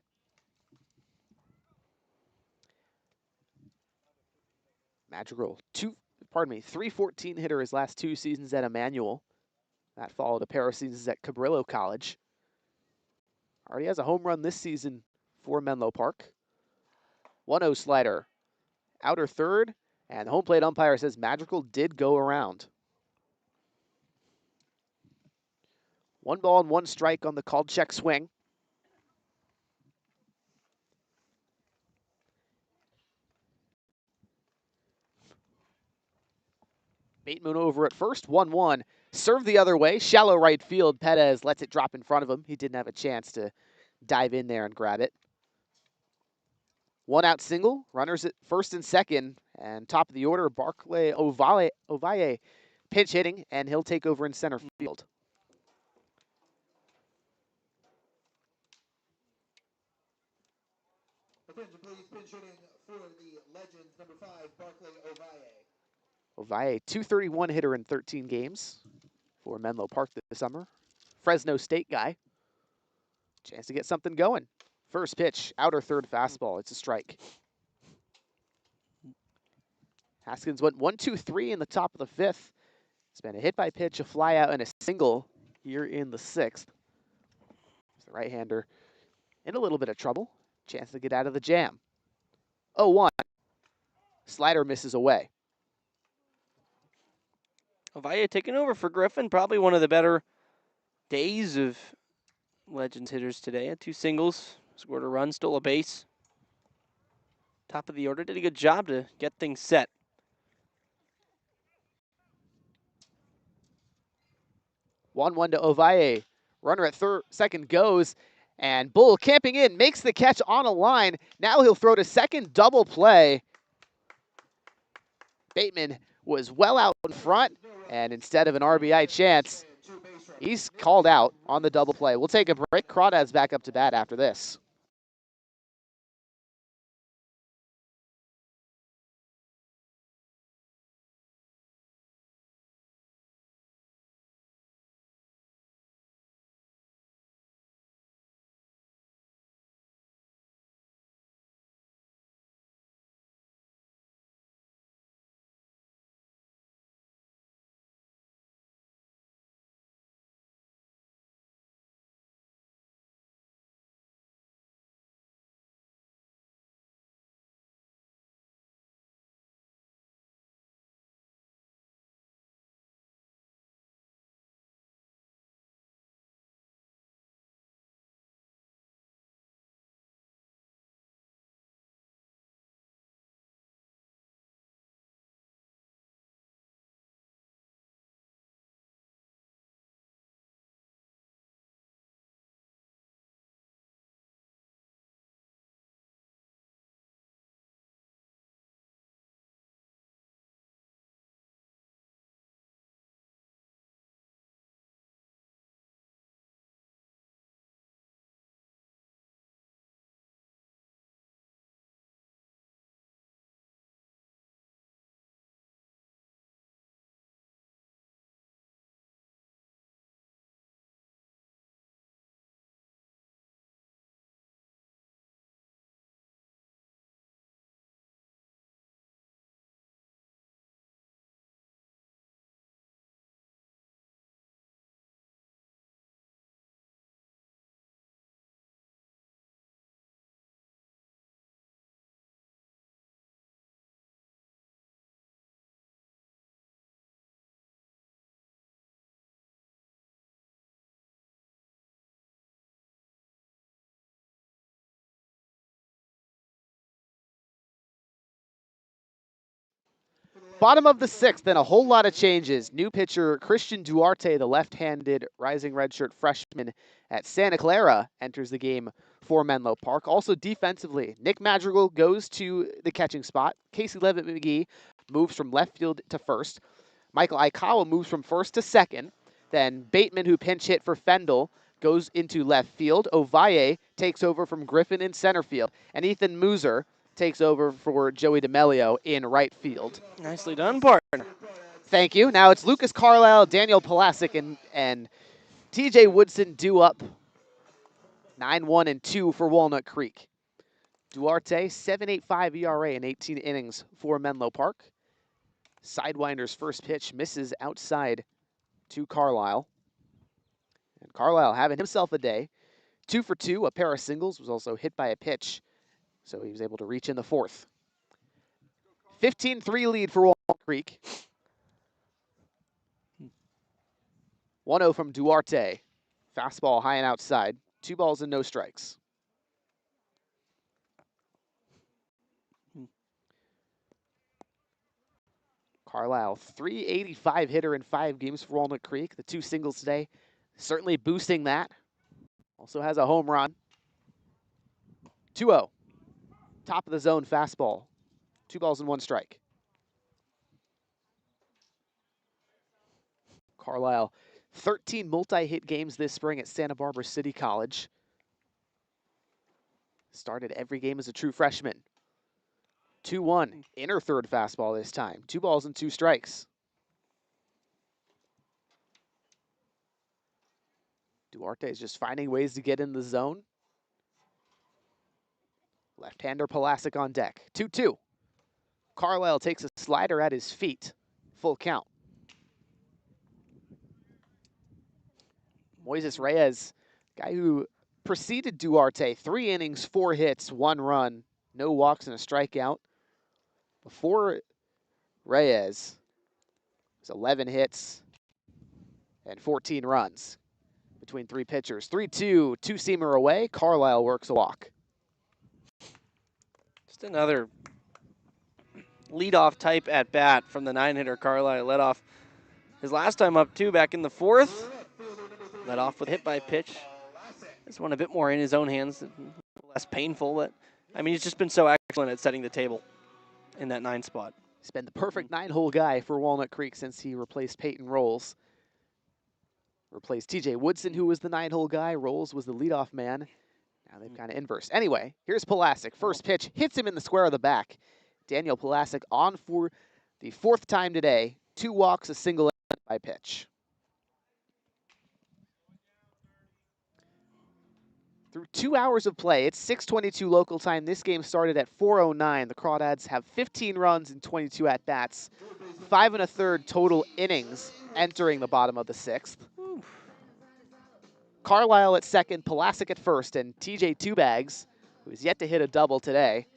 Madrigal, 314 hitter his last 2 seasons at Emmanuel. That followed a pair of seasons at Cabrillo College. Already has a home run this season for Menlo Park. 1-0 slider, outer third, and the home plate umpire says Madrigal did go around. 1 ball and 1 strike on the called check swing. Bateman over at first, 1-1. Serve the other way, shallow right field. Perez lets it drop in front of him. He didn't have a chance to dive in there and grab it. 1 out single, runners at first and second, and top of the order, Barclay Ovalle pinch hitting, and he'll take over in center field. Attention, please. Pinch hitting for the Legends, number 5, Barclay Ovalle. Ovalle, 231 hitter in 13 games for Menlo Park this summer. Fresno State guy. Chance to get something going. First pitch, outer third fastball. It's a strike. Haskins went 1-2-3 in the top of the 5th. It's been a hit by pitch, a fly out, and a single here in the 6th. The right-hander in a little bit of trouble. Chance to get out of the jam. 0-1. Slider misses away. Ovalle taking over for Griffin. Probably one of the better days of Legends hitters today. Had 2 singles, scored a run, stole a base. Top of the order, did a good job to get things set. 1-1 to Ovalle. Runner at second goes, and Bull camping in, makes the catch on a line. Now he'll throw to second, double play. Bateman was well out in front, and instead of an RBI chance, he's called out on the double play. We'll take a break. Crawdads back up to bat after this. Bottom of the 6th, and a whole lot of changes. New pitcher Christian Duarte, the left-handed rising redshirt freshman at Santa Clara, enters the game for Menlo Park. Also defensively, Nick Madrigal goes to the catching spot. Casey Levitt McGee moves from left field to first. Michael Aikawa moves from first to second. Then Bateman, who pinch hit for Fendel, goes into left field. Ovalle takes over from Griffin in center field. And Ethan Muser takes over for Joey D'Amelio in right field. Nicely done, partner. Thank you. Now it's Lucas Carlisle, Daniel Palasic, and TJ Woodson due up 9-1 and 2 for Walnut Creek. Duarte, 7.85 ERA in 18 innings for Menlo Park. Sidewinder's first pitch misses outside to Carlisle. And Carlisle having himself a day. 2 for 2, a pair of singles, was also hit by a pitch, so he was able to reach in the fourth. 15-3 lead for Walnut Creek. 1-0 from Duarte. Fastball high and outside. 2 balls and no strikes. Carlisle, 385 hitter in 5 games for Walnut Creek. The 2 singles today, certainly boosting that. Also has a home run. 2-0. Top of the zone fastball. 2 balls and 1 strike. Carlisle, 13 multi-hit games this spring at Santa Barbara City College. Started every game as a true freshman. 2-1, inner third fastball this time. 2 balls and 2 strikes. Duarte is just finding ways to get in the zone. Left-hander Palasic on deck. 2-2. Carlisle takes a slider at his feet. Full count. Moises Reyes, guy who preceded Duarte, 3 innings, 4 hits, 1 run, no walks and a strikeout. Before Reyes, it was 11 hits and 14 runs between 3 pitchers. 3-2, 2-seamer away. Carlisle works a walk. Just another leadoff type at bat from the 9-hitter Carlisle. Led off his last time up, too, back in the 4th. Led off with hit by pitch. This one a bit more in his own hands, less painful. But, I mean, he's just been so excellent at setting the table in that 9 spot. He's been the perfect 9-hole guy for Walnut Creek since he replaced Peyton Rolls. Replaced TJ Woodson, who was the 9-hole guy. Rolls was the leadoff man. Now they've kind of inversed. Anyway, here's Palasic. First pitch hits him in the square of the back. Daniel Palasic on for the 4th time today. 2 walks, a single by pitch. Through 2 hours of play, it's 6:22 local time. This game started at 4:09. The Crawdads have 15 runs and 22 at-bats. 5 1/3 total innings entering the bottom of the 6th. Carlisle at second, Palasic at first, and TJ Twobags, who's yet to hit a double today,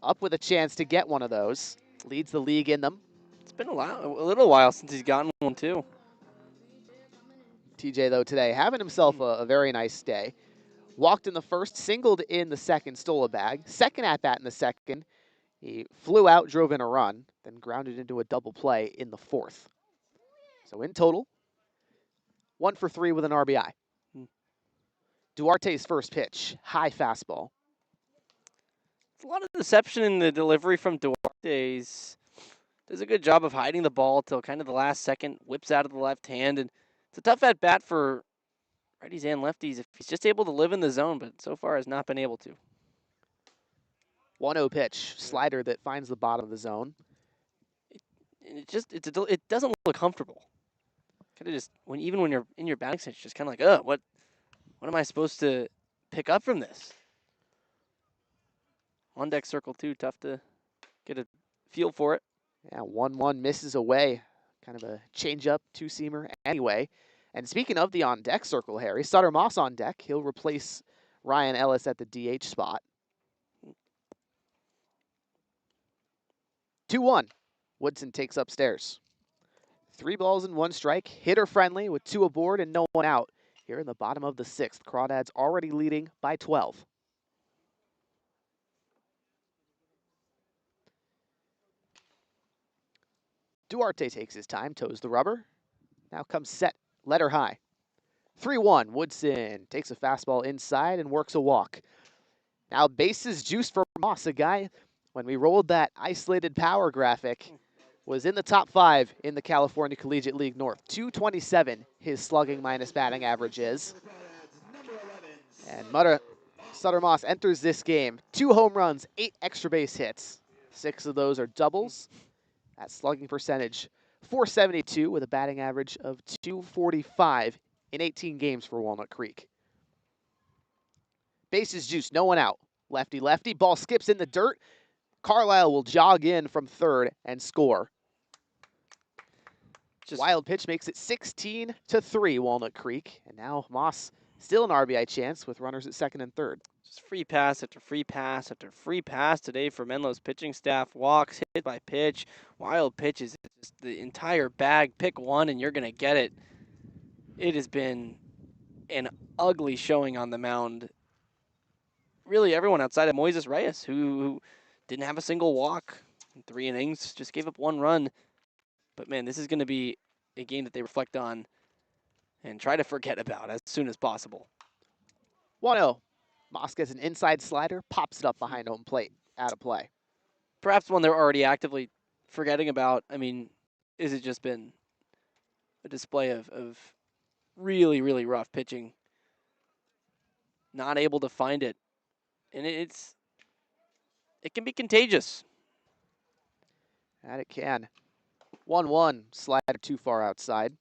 up with a chance to get one of those. Leads the league in them. It's been a little while since he's gotten one, too. TJ, though, today having himself a very nice day. Walked in the first, singled in the second, stole a bag. Second at-bat in the second, he flew out, drove in a run, then grounded into a double play in the 4th. So in total, 1 for 3 with an RBI. Duarte's first pitch, high fastball. It's a lot of deception in the delivery from Duarte. Does a good job of hiding the ball till kind of the last second, whips out of the left hand, and it's a tough at-bat for righties and lefties if he's just able to live in the zone, but so far has not been able to. 1-0 pitch, slider that finds the bottom of the zone. It doesn't look comfortable. Kind of just even when you're in your batting stance, just kind of like, what am I supposed to pick up from this? On deck circle 2, tough to get a feel for it. Yeah, 1-1 misses away. Kind of a change-up 2-seamer anyway. And speaking of the on-deck circle, Harry, Sutter Moss on deck. He'll replace Ryan Ellis at the DH spot. 2-1. Woodson takes upstairs. 3 balls and 1 strike. Hitter friendly with 2 aboard and no one out. Here in the bottom of the 6th, Crawdads already leading by 12. Duarte takes his time, toes the rubber. Now comes set, letter high. 3-1, Woodson takes a fastball inside and works a walk. Now bases juice for Moss, a guy, when we rolled that isolated power graphic, was in the top 5 in the California Collegiate League North. 227 his slugging minus batting average is. And Sutter Moss enters this game. 2 home runs, 8 extra base hits. 6 of those are doubles. That slugging percentage, .472 with a batting average of .245 in 18 games for Walnut Creek. Bases juice, no one out. Lefty, lefty, ball skips in the dirt. Carlisle will jog in from third and score. Wild pitch makes it 16-3 Walnut Creek. And now Moss still an RBI chance with runners at second and third. Just free pass after free pass after free pass today for Menlo's pitching staff. Walks, hit by pitch, wild pitches, just the entire bag. Pick one and you're going to get it. It has been an ugly showing on the mound. Really, everyone outside of Moises Reyes, who didn't have a single walk in 3 innings, just gave up 1 run. But man, this is going to be a game that they reflect on and try to forget about as soon as possible. 1-0. Moss gets an inside slider, pops it up behind home plate, out of play. Perhaps one they're already actively forgetting about. I mean, has it just been a display of really, really rough pitching? Not able to find it. And it can be contagious. And it can. 1-1, slider too far outside.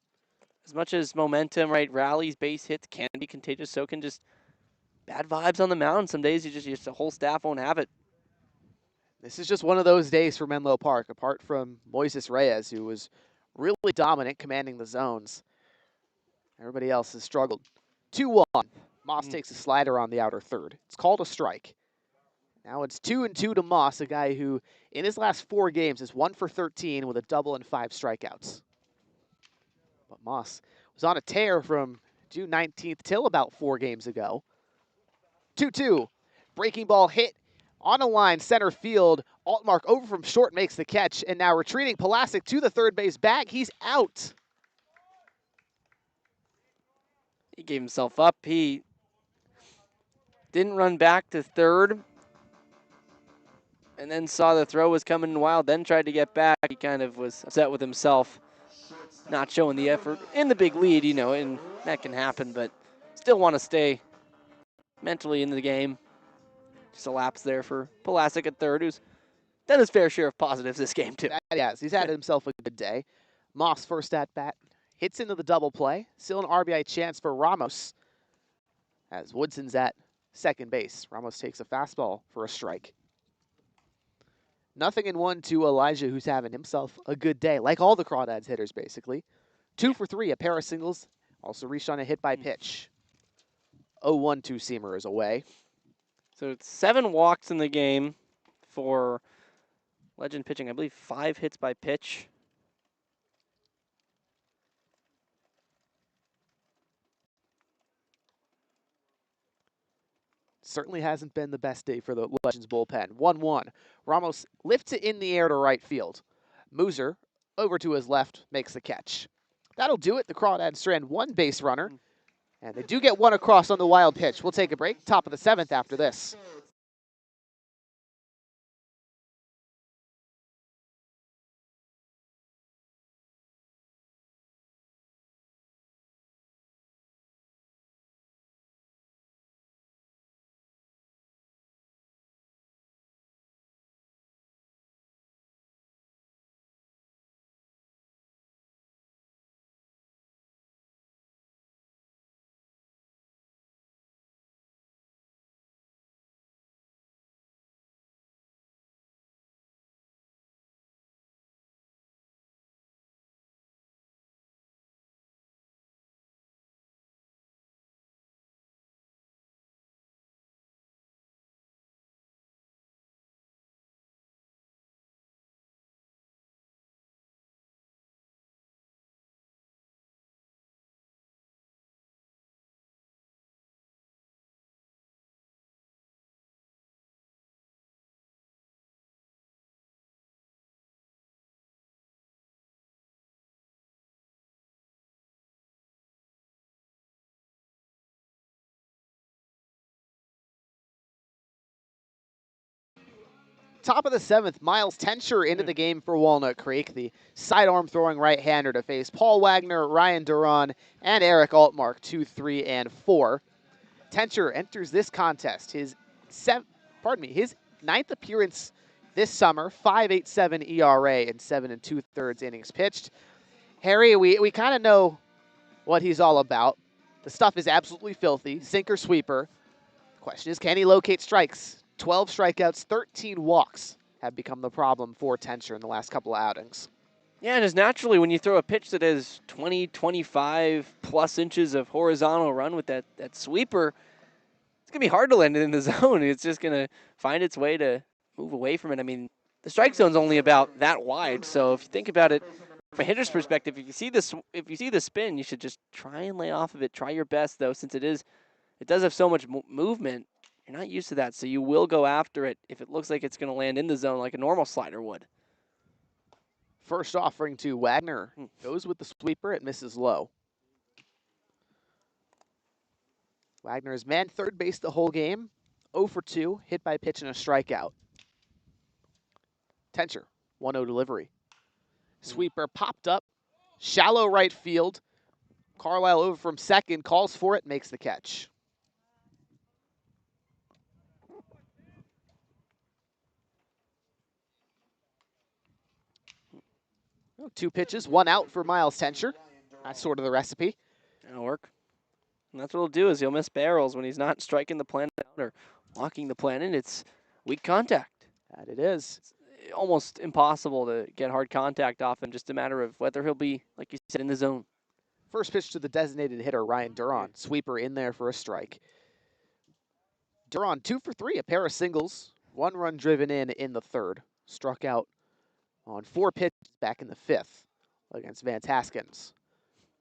As much as momentum, right, rallies, base hits can be contagious, so can just bad vibes on the mound. Some days the whole staff won't have it. This is just one of those days for Menlo Park, apart from Moises Reyes, who was really dominant, commanding the zones. Everybody else has struggled. 2-1. Moss takes a slider on the outer third. It's called a strike. Now it's 2-2 to Moss, a guy who, in his last 4 games, is 1 for 13 with a double and 5 strikeouts. But Moss was on a tear from June 19th till about 4 games ago. 2-2. Breaking ball hit on a line, center field. Altmark over from short makes the catch, and now retreating Pulasic to the third base bag. He's out. He gave himself up. He didn't run back to third, and then saw the throw was coming wild, then tried to get back. He kind of was upset with himself, not showing the effort in the big lead, and that can happen, but still want to stay mentally in the game. Just a lapse there for Pulasic at third, who's done his fair share of positives this game, too. Yes, he's had himself a good day. Moss first at bat, hits into the double play. Still an RBI chance for Ramos, as Woodson's at second base. Ramos takes a fastball for a strike. 0-1 to Elijah, who's having himself a good day, like all the Crawdads hitters, basically. 2 for 3, a pair of singles. Also reached on a hit by pitch. 0-1 two-seamer is away. So it's 7 walks in the game for Legend pitching. I believe 5 hits by pitch. Certainly hasn't been the best day for the Legends bullpen. 1-1. Ramos lifts it in the air to right field. Mooser, over to his left, makes the catch. That'll do it. The Crawdads strand 1 base runner. And they do get 1 across on the wild pitch. We'll take a break. Top of the 7th after this. Top of the 7th, Miles Tencher into the game for Walnut Creek, the sidearm throwing right-hander to face Paul Wagner, Ryan Duran, and Eric Altmark, 2, 3, and 4. Tencher enters this contest, his 9th appearance this summer, 5.87 ERA in 7 2/3 innings pitched. Harry, we kind of know what he's all about. The stuff is absolutely filthy, sinker sweeper. The question is, can he locate strikes? 12 strikeouts, 13 walks have become the problem for Tencher in the last couple of outings. Yeah, and just naturally, when you throw a pitch that has 20, 25 plus inches of horizontal run with that sweeper, it's going to be hard to land it in the zone. It's just going to find its way to move away from it. I mean, the strike zone's only about that wide, so if you think about it from a hitter's perspective, if you see the spin, you should just try and lay off of it. Try your best, though, since it does have so much movement. You're not used to that, so you will go after it if it looks like it's going to land in the zone like a normal slider would. First offering to Wagner. Goes with the sweeper. It misses low. Wagner has manned third base the whole game. 0 for 2. Hit by pitch and a strikeout. Tencher, 1-0 delivery. Sweeper popped up. Shallow right field. Carlisle over from second. Calls for it. Makes the catch. 2 pitches, 1 out for Miles Tencher. That's sort of the recipe. That'll work. And that's what he'll do is he'll miss barrels when he's not striking the plant out or walking the plant in. It's weak contact. That it is. It's almost impossible to get hard contact off him, just a matter of whether he'll be, like you said, in the zone. First pitch to the designated hitter, Ryan Duran. Sweeper in there for a strike. Duran 2 for 3, a pair of singles. 1 run driven in the third. Struck out on 4 pitches back in the 5th against Van Taskens.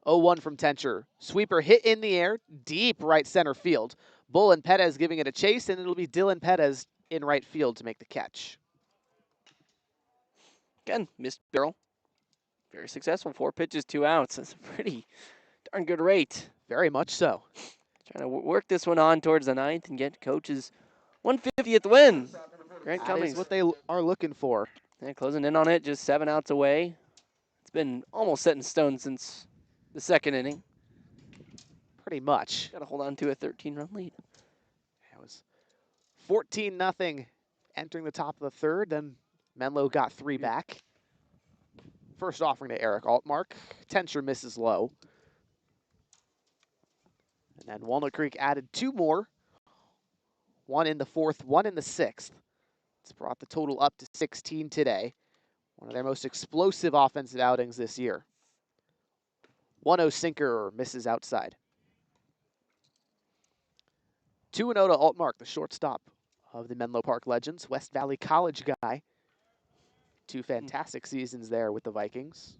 0-1 from Tencher. Sweeper hit in the air, deep right center field. Bull and Perez giving it a chase, and it'll be Dylan Perez in right field to make the catch. Again, missed barrel. Very successful. 4 pitches, 2 outs. That's a pretty darn good rate. Very much so. Trying to work this one on towards the 9th and get coach's 150th win. Grant That Cummings. is what they are looking for. Yeah, closing in on it, just 7 outs away. It's been almost set in stone since the 2nd inning. Pretty much. Got to hold on to a 13-run lead. It was 14-0 entering the top of the 3rd. Then Menlo got 3 back. First offering to Eric Altmark. Tencher misses low. And then Walnut Creek added 2 more. 1 in the 4th, 1 in the 6th. It's brought the total up to 16 today. One of their most explosive offensive outings this year. 1-0 sinker misses outside. 2-0 to Altmark, the shortstop of the Menlo Park Legends. West Valley College guy. 2 fantastic seasons there with the Vikings.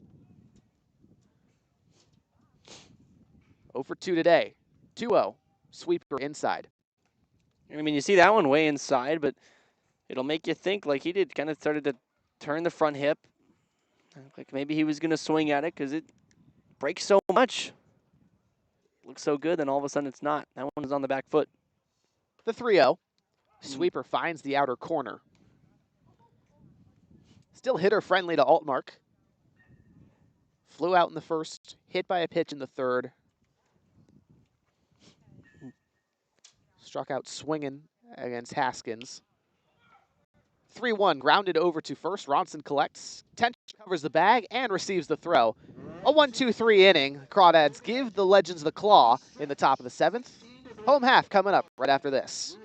0 for 2 today. 2-0. Sweeper inside. I mean, you see that one way inside, but it'll make you think like he did. Kind of started to turn the front hip. Like maybe he was going to swing at it because it breaks so much. Looks so good, then all of a sudden it's not. That one is on the back foot. The 3-0. Sweeper finds the outer corner. Still hitter friendly to Altmark. Flew out in the 1st, hit by a pitch in the 3rd. Struck out swinging against Haskins. 3-1, grounded over to first. Ronson collects. Tencher covers the bag and receives the throw. A 1-2-3 inning. Crawdads give the Legends the claw in the top of the 7th. Home half coming up right after this.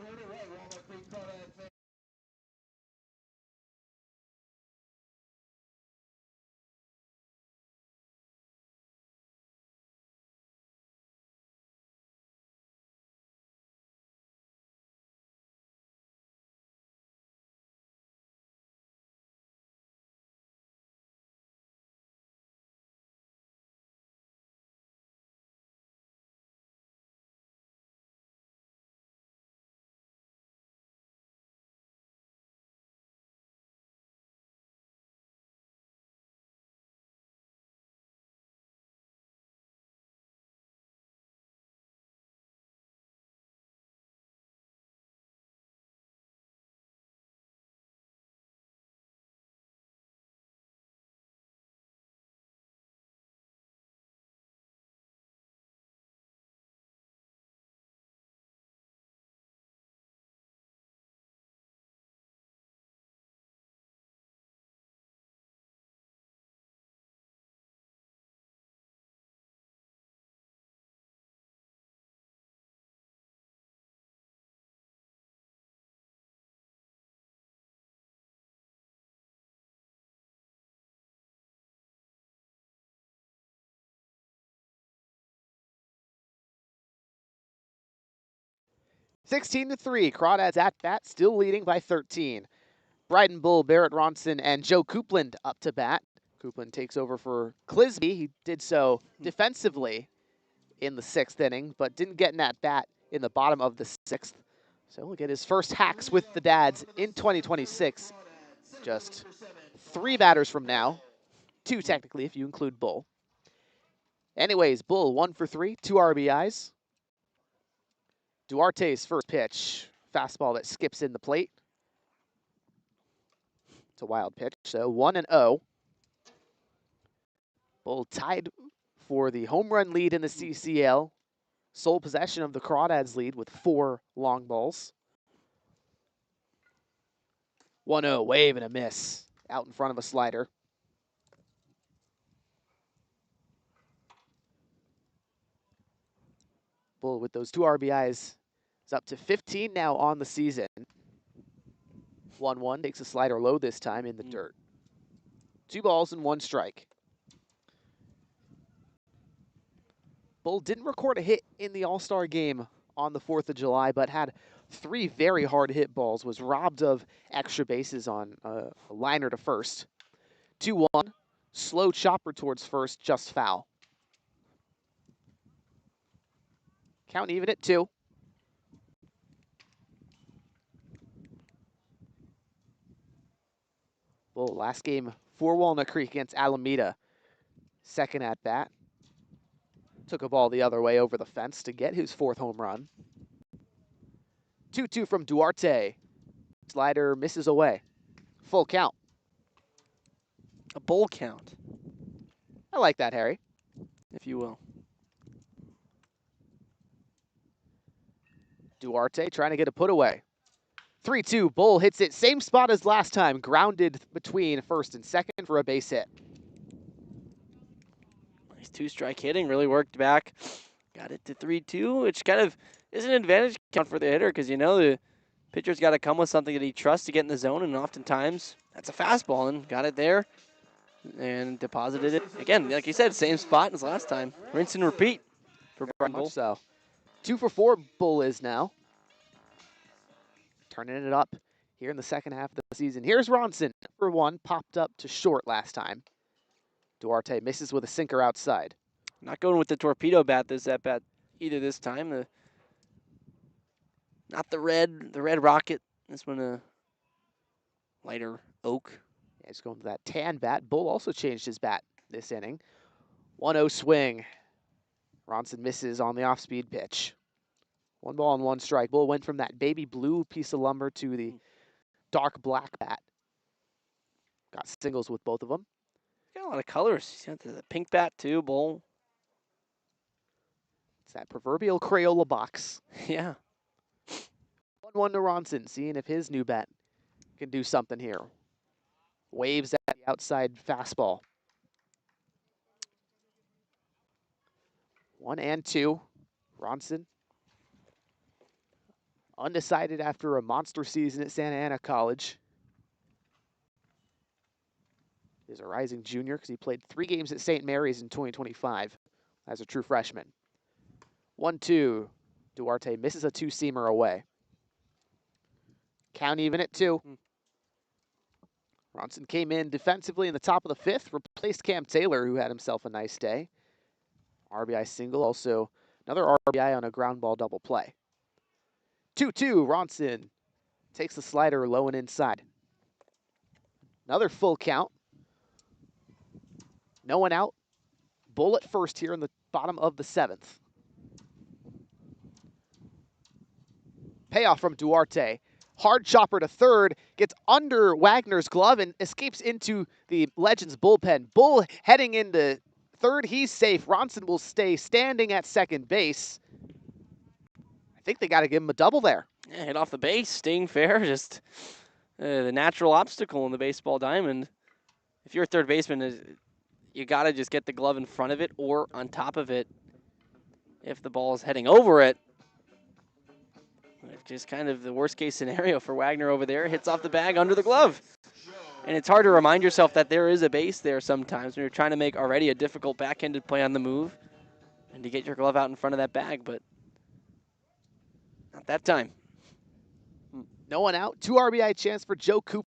16-3, Crawdads at bat, still leading by 13. Bryden Bull, Barrett Ronson, and Joe Coupland up to bat. Coupland takes over for Clisby. He did so defensively in the 6th inning, but didn't get in that bat in the bottom of the 6th. So he'll get his first hacks with the Dads in 2026. Just 3 batters from now. 2 technically if you include Bull. Anyways, Bull 1 for 3, 2 RBIs. Duarte's first pitch, fastball that skips in the plate. It's a wild pitch, so 1-0. Bull tied for the home run lead in the CCL. Sole possession of the Crawdads lead with 4 long balls. 1-0, wave and a miss. Out in front of a slider. Bull with those 2 RBIs is up to 15 now on the season. 1-1, takes a slider low this time in the dirt. 2 balls and 1 strike. Bull didn't record a hit in the All-Star game on the 4th of July, but had 3 very hard hit balls, was robbed of extra bases on a liner to first. 2-1, slow chopper towards first, just foul. Count even at 2. Bull last game for Walnut Creek against Alameda. Second at bat. Took a ball the other way over the fence to get his 4th home run. 2-2 from Duarte. Slider misses away. Full count. A Bull count, I like that, Harry. if you will. Duarte trying to get a put away. 3-2, Bull hits it, same spot as last time, grounded between first and second for a base hit. Nice 2-strike hitting, really worked back. Got it to 3-2, which kind of is an advantage count for the hitter because you know the pitcher's got to come with something that he trusts to get in the zone, and oftentimes that's a fastball, and got it there and deposited it. Again, like you said, same spot as last time. Rinse and repeat for Bryden Bull. So 2 for 4, Bull is now. Turning it up here in the second half of the season. Here's Ronson for 1, popped up to short last time. Duarte misses with a sinker outside. Not going with the torpedo bat this at bat either this time. Not the red rocket. This one a lighter oak. Yeah, he's going to that tan bat. Bull also changed his bat this inning. 1-0 swing. Ronson misses on the off-speed pitch. 1 ball and 1 strike. Bull went from that baby blue piece of lumber to the dark black bat. Got singles with both of them. Got a lot of colors. He's got the pink bat too, Bull. It's that proverbial Crayola box. Yeah. 1-1 to Ronson, seeing if his new bat can do something here. Waves at the outside fastball. 1-2. Ronson. Undecided after a monster season at Santa Ana College. He's a rising junior because he played 3 games at St. Mary's in 2025 as a true freshman. 1-2. Duarte misses a 2-seamer away. Count even at 2. Ronson came in defensively in the top of the 5th, replaced Cam Taylor, who had himself a nice day. RBI single, also another RBI on a ground ball double play. 2-2, Ronson takes the slider low and inside. Another full count. No one out. Bull at first here in the bottom of the 7th. Payoff from Duarte. Hard chopper to third, gets under Wagner's glove and escapes into the Legends bullpen. Bull heading into third, he's safe. Ronson will stay standing at second base. I think they got to give him a double there. Yeah, hit off the base, staying fair, just the natural obstacle in the baseball diamond. If you're a third baseman, you got to just get the glove in front of it or on top of it if the ball is heading over it. Just kind of the worst case scenario for Wagner over there. Hits off the bag under the glove. And it's hard to remind yourself that there is a base there sometimes when you're trying to make already a difficult backhanded play on the move and to get your glove out in front of that bag. But Not that time. No one out. 2 RBI chance for Joe Coupland.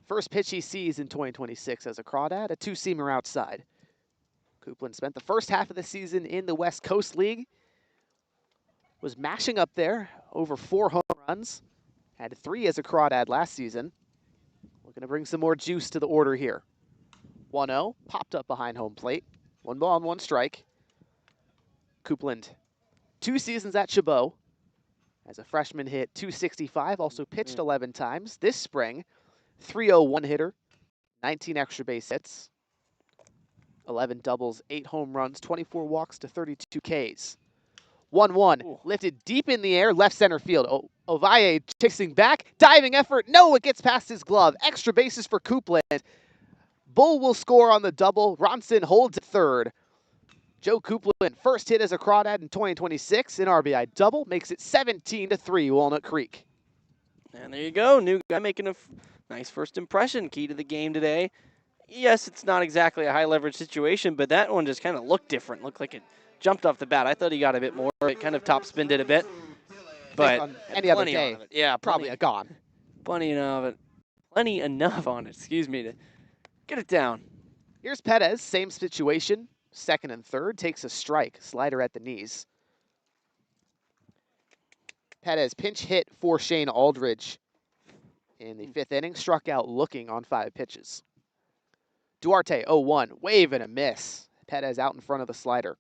First pitch he sees in 2026 as a Crawdad, a two-seamer outside. Coupland spent the first half of the season in the West Coast League. Was mashing up there, over 4 home runs. Had 3 as a Crawdad last season. Looking to bring some more juice to the order here. 1-0, popped up behind home plate. 1 ball and 1 strike. Coupland, 2 seasons at Chabot. As a freshman, hit .265, also pitched 11 times. This spring, 301 hitter, 19 extra base hits, 11 doubles, 8 home runs, 24 walks to 32 Ks. 1-1, lifted deep in the air, left center field. Ovalle chasing back, diving effort. No, it gets past his glove. Extra bases for Coupland. Bull will score on the double. Ronson holds at third. Joe Coupland, first hit as a Crawdad in 2026, an RBI double, makes it 17-3 Walnut Creek. And there you go, new guy making a nice first impression. Key to the game today. Yes, it's not exactly a high leverage situation, but that one just kind of looked different. Looked like it jumped off the bat. I thought he got a bit more. It kind of top spinned it a bit, but on any other day, yeah, probably a gone. Plenty enough on it. Excuse me, to get it down. Here's Perez, same situation. Second and third, takes a strike, slider at the knees. Perez pinch hit for Shane Aldridge in the 5th inning, struck out looking on 5 pitches. Duarte, 0-1, wave and a miss. Perez out in front of the slider.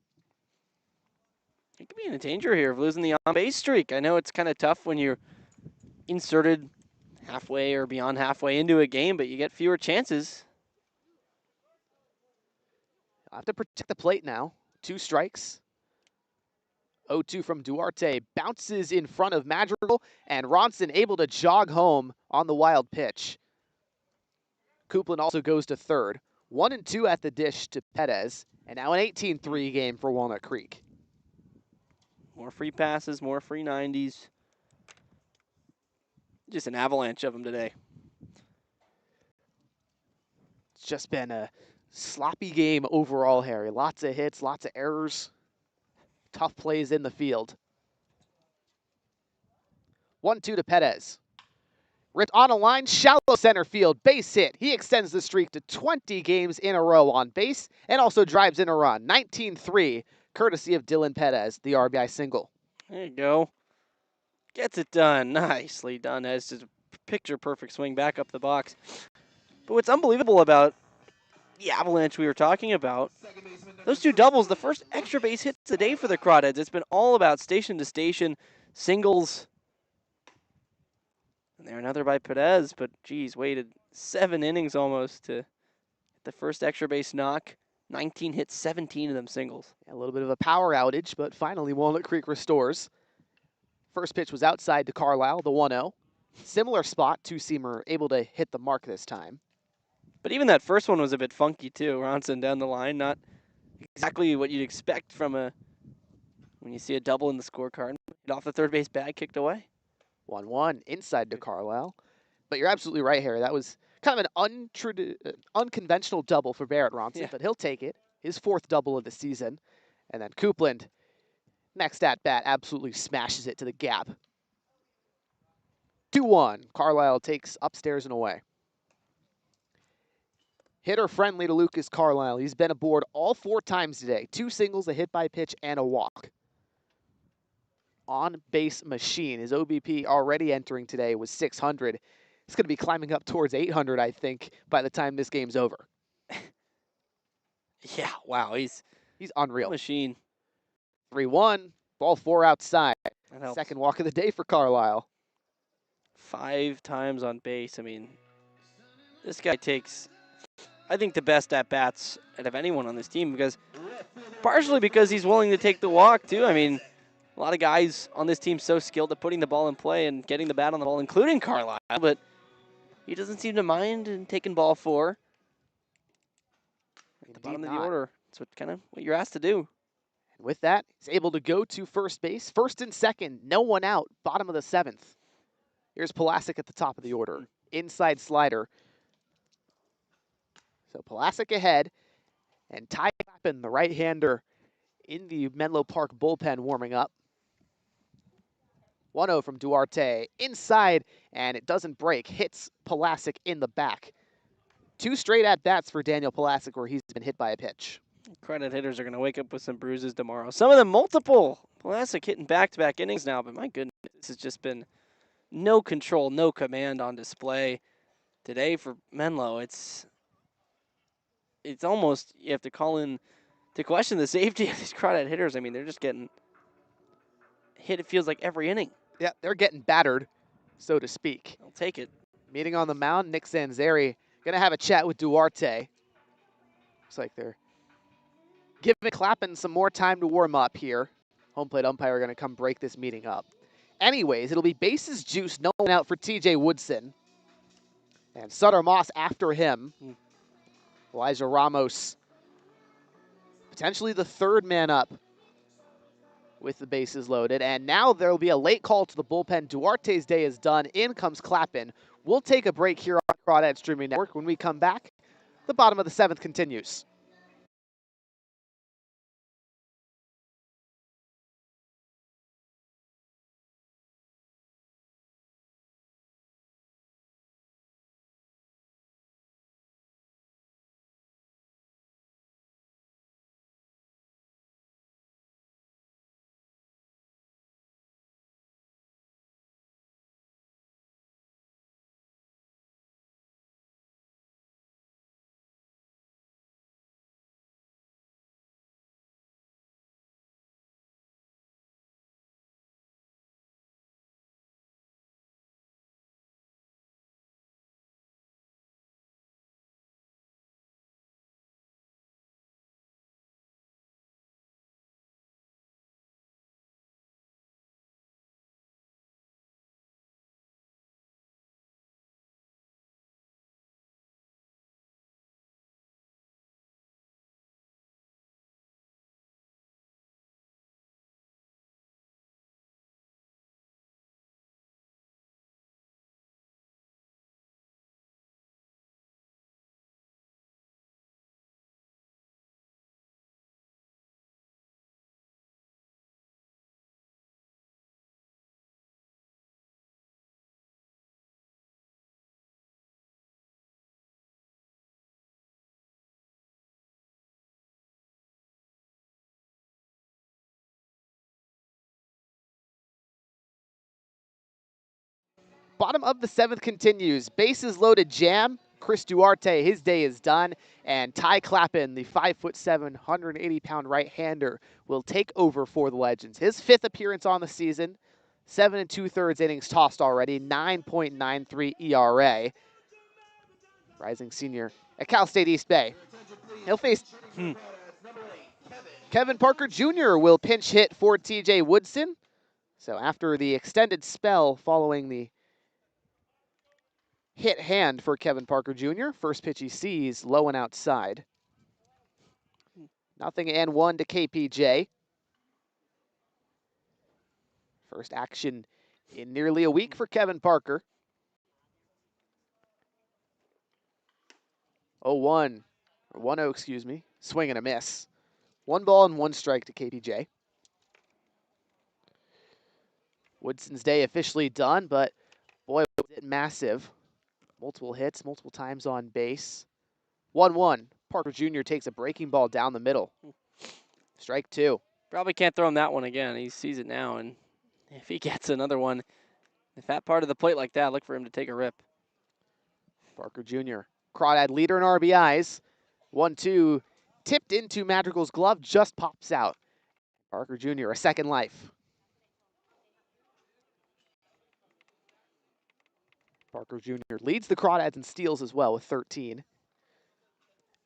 He could be in danger here of losing the on-base streak. I know it's kind of tough when you're inserted halfway or beyond halfway into a game, but you get fewer chances. I'll have to protect the plate now. 2 strikes. 0-2 from Duarte. Bounces in front of Madrigal, and Ronson able to jog home on the wild pitch. Coupland also goes to third. 1-2 at the dish to Perez, and now an 18-3 game for Walnut Creek. More free passes, more free 90s. Just an avalanche of them today. It's just been a sloppy game overall, Harry. Lots of hits, lots of errors. Tough plays in the field. 1-2 to Perez. Ripped on a line, shallow center field, base hit. He extends the streak to 20 games in a row on base and also drives in a run. 19-3, courtesy of Dylan Perez, the RBI single. There you go. Gets it done. Nicely done. That's just a picture-perfect swing back up the box. But what's unbelievable about the avalanche we were talking about, those 2 doubles, the first extra base hits of the day for the Crawdads. It's been all about station-to-station singles. And there another by Perez, but geez, waited 7 innings almost to hit the first extra base knock. 19 hits, 17 of them singles. A little bit of a power outage, but finally Walnut Creek restores. First pitch was outside to Carlisle, the 1-0. Similar spot, two-seamer able to hit the mark this time. But even that first one was a bit funky too. Ronson down the line, not exactly what you'd expect from when you see a double in the scorecard. Hit off the third base bag, kicked away. 1-1 inside to Carlisle. But you're absolutely right, Harry. That was kind of an unconventional double for Barrett Ronson, but he'll take it. His 4th double of the season. And then Coupland, next at bat, absolutely smashes it to the gap. 2-1. Carlisle takes upstairs and away. Hitter friendly to Lucas Carlisle. He's been aboard all 4 times today. 2 singles, a hit by pitch, and a walk. On-base machine. His OBP already entering today was 600. He's going to be climbing up towards 800, I think, by the time this game's over. Yeah, wow, he's unreal. Machine. 3-1, ball 4 outside. Second walk of the day for Carlisle. 5 times on base. I mean, this guy takes, I think, the best at-bats out of anyone on this team, partially because he's willing to take the walk, too. I mean, a lot of guys on this team so skilled at putting the ball in play and getting the bat on the ball, including Carlisle, but he doesn't seem to mind and taking ball 4 at the bottom of the order. That's what you're asked to do. And with that, he's able to go to first base. First and second, no one out, bottom of the 7th. Here's Pulasic at the top of the order. Inside slider. So Pulasic ahead, and Ty Clappin, the right-hander, in the Menlo Park bullpen warming up. 1-0 from Duarte. Inside, and it doesn't break. Hits Pulasic in the back. 2 straight at-bats for Daniel Pulasic where he's been hit by a pitch. Credit hitters are going to wake up with some bruises tomorrow. Some of them multiple. Pulasic hitting back-to-back innings now, but my goodness, this has just been no control, no command on display today for Menlo. It's almost, you have to call in to question the safety of these crawdad hitters. I mean, they're just getting hit, it feels like, every inning. Yeah, they're getting battered, so to speak. I'll take it. Meeting on the mound, Nick Zanzeri going to have a chat with Duarte. Looks like they're giving Clappin some more time to warm up here. Home plate umpire going to come break this meeting up. Anyways, it'll be bases juiced, no one out for TJ Woodson. And Sutter Moss after him. Elijah Ramos, potentially the third man up with the bases loaded. And now there will be a late call to the bullpen. Duarte's day is done. In comes Clappin. We'll take a break here on Crawdad Streaming Network. When we come back, the bottom of the 7th continues. Bottom of the 7th continues. Bases loaded jam. Chris Duarte, his day is done. And Ty Clappin, the 5'7", 180-pound right-hander, will take over for the Legends. His 5th appearance on the season. 7 2/3 innings tossed already. 9.93 ERA. Rising senior at Cal State East Bay. He'll face Kevin Parker Jr. will pinch hit for TJ Woodson. So after the extended spell following the hit hand for Kevin Parker Jr., first pitch he sees low and outside. 0-1 to KPJ. First action in nearly a week for Kevin Parker. 0-1, or 1-0, excuse me. Swing and a miss. 1 ball and 1 strike to KPJ. Woodson's day officially done, but boy, was it massive. Multiple hits, multiple times on base. 1-1. Parker Jr. takes a breaking ball down the middle. Strike 2. Probably can't throw him that one again. He sees it now, and if he gets another one, the fat part of the plate like that, look for him to take a rip. Parker Jr., Crawdad leader in RBIs. 1-2, tipped into Madrigal's glove, just pops out. Parker Jr., a second life. Parker Jr. leads the Crawdads in steals as well with 13.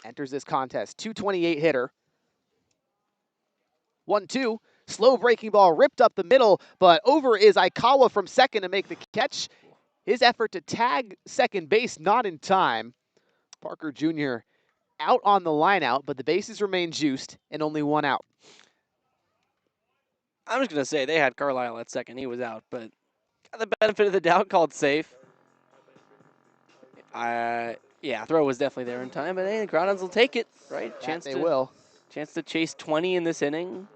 Enters this contest, 228 hitter. 1-2, slow breaking ball ripped up the middle, but over is Aikawa from second to make the catch. His effort to tag second base not in time. Parker Jr. out on the line out, but the bases remain juiced and only 1 out. I'm just going to say they had Carlisle at second. He was out, but got the benefit of the doubt, called safe. Yeah, throw was definitely there in time, but hey, the Crawdads will take it, right? They will. Chance to chase 20 in this inning.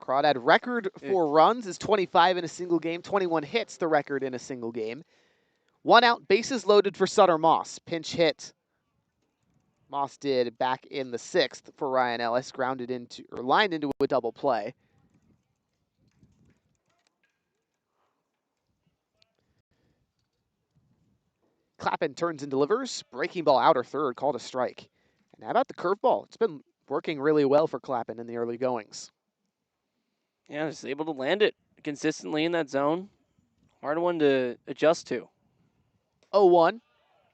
Crawdad record for runs is 25 in a single game. 21 hits, the record in a single game. 1 out, bases loaded for Sutter Moss. Pinch hit. Moss did back in the 6th for Ryan Ellis, grounded into or lined into a double play. Clappin turns and delivers. Breaking ball outer third, called a strike. And how about the curveball? It's been working really well for Clappin in the early goings. Yeah, just able to land it consistently in that zone. Hard one to adjust to. 0-1.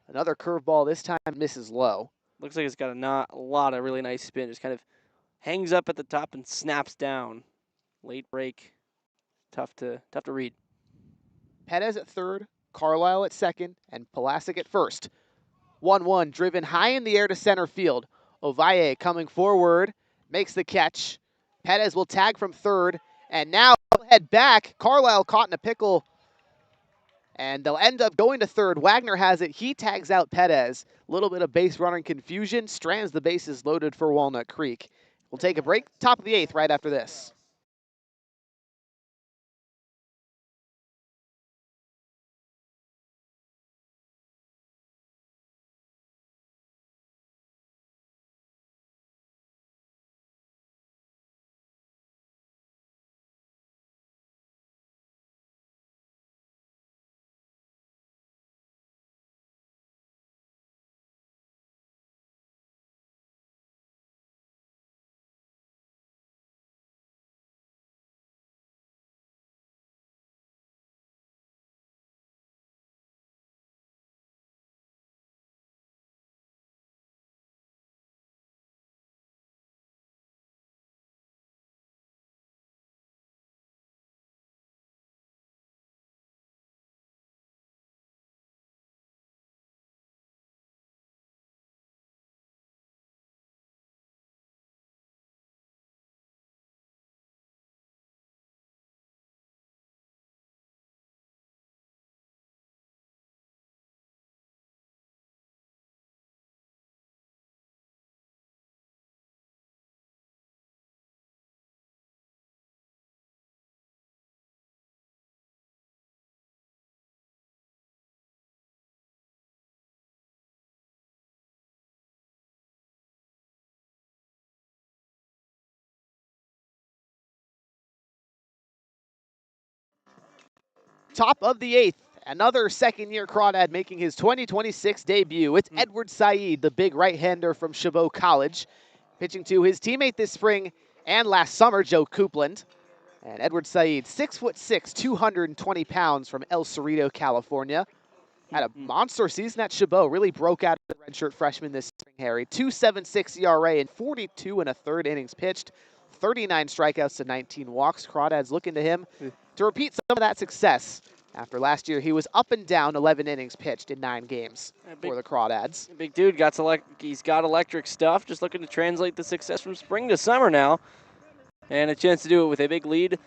Another curveball, this time misses low. Looks like it's got a lot of really nice spin. Just kind of hangs up at the top and snaps down. Late break. Tough to read. Perez at third, Carlisle at second, and Pulasic at first. 1-1, driven high in the air to center field. Ovalle coming forward, makes the catch. Perez will tag from third, and now he'll head back. Carlisle caught in a pickle, and they'll end up going to third. Wagner has it. He tags out Perez. A little bit of base running confusion. Strands the bases loaded for Walnut Creek. We'll take a break. Top of the 8th right after this. Top of the 8th, another second-year Crawdad making his 2026 debut. It's Edward Saeed, the big right-hander from Chabot College, pitching to his teammate this spring and last summer, Joe Coupland. And Edward Saeed, 6'6", 220 pounds from El Cerrito, California. Had a monster season at Chabot, really broke out as a redshirt freshman this spring, Harry. 2.76 ERA in 42 and a third innings pitched, 39 strikeouts to 19 walks. Crawdads looking to him to repeat some of that success. After last year, he was up and down 11 innings pitched in 9 games for the Crawdads. Big dude, he's got electric stuff, just looking to translate the success from spring to summer now. And a chance to do it with a big lead.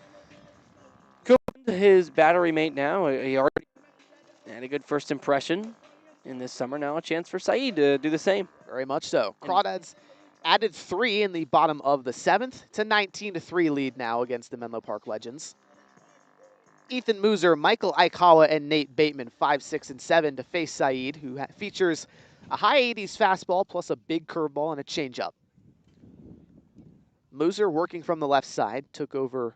Coupland, his battery mate now, he already had a good first impression in this summer. Now a chance for Saeed to do the same. Very much so. Crawdads added 3 in the bottom of the 7th. It's a 19-3 lead now against the Menlo Park Legends. Ethan Muser, Michael Aikawa, and Nate Bateman, 5, 6, and 7 to face Saeed, who features a high 80s fastball plus a big curveball and a changeup. Muser working from the left side, took over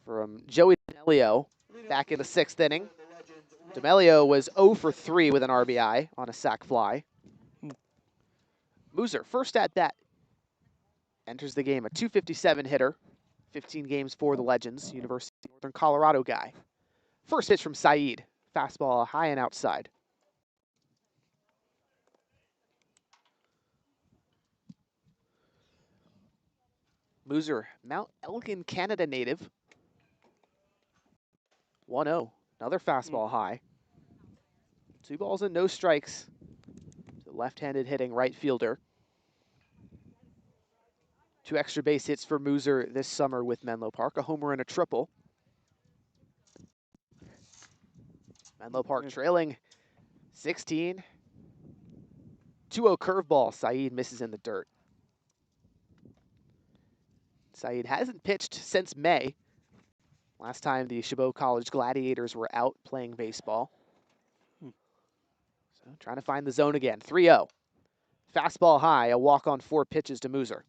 from Joey D'Amelio back in the 6th inning. D'Amelio was 0 for 3 with an RBI on a sac fly. Muser, first at bat, enters the game, a .257 hitter, 15 games for the Legends, University of Northern Colorado guy. First pitch from Saeed, fastball high and outside. Muser, Mount Elgin, Canada native. 1-0, another fastball high. 2 balls and no strikes. The left-handed hitting right fielder. 2 extra base hits for Muser this summer with Menlo Park, a homer and a triple. Menlo Park trailing 16. 2-0 curveball, Saeed misses in the dirt. Saeed hasn't pitched since May. Last time the Chabot College Gladiators were out playing baseball. So trying to find the zone again. 3-0. Fastball high, a walk on 4 pitches to Mooser.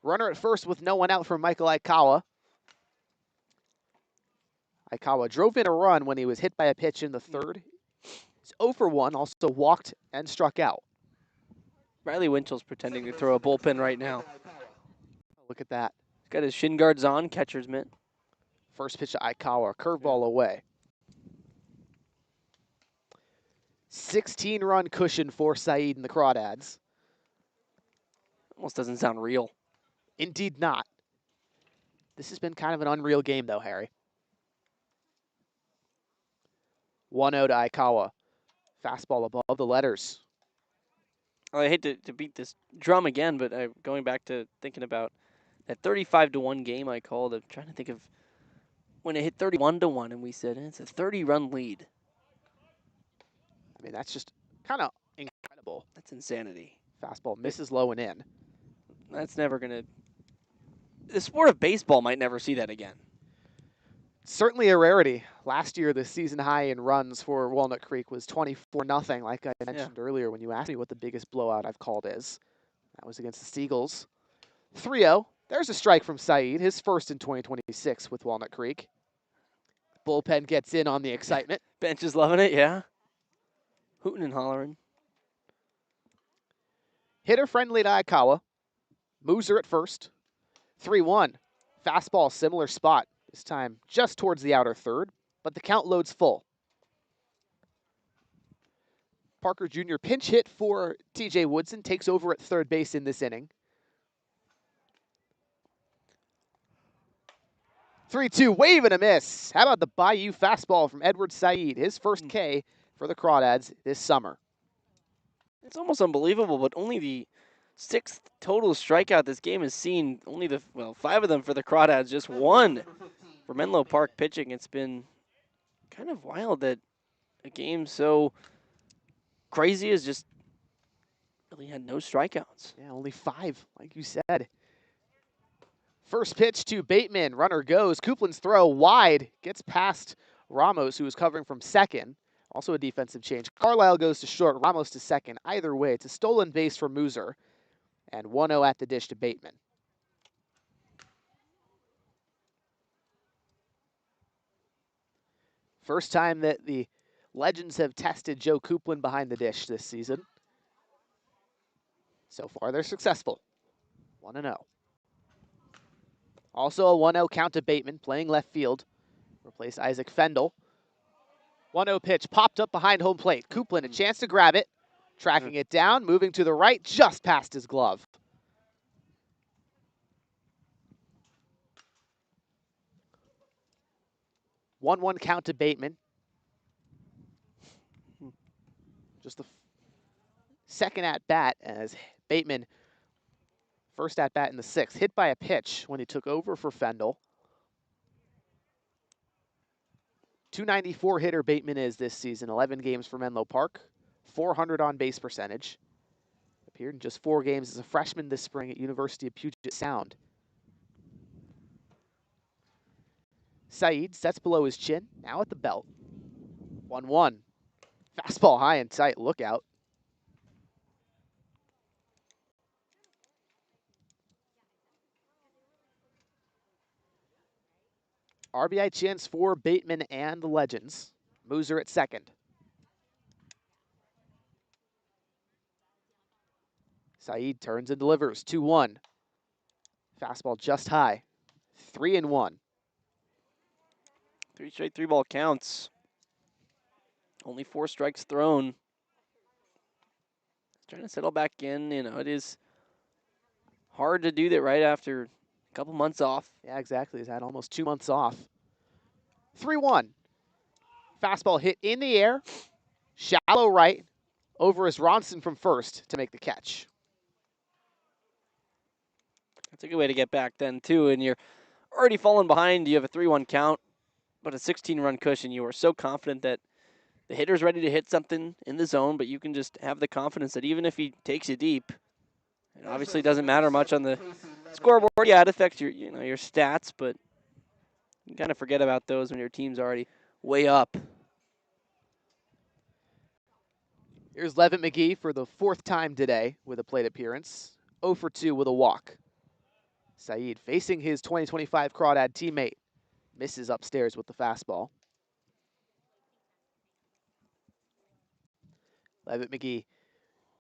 Runner at first with no one out for Michael Aikawa. Aikawa drove in a run when he was hit by a pitch in the third. He's 0 for 1, also walked and struck out. Riley Winchell's pretending to throw a bullpen right now. Look at that. He's got his shin guards on, catcher's mitt. First pitch to Aikawa, curveball away. 16-run cushion for Saeed and the Crawdads. Almost doesn't sound real. Indeed not. This has been kind of an unreal game, though, Harry. 1-0 to Aikawa. Fastball above the letters. Well, I hate to beat this drum again, but going back to thinking about that 35-1 game I called, I'm trying to think of when it hit 31-1, and we said it's a 30-run lead. I mean, that's just kind of incredible. That's insanity. Fastball misses low and in. That's never going to... The sport of baseball might never see that again. Certainly a rarity. Last year, the season high in runs for Walnut Creek was 24-0, like I mentioned earlier when you asked me what the biggest blowout I've called is. That was against the Seagulls. 3-0. There's a strike from Saeed, his first in 2026 with Walnut Creek. Bullpen gets in on the excitement. Bench is loving it, yeah. Hooting and hollering. Hitter friendly to Aikawa. Mooser at first. 3-1. Fastball, similar spot. This time just towards the outer third, but the count loads full. Parker Jr. pinch hit for TJ Woodson, takes over at third base in this inning. 3-2, wave and a miss. How about the Bayou fastball from Edward Saeed, his first K for the Crawdads this summer. It's almost unbelievable, but only the 6th total strikeout this game has seen. Only 5 of them for the Crawdads, just 1 for Menlo Park pitching. It's been kind of wild that a game so crazy has just really had no strikeouts. Yeah, only 5, like you said. First pitch to Bateman. Runner goes. Coupland's throw wide. Gets past Ramos, who was covering from second. Also a defensive change. Carlisle goes to short. Ramos to second. Either way, it's a stolen base for Mooser. And 1-0 at the dish to Bateman. First time that the Legends have tested Joe Coupland behind the dish this season. So far, they're successful. 1-0. Also a 1-0 count to Bateman, playing left field. Replace Isaac Fendel. 1-0 pitch popped up behind home plate. Coupland a chance to grab it. Tracking it down, moving to the right, just past his glove. One count to Bateman. Just the second at bat as Bateman, first at bat in the 6th, hit by a pitch when he took over for Fendel. 294 hitter Bateman is this season, 11 games for Menlo Park, 400 on base percentage. Appeared in just 4 games as a freshman this spring at University of Puget Sound. Saeed sets below his chin, now at the belt. 1-1. Fastball high and tight, look out. RBI chance for Bateman and the Legends. Mooser at second. Saeed turns and delivers. 2-1. Fastball just high. 3-1. 3 straight 3-ball counts. Only 4 strikes thrown. Trying to settle back in. You know, it is hard to do that right after a couple months off. Yeah, exactly. He's had almost 2 months off. 3-1. Fastball hit in the air. Shallow right. Over is Ronson from first to make the catch. That's a good way to get back then, too. And you're already falling behind. You have a 3-1 count, but a 16-run cushion. You are so confident that the hitter's ready to hit something in the zone, but you can just have the confidence that even if he takes you deep, it obviously doesn't matter much on the scoreboard. Yeah, it affects your your stats, but you kind of forget about those when your team's already way up. Here's Levitt McGee for the 4th time today with a plate appearance. 0 for 2 with a walk. Saeed facing his 2025 Crawdad teammate. Misses upstairs with the fastball. Levitt McGee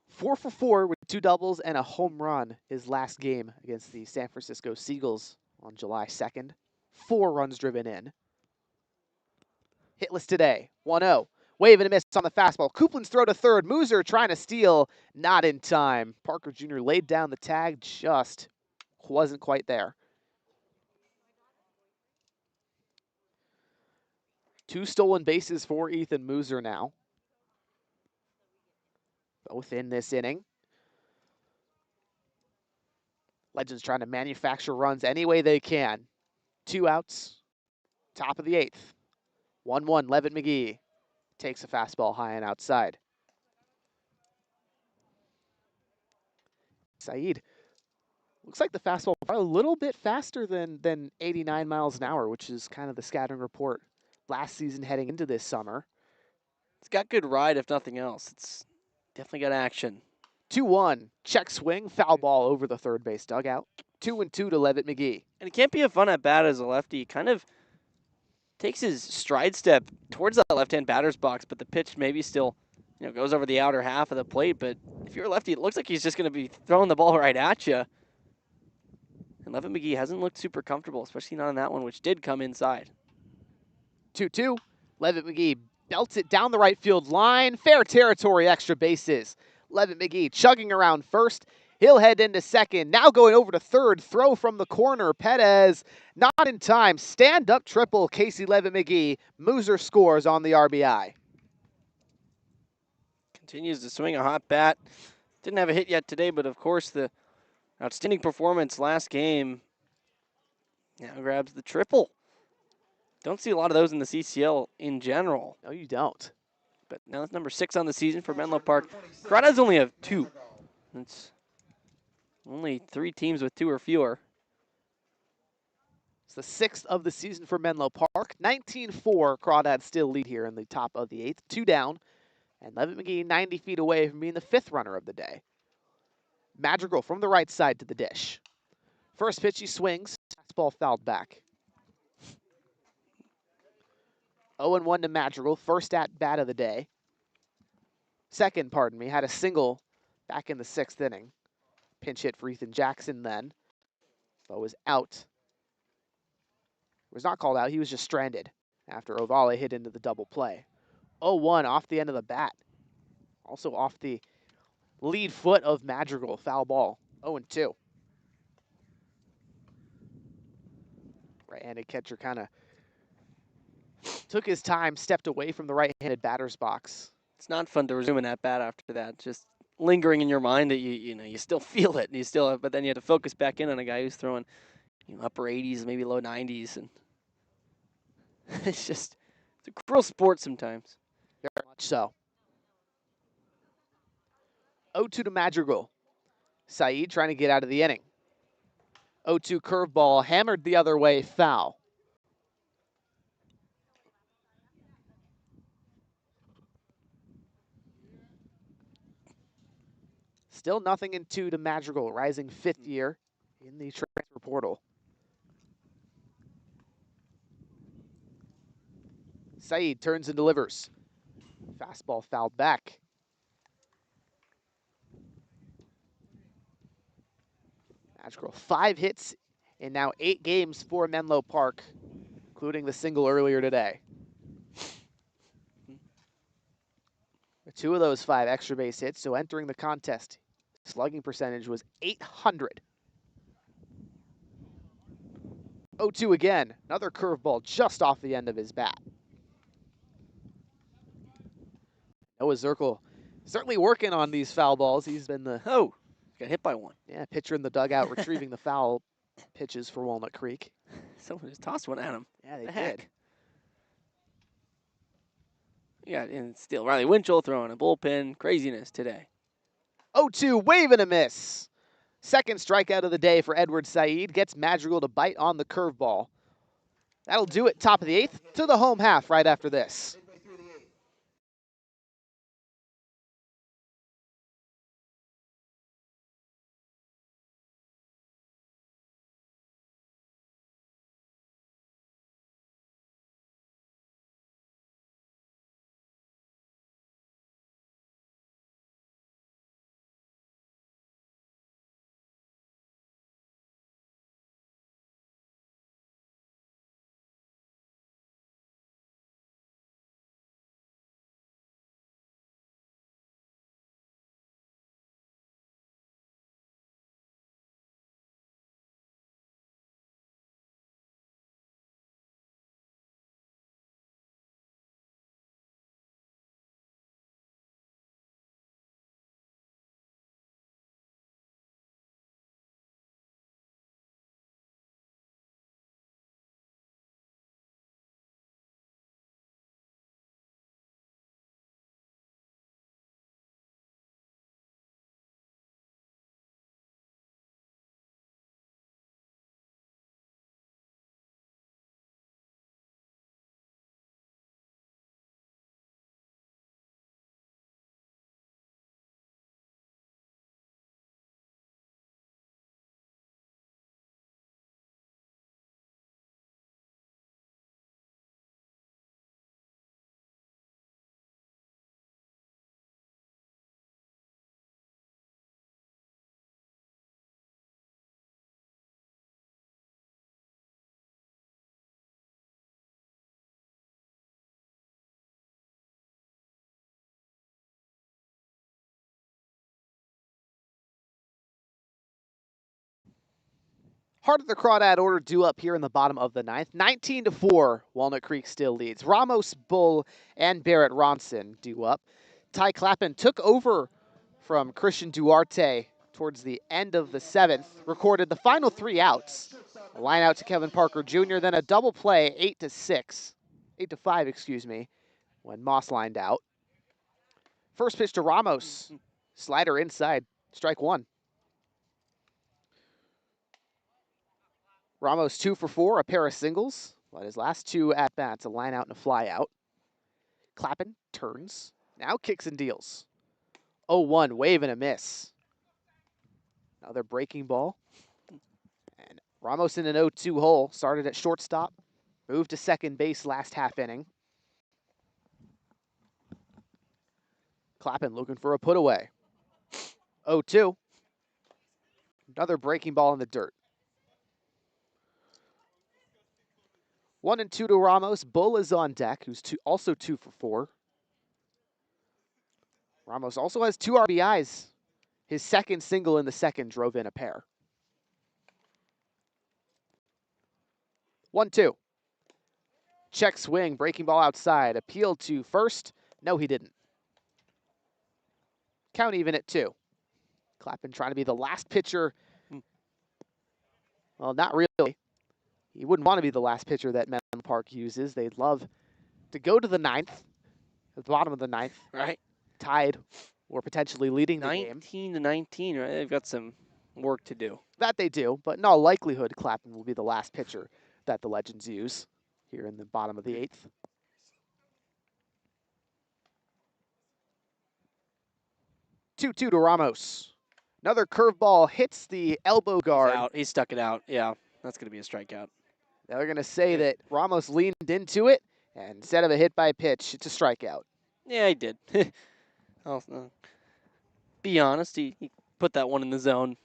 4 for 4 with 2 doubles and a home run his last game against the San Francisco Seagulls on July 2nd. 4 runs driven in. Hitless today, 1-0. Wave and a miss on the fastball. Coupland's throw to third. Mooser trying to steal, not in time. Parker Jr. laid down the tag, just wasn't quite there. 2 stolen bases for Ethan Mooser now. Both in this inning. Legends trying to manufacture runs any way they can. 2 outs, top of the 8th. 1-1, Levitt McGee takes a fastball high and outside. Saeed, looks like the fastball a little bit faster than 89 miles an hour, which is kind of the scattering report last season heading into this summer. It's got good ride, if nothing else. It's definitely got action. 2-1, check swing, foul ball over the third base dugout. 2-2 to Levitt McGee. And it can't be a fun at bat as a lefty. He kind of takes his stride step towards that left-hand batter's box, but the pitch maybe still, goes over the outer half of the plate. But if you're a lefty, it looks like he's just going to be throwing the ball right at you. And Levitt McGee hasn't looked super comfortable, especially not on that one, which did come inside. 2-2, Levitt McGee belts it down the right field line. Fair territory, extra bases. Levitt McGee chugging around first. He'll head into second. Now going over to third. Throw from the corner. Perez not in time. Stand-up triple. Casey Levitt McGee. Mooser scores on the RBI. Continues to swing a hot bat. Didn't have a hit yet today, but of course the outstanding performance last game now grabs the triple. Don't see a lot of those in the CCL in general. No, you don't. But now it's number 6 on the season for Menlo Park. Crawdads only have 2. It's only 3 teams with 2 or fewer. It's the 6th of the season for Menlo Park. 19-4, Crawdads still lead here in the top of the 8th. 2 down. And Levitt McGee 90 feet away from being the 5th runner of the day. Madrigal from the right side to the dish. First pitch, he swings. Fastball fouled back. 0-1 to Madrigal. First at bat of the day. Second, pardon me. Had a single back in the 6th inning. Pinch hit for Ethan Jackson then. But was out. Was not called out. He was just stranded after Ovale hit into the double play. 0-1 off the end of the bat. Also off the lead foot of Madrigal. Foul ball. 0-2. Right-handed catcher kind of took his time, stepped away from the right-handed batter's box. It's not fun to resume an at-bat after that. Just lingering in your mind that you still feel it. But then you have to focus back in on a guy who's throwing upper 80s, maybe low 90s. And it's a cruel sport sometimes. Very much so. 0-2 to Madrigal. Saeed trying to get out of the inning. 0-2 curveball, hammered the other way, foul. Still nothing in 2 to Madrigal, rising 5th year in the transfer portal. Saeed turns and delivers. Fastball fouled back. Madrigal, 5 hits in now 8 games for Menlo Park, including the single earlier today. 2 of those 5 extra base hits, so entering the contest, slugging percentage was .800. 0-2 again, another curveball just off the end of his bat. Noah Zirkle certainly working on these foul balls. He's been the Got hit by one. pitcher in the dugout retrieving the foul pitches for Walnut Creek. Someone just tossed one at him. Yeah, they The did. heck? Yeah, and still Riley Winchell throwing a bullpen. Craziness today. 0-2, wave and a miss. Second strikeout of the day for Edward Saeed. Gets Madrigal to bite on the curveball. That'll do it. Top of the 8th to the home half right after this. Midway through the eighth. Heart of the Crawdad order due up here in the bottom of the 9th. 19-4, Walnut Creek still leads. Ramos, Bull, and Barrett Ronson due up. Ty Clappin took over from Christian Duarte towards the end of the 7th, recorded the final 3 outs. A line out to Kevin Parker Jr., then a double play, 8-5, excuse me, when Moss lined out. First pitch to Ramos, slider inside, strike 1. Ramos 2 for 4, a pair of singles, but his last 2 at-bats, a line out and a fly out. Clappin turns, now kicks and deals. 0-1, wave and a miss. Another breaking ball. And Ramos in an 0-2 hole, started at shortstop, moved to second base last half inning. Clappin looking for a put away. 0-2. Another breaking ball in the dirt. 1-2 to Ramos. Bull is on deck, who's also 2 for 4. Ramos also has 2 RBIs. His second single in the second drove in a pair. 1-2. Check swing, breaking ball outside. Appeal to first. No, he didn't. Count even at 2. Clappin trying to be the last pitcher. Well, not really. He wouldn't want to be the last pitcher that Menlo Park uses. They'd love to go to the 9th, at the bottom of the 9th. Right. Tied or potentially leading the game. 19-19, right? They've got some work to do. That they do, but in all likelihood, Clappin will be the last pitcher that the Legends use here in the bottom of the 8th. Two to Ramos. Another curveball hits the elbow guard. He's out. He stuck it out. Yeah, that's going to be a strikeout. They're going to say that Ramos leaned into it, and instead of a hit by pitch, it's a strikeout. Yeah, he did. I'll be honest, he put that one in the zone.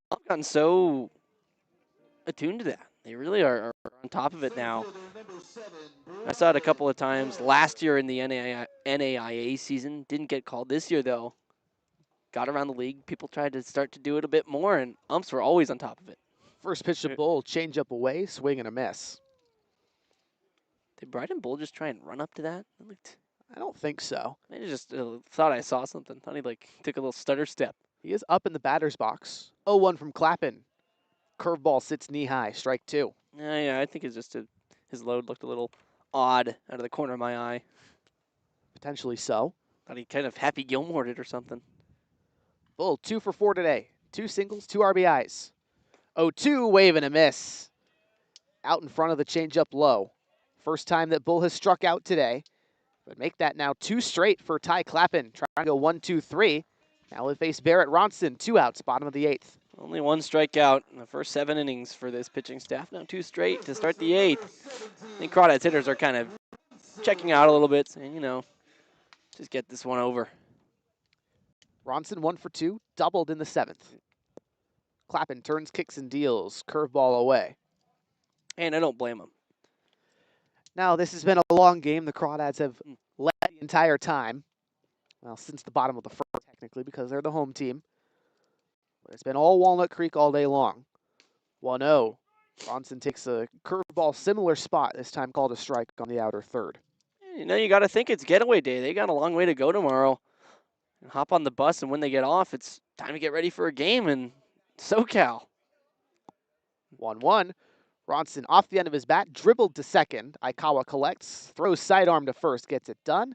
I've gotten so attuned to that. They really are on top of it now. I saw it a couple of times last year in the NAIA season. Didn't get called this year, though. Got around the league. People tried to start to do it a bit more, and umps were always on top of it. First pitch to Bull, change up away, swing and a miss. Did Bryden Bull just try and run up to that? I don't think so. I just thought I saw something. Thought he took a little stutter step. He is up in the batter's box. 0-1 from Clappin. Curveball sits knee high, strike 2. Yeah, I think it's just his load looked a little odd out of the corner of my eye. Potentially so. Thought he kind of Happy Gilmore'd it or something. Bull 2 for 4 today. 2 singles, 2 RBIs. 0-2, wave and a miss. Out in front of the changeup low. First time that Bull has struck out today. But make that now 2 straight for Ty Clappin. Trying to go 1-2-3. Now we face Barrett Ronson. 2 outs, bottom of the 8th. Only 1 strikeout in the first 7 innings for this pitching staff. Now 2 straight to start the 8th. I think Crawdads hitters are kind of checking out a little bit, saying, just get this one over. Ronson 1 for 2, doubled in the 7th. Clappin turns, kicks, and deals. Curveball away. And I don't blame him. Now, this has been a long game. The Crawdads have led the entire time. Well, since the bottom of the first, technically, because they're the home team. But it's been all Walnut Creek all day long. 1-0. Ronson takes a curveball, similar spot, this time called a strike on the outer third. You got to think it's getaway day. They got a long way to go tomorrow. Hop on the bus, and when they get off, it's time to get ready for a game in SoCal. 1-1. Ronson off the end of his bat, dribbled to second. Aikawa collects, throws sidearm to first, gets it done.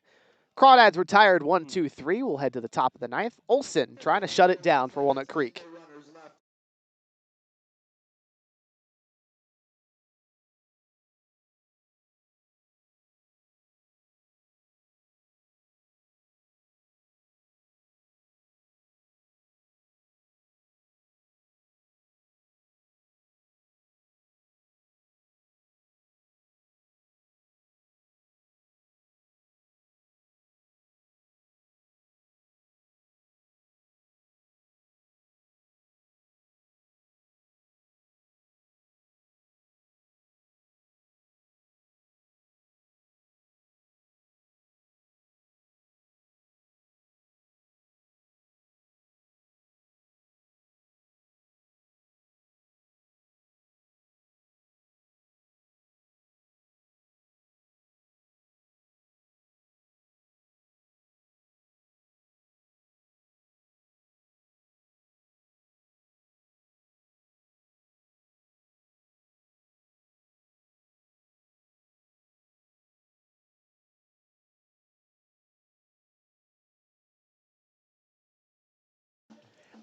Crawdads retired 1-2-3. We'll head to the top of the 9th. Olsen trying to shut it down for Walnut Creek.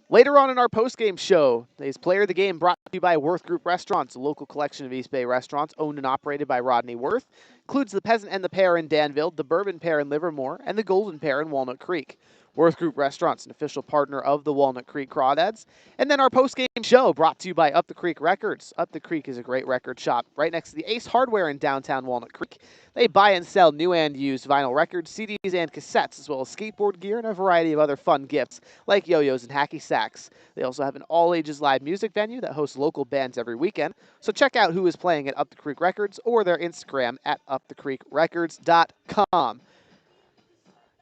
Later on in our post-game show, today's player of the game brought to you by Worth Group Restaurants, a local collection of East Bay restaurants owned and operated by Rodney Worth. Includes the Peasant and the Pear in Danville, the Bourbon Pear in Livermore, and the Golden Pear in Walnut Creek. Worth Group Restaurants, an official partner of the Walnut Creek Crawdads. And then our post-game show brought to you by Up the Creek Records. Up the Creek is a great record shop right next to the Ace Hardware in downtown Walnut Creek. They buy and sell new and used vinyl records, CDs, and cassettes, as well as skateboard gear and a variety of other fun gifts like yo-yos and hacky sacks. They also have an all-ages live music venue that hosts local bands every weekend. So check out who is playing at Up the Creek Records or their Instagram at upthecreekrecords.com.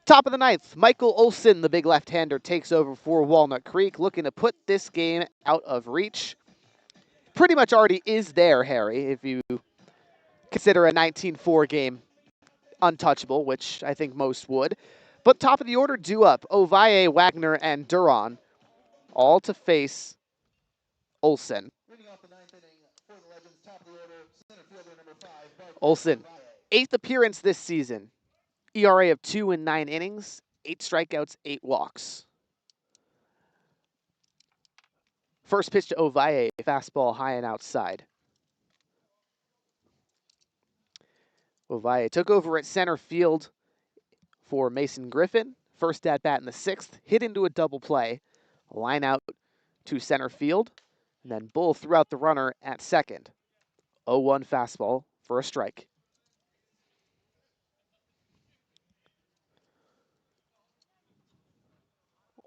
Top of the 9th, Michael Olsen, the big left-hander, takes over for Walnut Creek, looking to put this game out of reach. Pretty much already is there, Harry, if you consider a 19-4 game untouchable, which I think most would. But top of the order due up, Ovalle, Wagner, and Duran, all to face Olsen. Olsen, 8th appearance this season. ERA of 2 in 9 innings, 8 strikeouts, 8 walks. First pitch to Ovalle, fastball high and outside. Ovalle took over at center field for Mason Griffin. First at bat in the 6th, hit into a double play. Line out to center field, and then Bull threw out the runner at second. 0-1 fastball for a strike.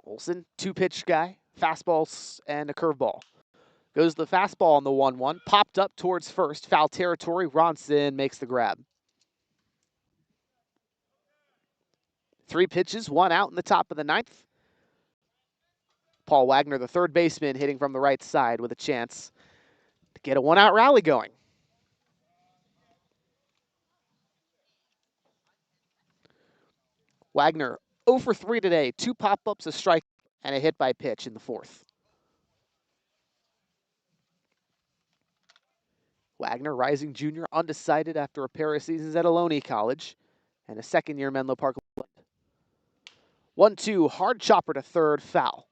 Olsen, 2-pitch guy, fastballs and a curveball. Goes the fastball on the 1-1, popped up towards first, foul territory. Ronson makes the grab. 3 pitches, 1 out in the top of the 9th. Paul Wagner, the third baseman, hitting from the right side with a chance to get a 1-out rally going. Wagner 0 for 3 today, 2 pop-ups, a strike, and a hit by pitch in the 4th. Wagner, rising junior, undecided after a pair of seasons at Ohlone College and a second-year Menlo Park Legend. 1-2, hard chopper to third, foul.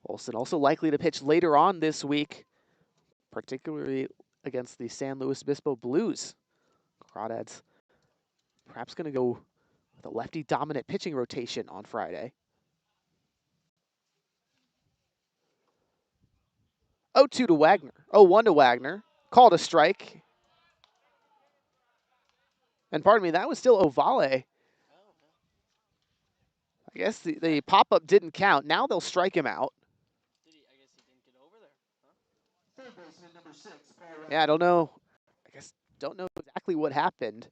Olsen also likely to pitch later on this week, particularly against the San Luis Obispo Blues. Crawdads perhaps going to go with a lefty-dominant pitching rotation on Friday. 0-2 to Wagner. 0-1 to Wagner. Called a strike. And pardon me, that was still Ovale. I guess the pop-up didn't count. Now they'll strike him out. I guess he didn't get over there. Third baseman number 6, Paul Yeah, I don't know. I guess don't know exactly what happened.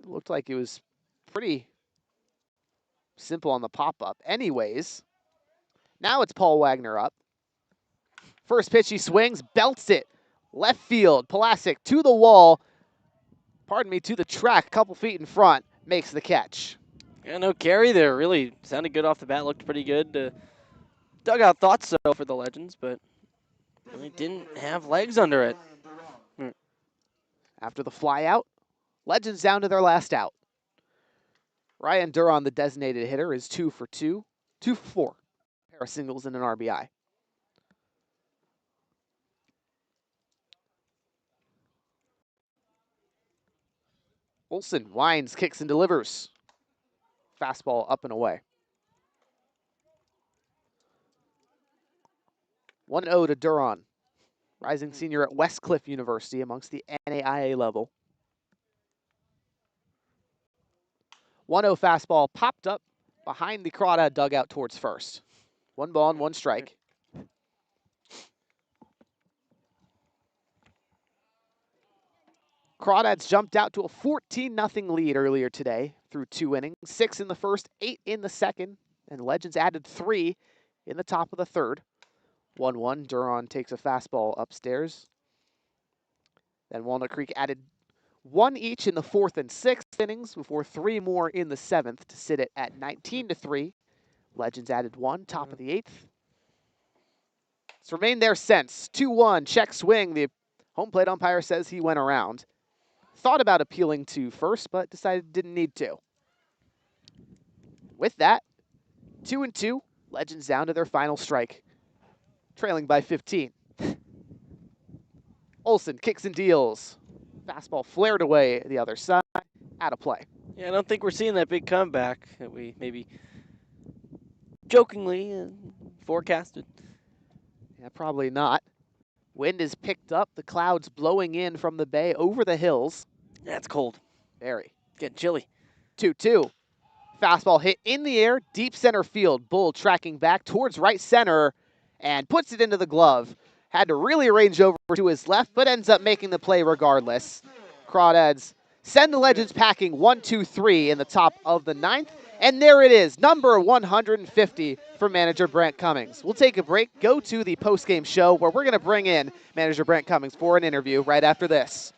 It looked like it was pretty simple on the pop-up. Anyways, now it's Paul Wagner up. First pitch he swings, belts it. Left field, Pulasic to the wall. Pardon me, to the track, a couple feet in front, makes the catch. Yeah, no carry there. Really sounded good off the bat. Looked pretty good. Dugout thought so for the Legends, but really didn't have legs under it. After the flyout, Legends down to their last out. Ryan Duran, the designated hitter, is 2 for 2, 2 for 4. A pair of singles and an RBI. Olsen winds, kicks, and delivers. Fastball up and away. 1-0 to Duran, rising senior at Westcliff University amongst the NAIA level. 1-0 fastball popped up behind the Crawdad dugout towards first. 1 ball and 1 strike. Crawdads jumped out to a 14-0 lead earlier today through 2 innings, 6 in the first, 8 in the second, and Legends added 3 in the top of the third. 1-1, Duran takes a fastball upstairs. Then Walnut Creek added 1 each in the 4th and 6th innings before 3 more in the 7th to sit it at 19-3. Legends added 1, top of the 8th. It's remained there since. 2-1, check swing. The home plate umpire says he went around. Thought about appealing to first, but decided didn't need to. With that, 2-2, Legends down to their final strike, trailing by 15. Olsen kicks and deals. Fastball flared away the other side, out of play. Yeah, I don't think we're seeing that big comeback that we maybe jokingly forecasted. Yeah, probably not. Wind is picked up, the clouds blowing in from the bay over the hills. That's cold. Very. Getting chilly. 2-2. Fastball hit in the air, deep center field. Bull tracking back towards right center and puts it into the glove. Had to really range over to his left, but ends up making the play regardless. Crawdads send the Legends packing 1-2-3 in the top of the 9th. And there it is, number 150 for manager Brent Cummings. We'll take a break, go to the postgame show where we're going to bring in manager Brent Cummings for an interview right after this.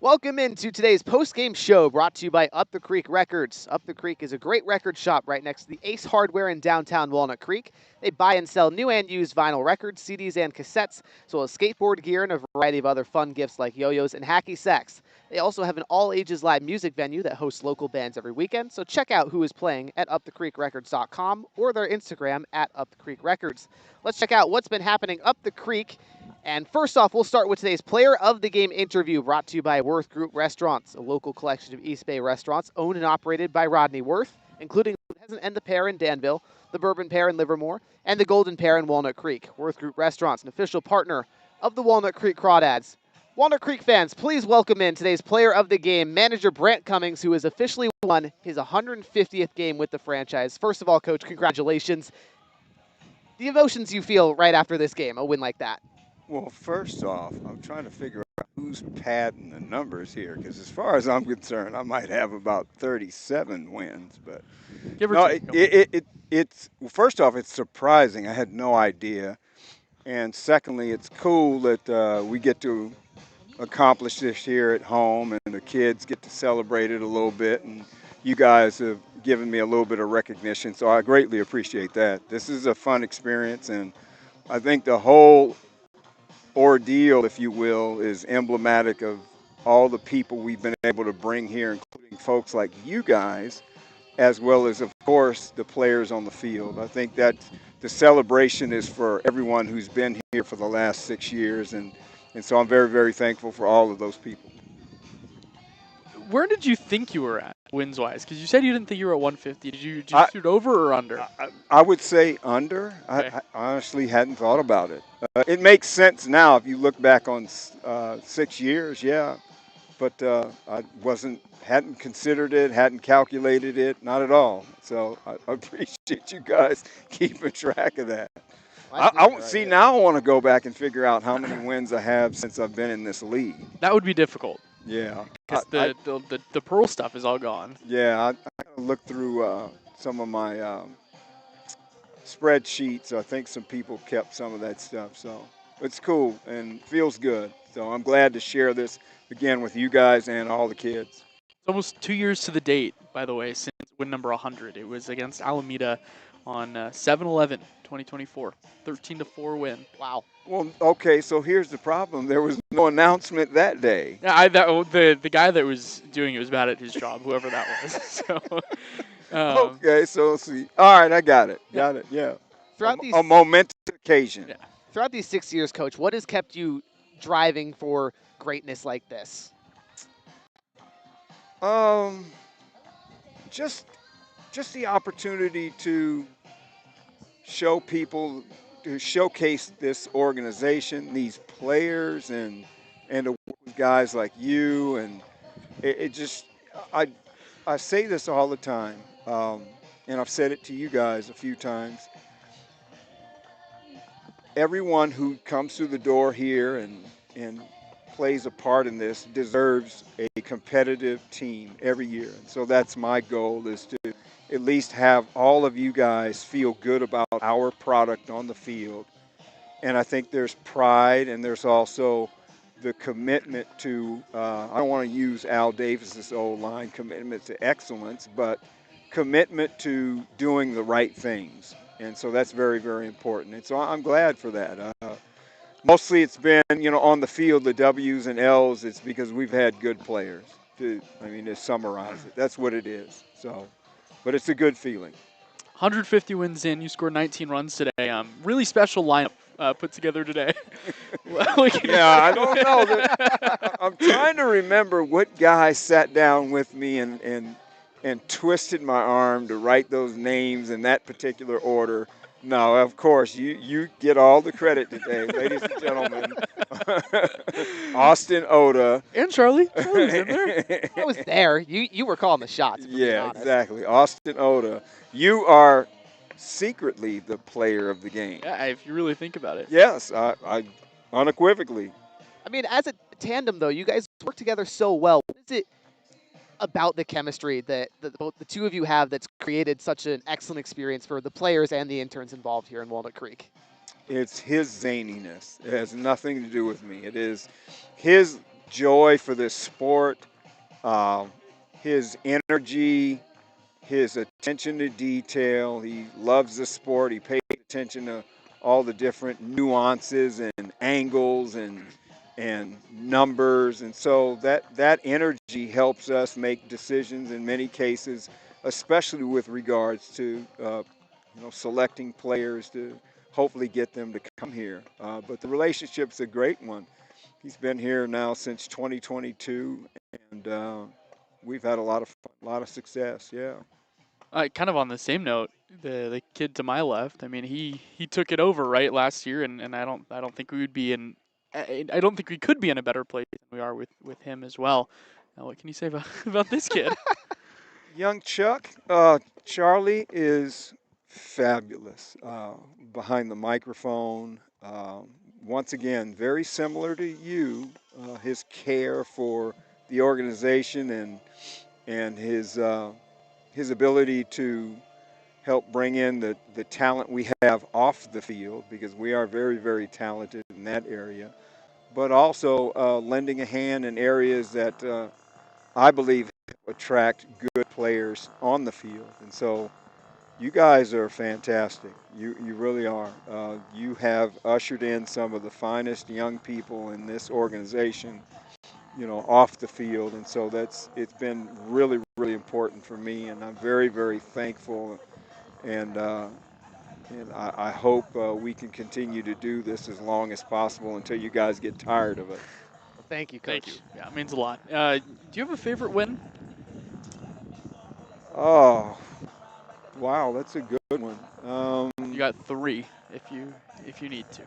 Welcome into today's post-game show brought to you by Up the Creek Records. Up the Creek is a great record shop right next to the Ace Hardware in downtown Walnut Creek. They buy and sell new and used vinyl records, CDs, and cassettes, as well as skateboard gear and a variety of other fun gifts like yo-yos and hacky sacks. They also have an all-ages live music venue that hosts local bands every weekend, so check out who is playing at upthecreekrecords.com or their Instagram at upthecreekrecords. Let's check out what's been happening up the creek. And first off, we'll start with today's Player of the Game interview brought to you by Worth Group Restaurants, a local collection of East Bay restaurants owned and operated by Rodney Worth, including the Peasant and the Pear in Danville, the Bourbon Pear in Livermore, and the Golden Pear in Walnut Creek. Worth Group Restaurants, an official partner of the Walnut Creek Crawdads. Walnut Creek fans, please welcome in today's Player of the Game, manager Brant Cummings, who has officially won his 150th game with the franchise. First of all, Coach, congratulations. The emotions you feel right after this game, a win like that. Well, first off, I'm trying to figure out who's padding the numbers here, because as far as I'm concerned, I might have about 37 wins. But Give or no, take. it's well, first off, it's surprising. I had no idea, and secondly, it's cool that we get to accomplish this here at home, and the kids get to celebrate it a little bit, and you guys have given me a little bit of recognition, so I greatly appreciate that. This is a fun experience, and I think the whole ordeal, if you will, is emblematic of all the people we've been able to bring here, including folks like you guys, as well as, of course, the players on the field. I think that the celebration is for everyone who's been here for the last 6 years, and so I'm very, very thankful for all of those people. Where did you think you were at wins-wise? Because you said you didn't think you were at 150. Did you I- shoot over or under? I would say under. Okay. I honestly hadn't thought about it. It makes sense now if you look back on 6 years, yeah. But I hadn't considered it, hadn't calculated it, not at all. So I appreciate you guys keeping track of that. I won't see now. I want to go back and figure out how many wins I have since I've been in this league. That would be difficult. Yeah. Because the Pearl stuff is all gone. Yeah, I gotta look through some of my spreadsheets. I think some people kept some of that stuff, so it's cool and feels good. So I'm glad to share this again with you guys and all the kids. It's almost 2 years to the date, by the way, since win number 100. It was against Alameda on 7/11/2024. 13-4 win. Wow. Well, okay, so here's the problem. There was no announcement that day. Yeah, the guy that was doing it was bad at his job, whoever that was. So, Okay, so let's see. All right, I got it. Got it, yeah. Throughout A momentous occasion. Yeah. Throughout these 6 years, Coach, what has kept you driving for greatness like this? Just the opportunity to show people, to showcase this organization, these players, and to work with guys like you, and it just I say this all the time, and I've said it to you guys a few times. Everyone who comes through the door here and plays a part in this deserves a competitive team every year. And so that's my goal, is to at least have all of you guys feel good about our product on the field. And I think there's pride, and there's also the commitment to, I don't want to use Al Davis's old line, commitment to excellence, but commitment to doing the right things. And so that's very, very important. And so I'm glad for that. Mostly it's been, on the field, the W's and L's, it's because we've had good players. To summarize it, that's what it is. So, but it's a good feeling. 150 wins in. You scored 19 runs today. Really special lineup put together today. Yeah, I don't know. I'm trying to remember what guy sat down with me and twisted my arm to write those names in that particular order. No, of course, you get all the credit today, ladies and gentlemen. Austin Oda. And Charlie. Charlie was in there. I was there. You were calling the shots. if I'm being Yeah, honest. exactly. Austin Oda. You are secretly the player of the game. Yeah, if you really think about it. Yes, I unequivocally. I mean, as a tandem, though, you guys work together so well. What is it about the chemistry that both the two of you have that's created such an excellent experience for the players and the interns involved here in Walnut Creek? It's his zaniness. It has nothing to do with me. It is his joy for this sport, um, his energy, his attention to detail. He loves the sport. He pays attention to all the different nuances and angles and numbers, and so that energy helps us make decisions in many cases, especially with regards to selecting players to hopefully get them to come here. But the relationship's a great one. He's been here now since 2022, and we've had a lot of fun, a lot of success. Yeah. Kind of on the same note, the kid to my left. I mean, he took it over right last year, and I don't think we would be in. I don't think we could be in a better place than we are with him as well. Now, what can you say about about this kid? Young Chuck, Charlie is fabulous behind the microphone. Once again, very similar to you, his care for the organization and his ability to help bring in the talent we have off the field, because we are very, very talented in that area, but also lending a hand in areas that I believe attract good players on the field. And so you guys are fantastic. You really are. You have ushered in some of the finest young people in this organization, off the field. And so it's been really, really important for me. And I'm very, very thankful. And I hope we can continue to do this as long as possible until you guys get tired of it. Well, thank you, Thank you. Coach. Yeah, it means a lot. Do you have a favorite win? Oh, wow, that's a good one. You got 3 if you need to.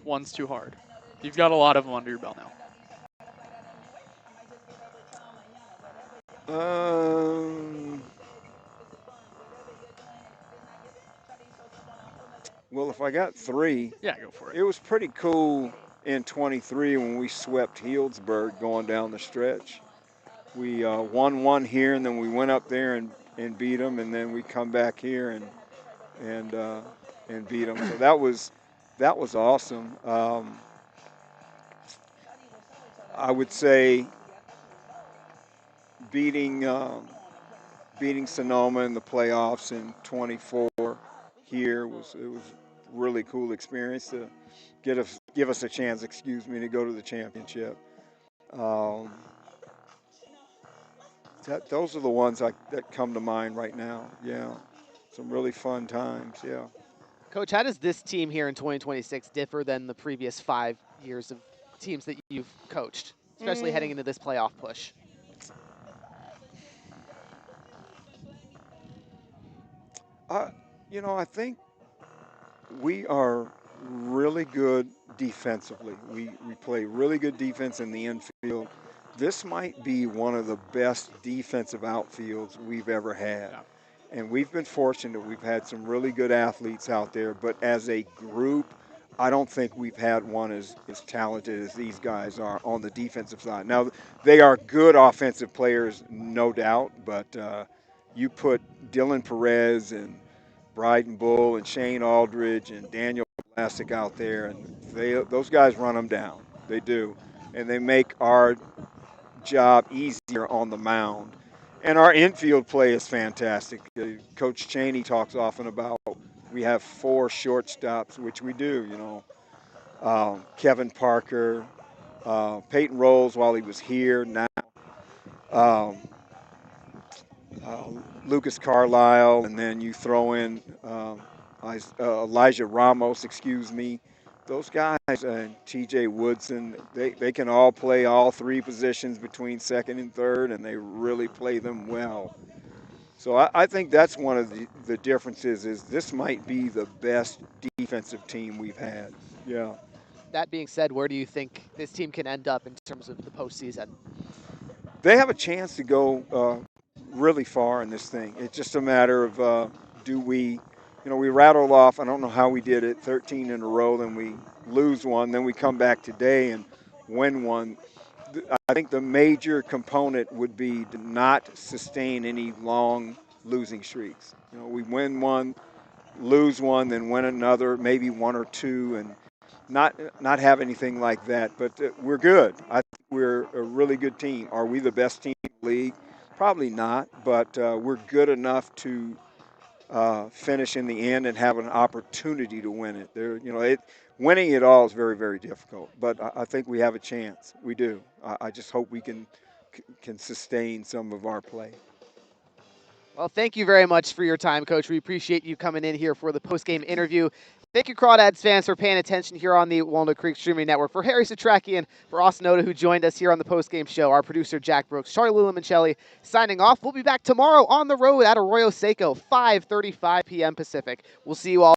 One's too hard. You've got a lot of them under your belt now. Um, well, if I got 3, Yeah, go for it. it was pretty cool in 23 when we swept Healdsburg going down the stretch. We won one here, and then we went up there and beat them, and then we come back here and uh, and beat them. So that was awesome. I would say beating beating Sonoma in the playoffs in 24 here was really cool experience to give us a chance, to go to the championship. Um, those are the ones that come to mind right now. Yeah, some really fun times. Yeah. Coach, how does this team here in 2026 differ than the previous 5 years of teams that you've coached, especially heading Mm, into this playoff push? I I think we are really good defensively. We play really good defense in the infield. This might be one of the best defensive outfields we've ever had. Yeah. And we've been fortunate. We've had some really good athletes out there, but as a group, I don't think we've had one as talented as these guys are on the defensive side. Now, they are good offensive players, no doubt, but you put Dylan Perez and Bryden Bull and Shane Aldridge and Daniel Plastic out there, and those guys run them down. They do, and they make our job easier on the mound. And our infield play is fantastic. Coach Cheney talks often about we have 4 shortstops, which we do. Kevin Parker, Peyton Rolls while he was here. Now um, uh, Lucas Carlisle, and then you throw in Elijah Ramos, excuse me. Those guys, and TJ Woodson, they can all play all 3 positions between second and third, and they really play them well. So I think that's one of the differences is this might be the best defensive team we've had. Yeah. That being said, where do you think this team can end up in terms of the postseason? They have a chance to go really far in this thing. It's just a matter of do we rattled off, I don't know how we did it, 13 in a row, then we lose one, then we come back today and win one. I think the major component would be to not sustain any long losing streaks. We win one, lose one, then win another, maybe one or two, and not have anything like that. But we're good. I think we're a really good team. Are we the best team in the league? Probably not, but we're good enough to finish in the end and have an opportunity to win it. Winning it all is very, very difficult, but I think we have a chance. We do. I just hope we can sustain some of our play. Well, thank you very much for your time, Coach. We appreciate you coming in here for the post-game interview. Thank you, Crawdads fans, for paying attention here on the Walnut Creek Streaming Network. For Harry Setrakian, for Austin Oda, who joined us here on the post-game show, our producer, Jack Brooks, Charlie Limoncelli, signing off. We'll be back tomorrow on the road at Arroyo Seco, 5:35 p.m. Pacific. We'll see you all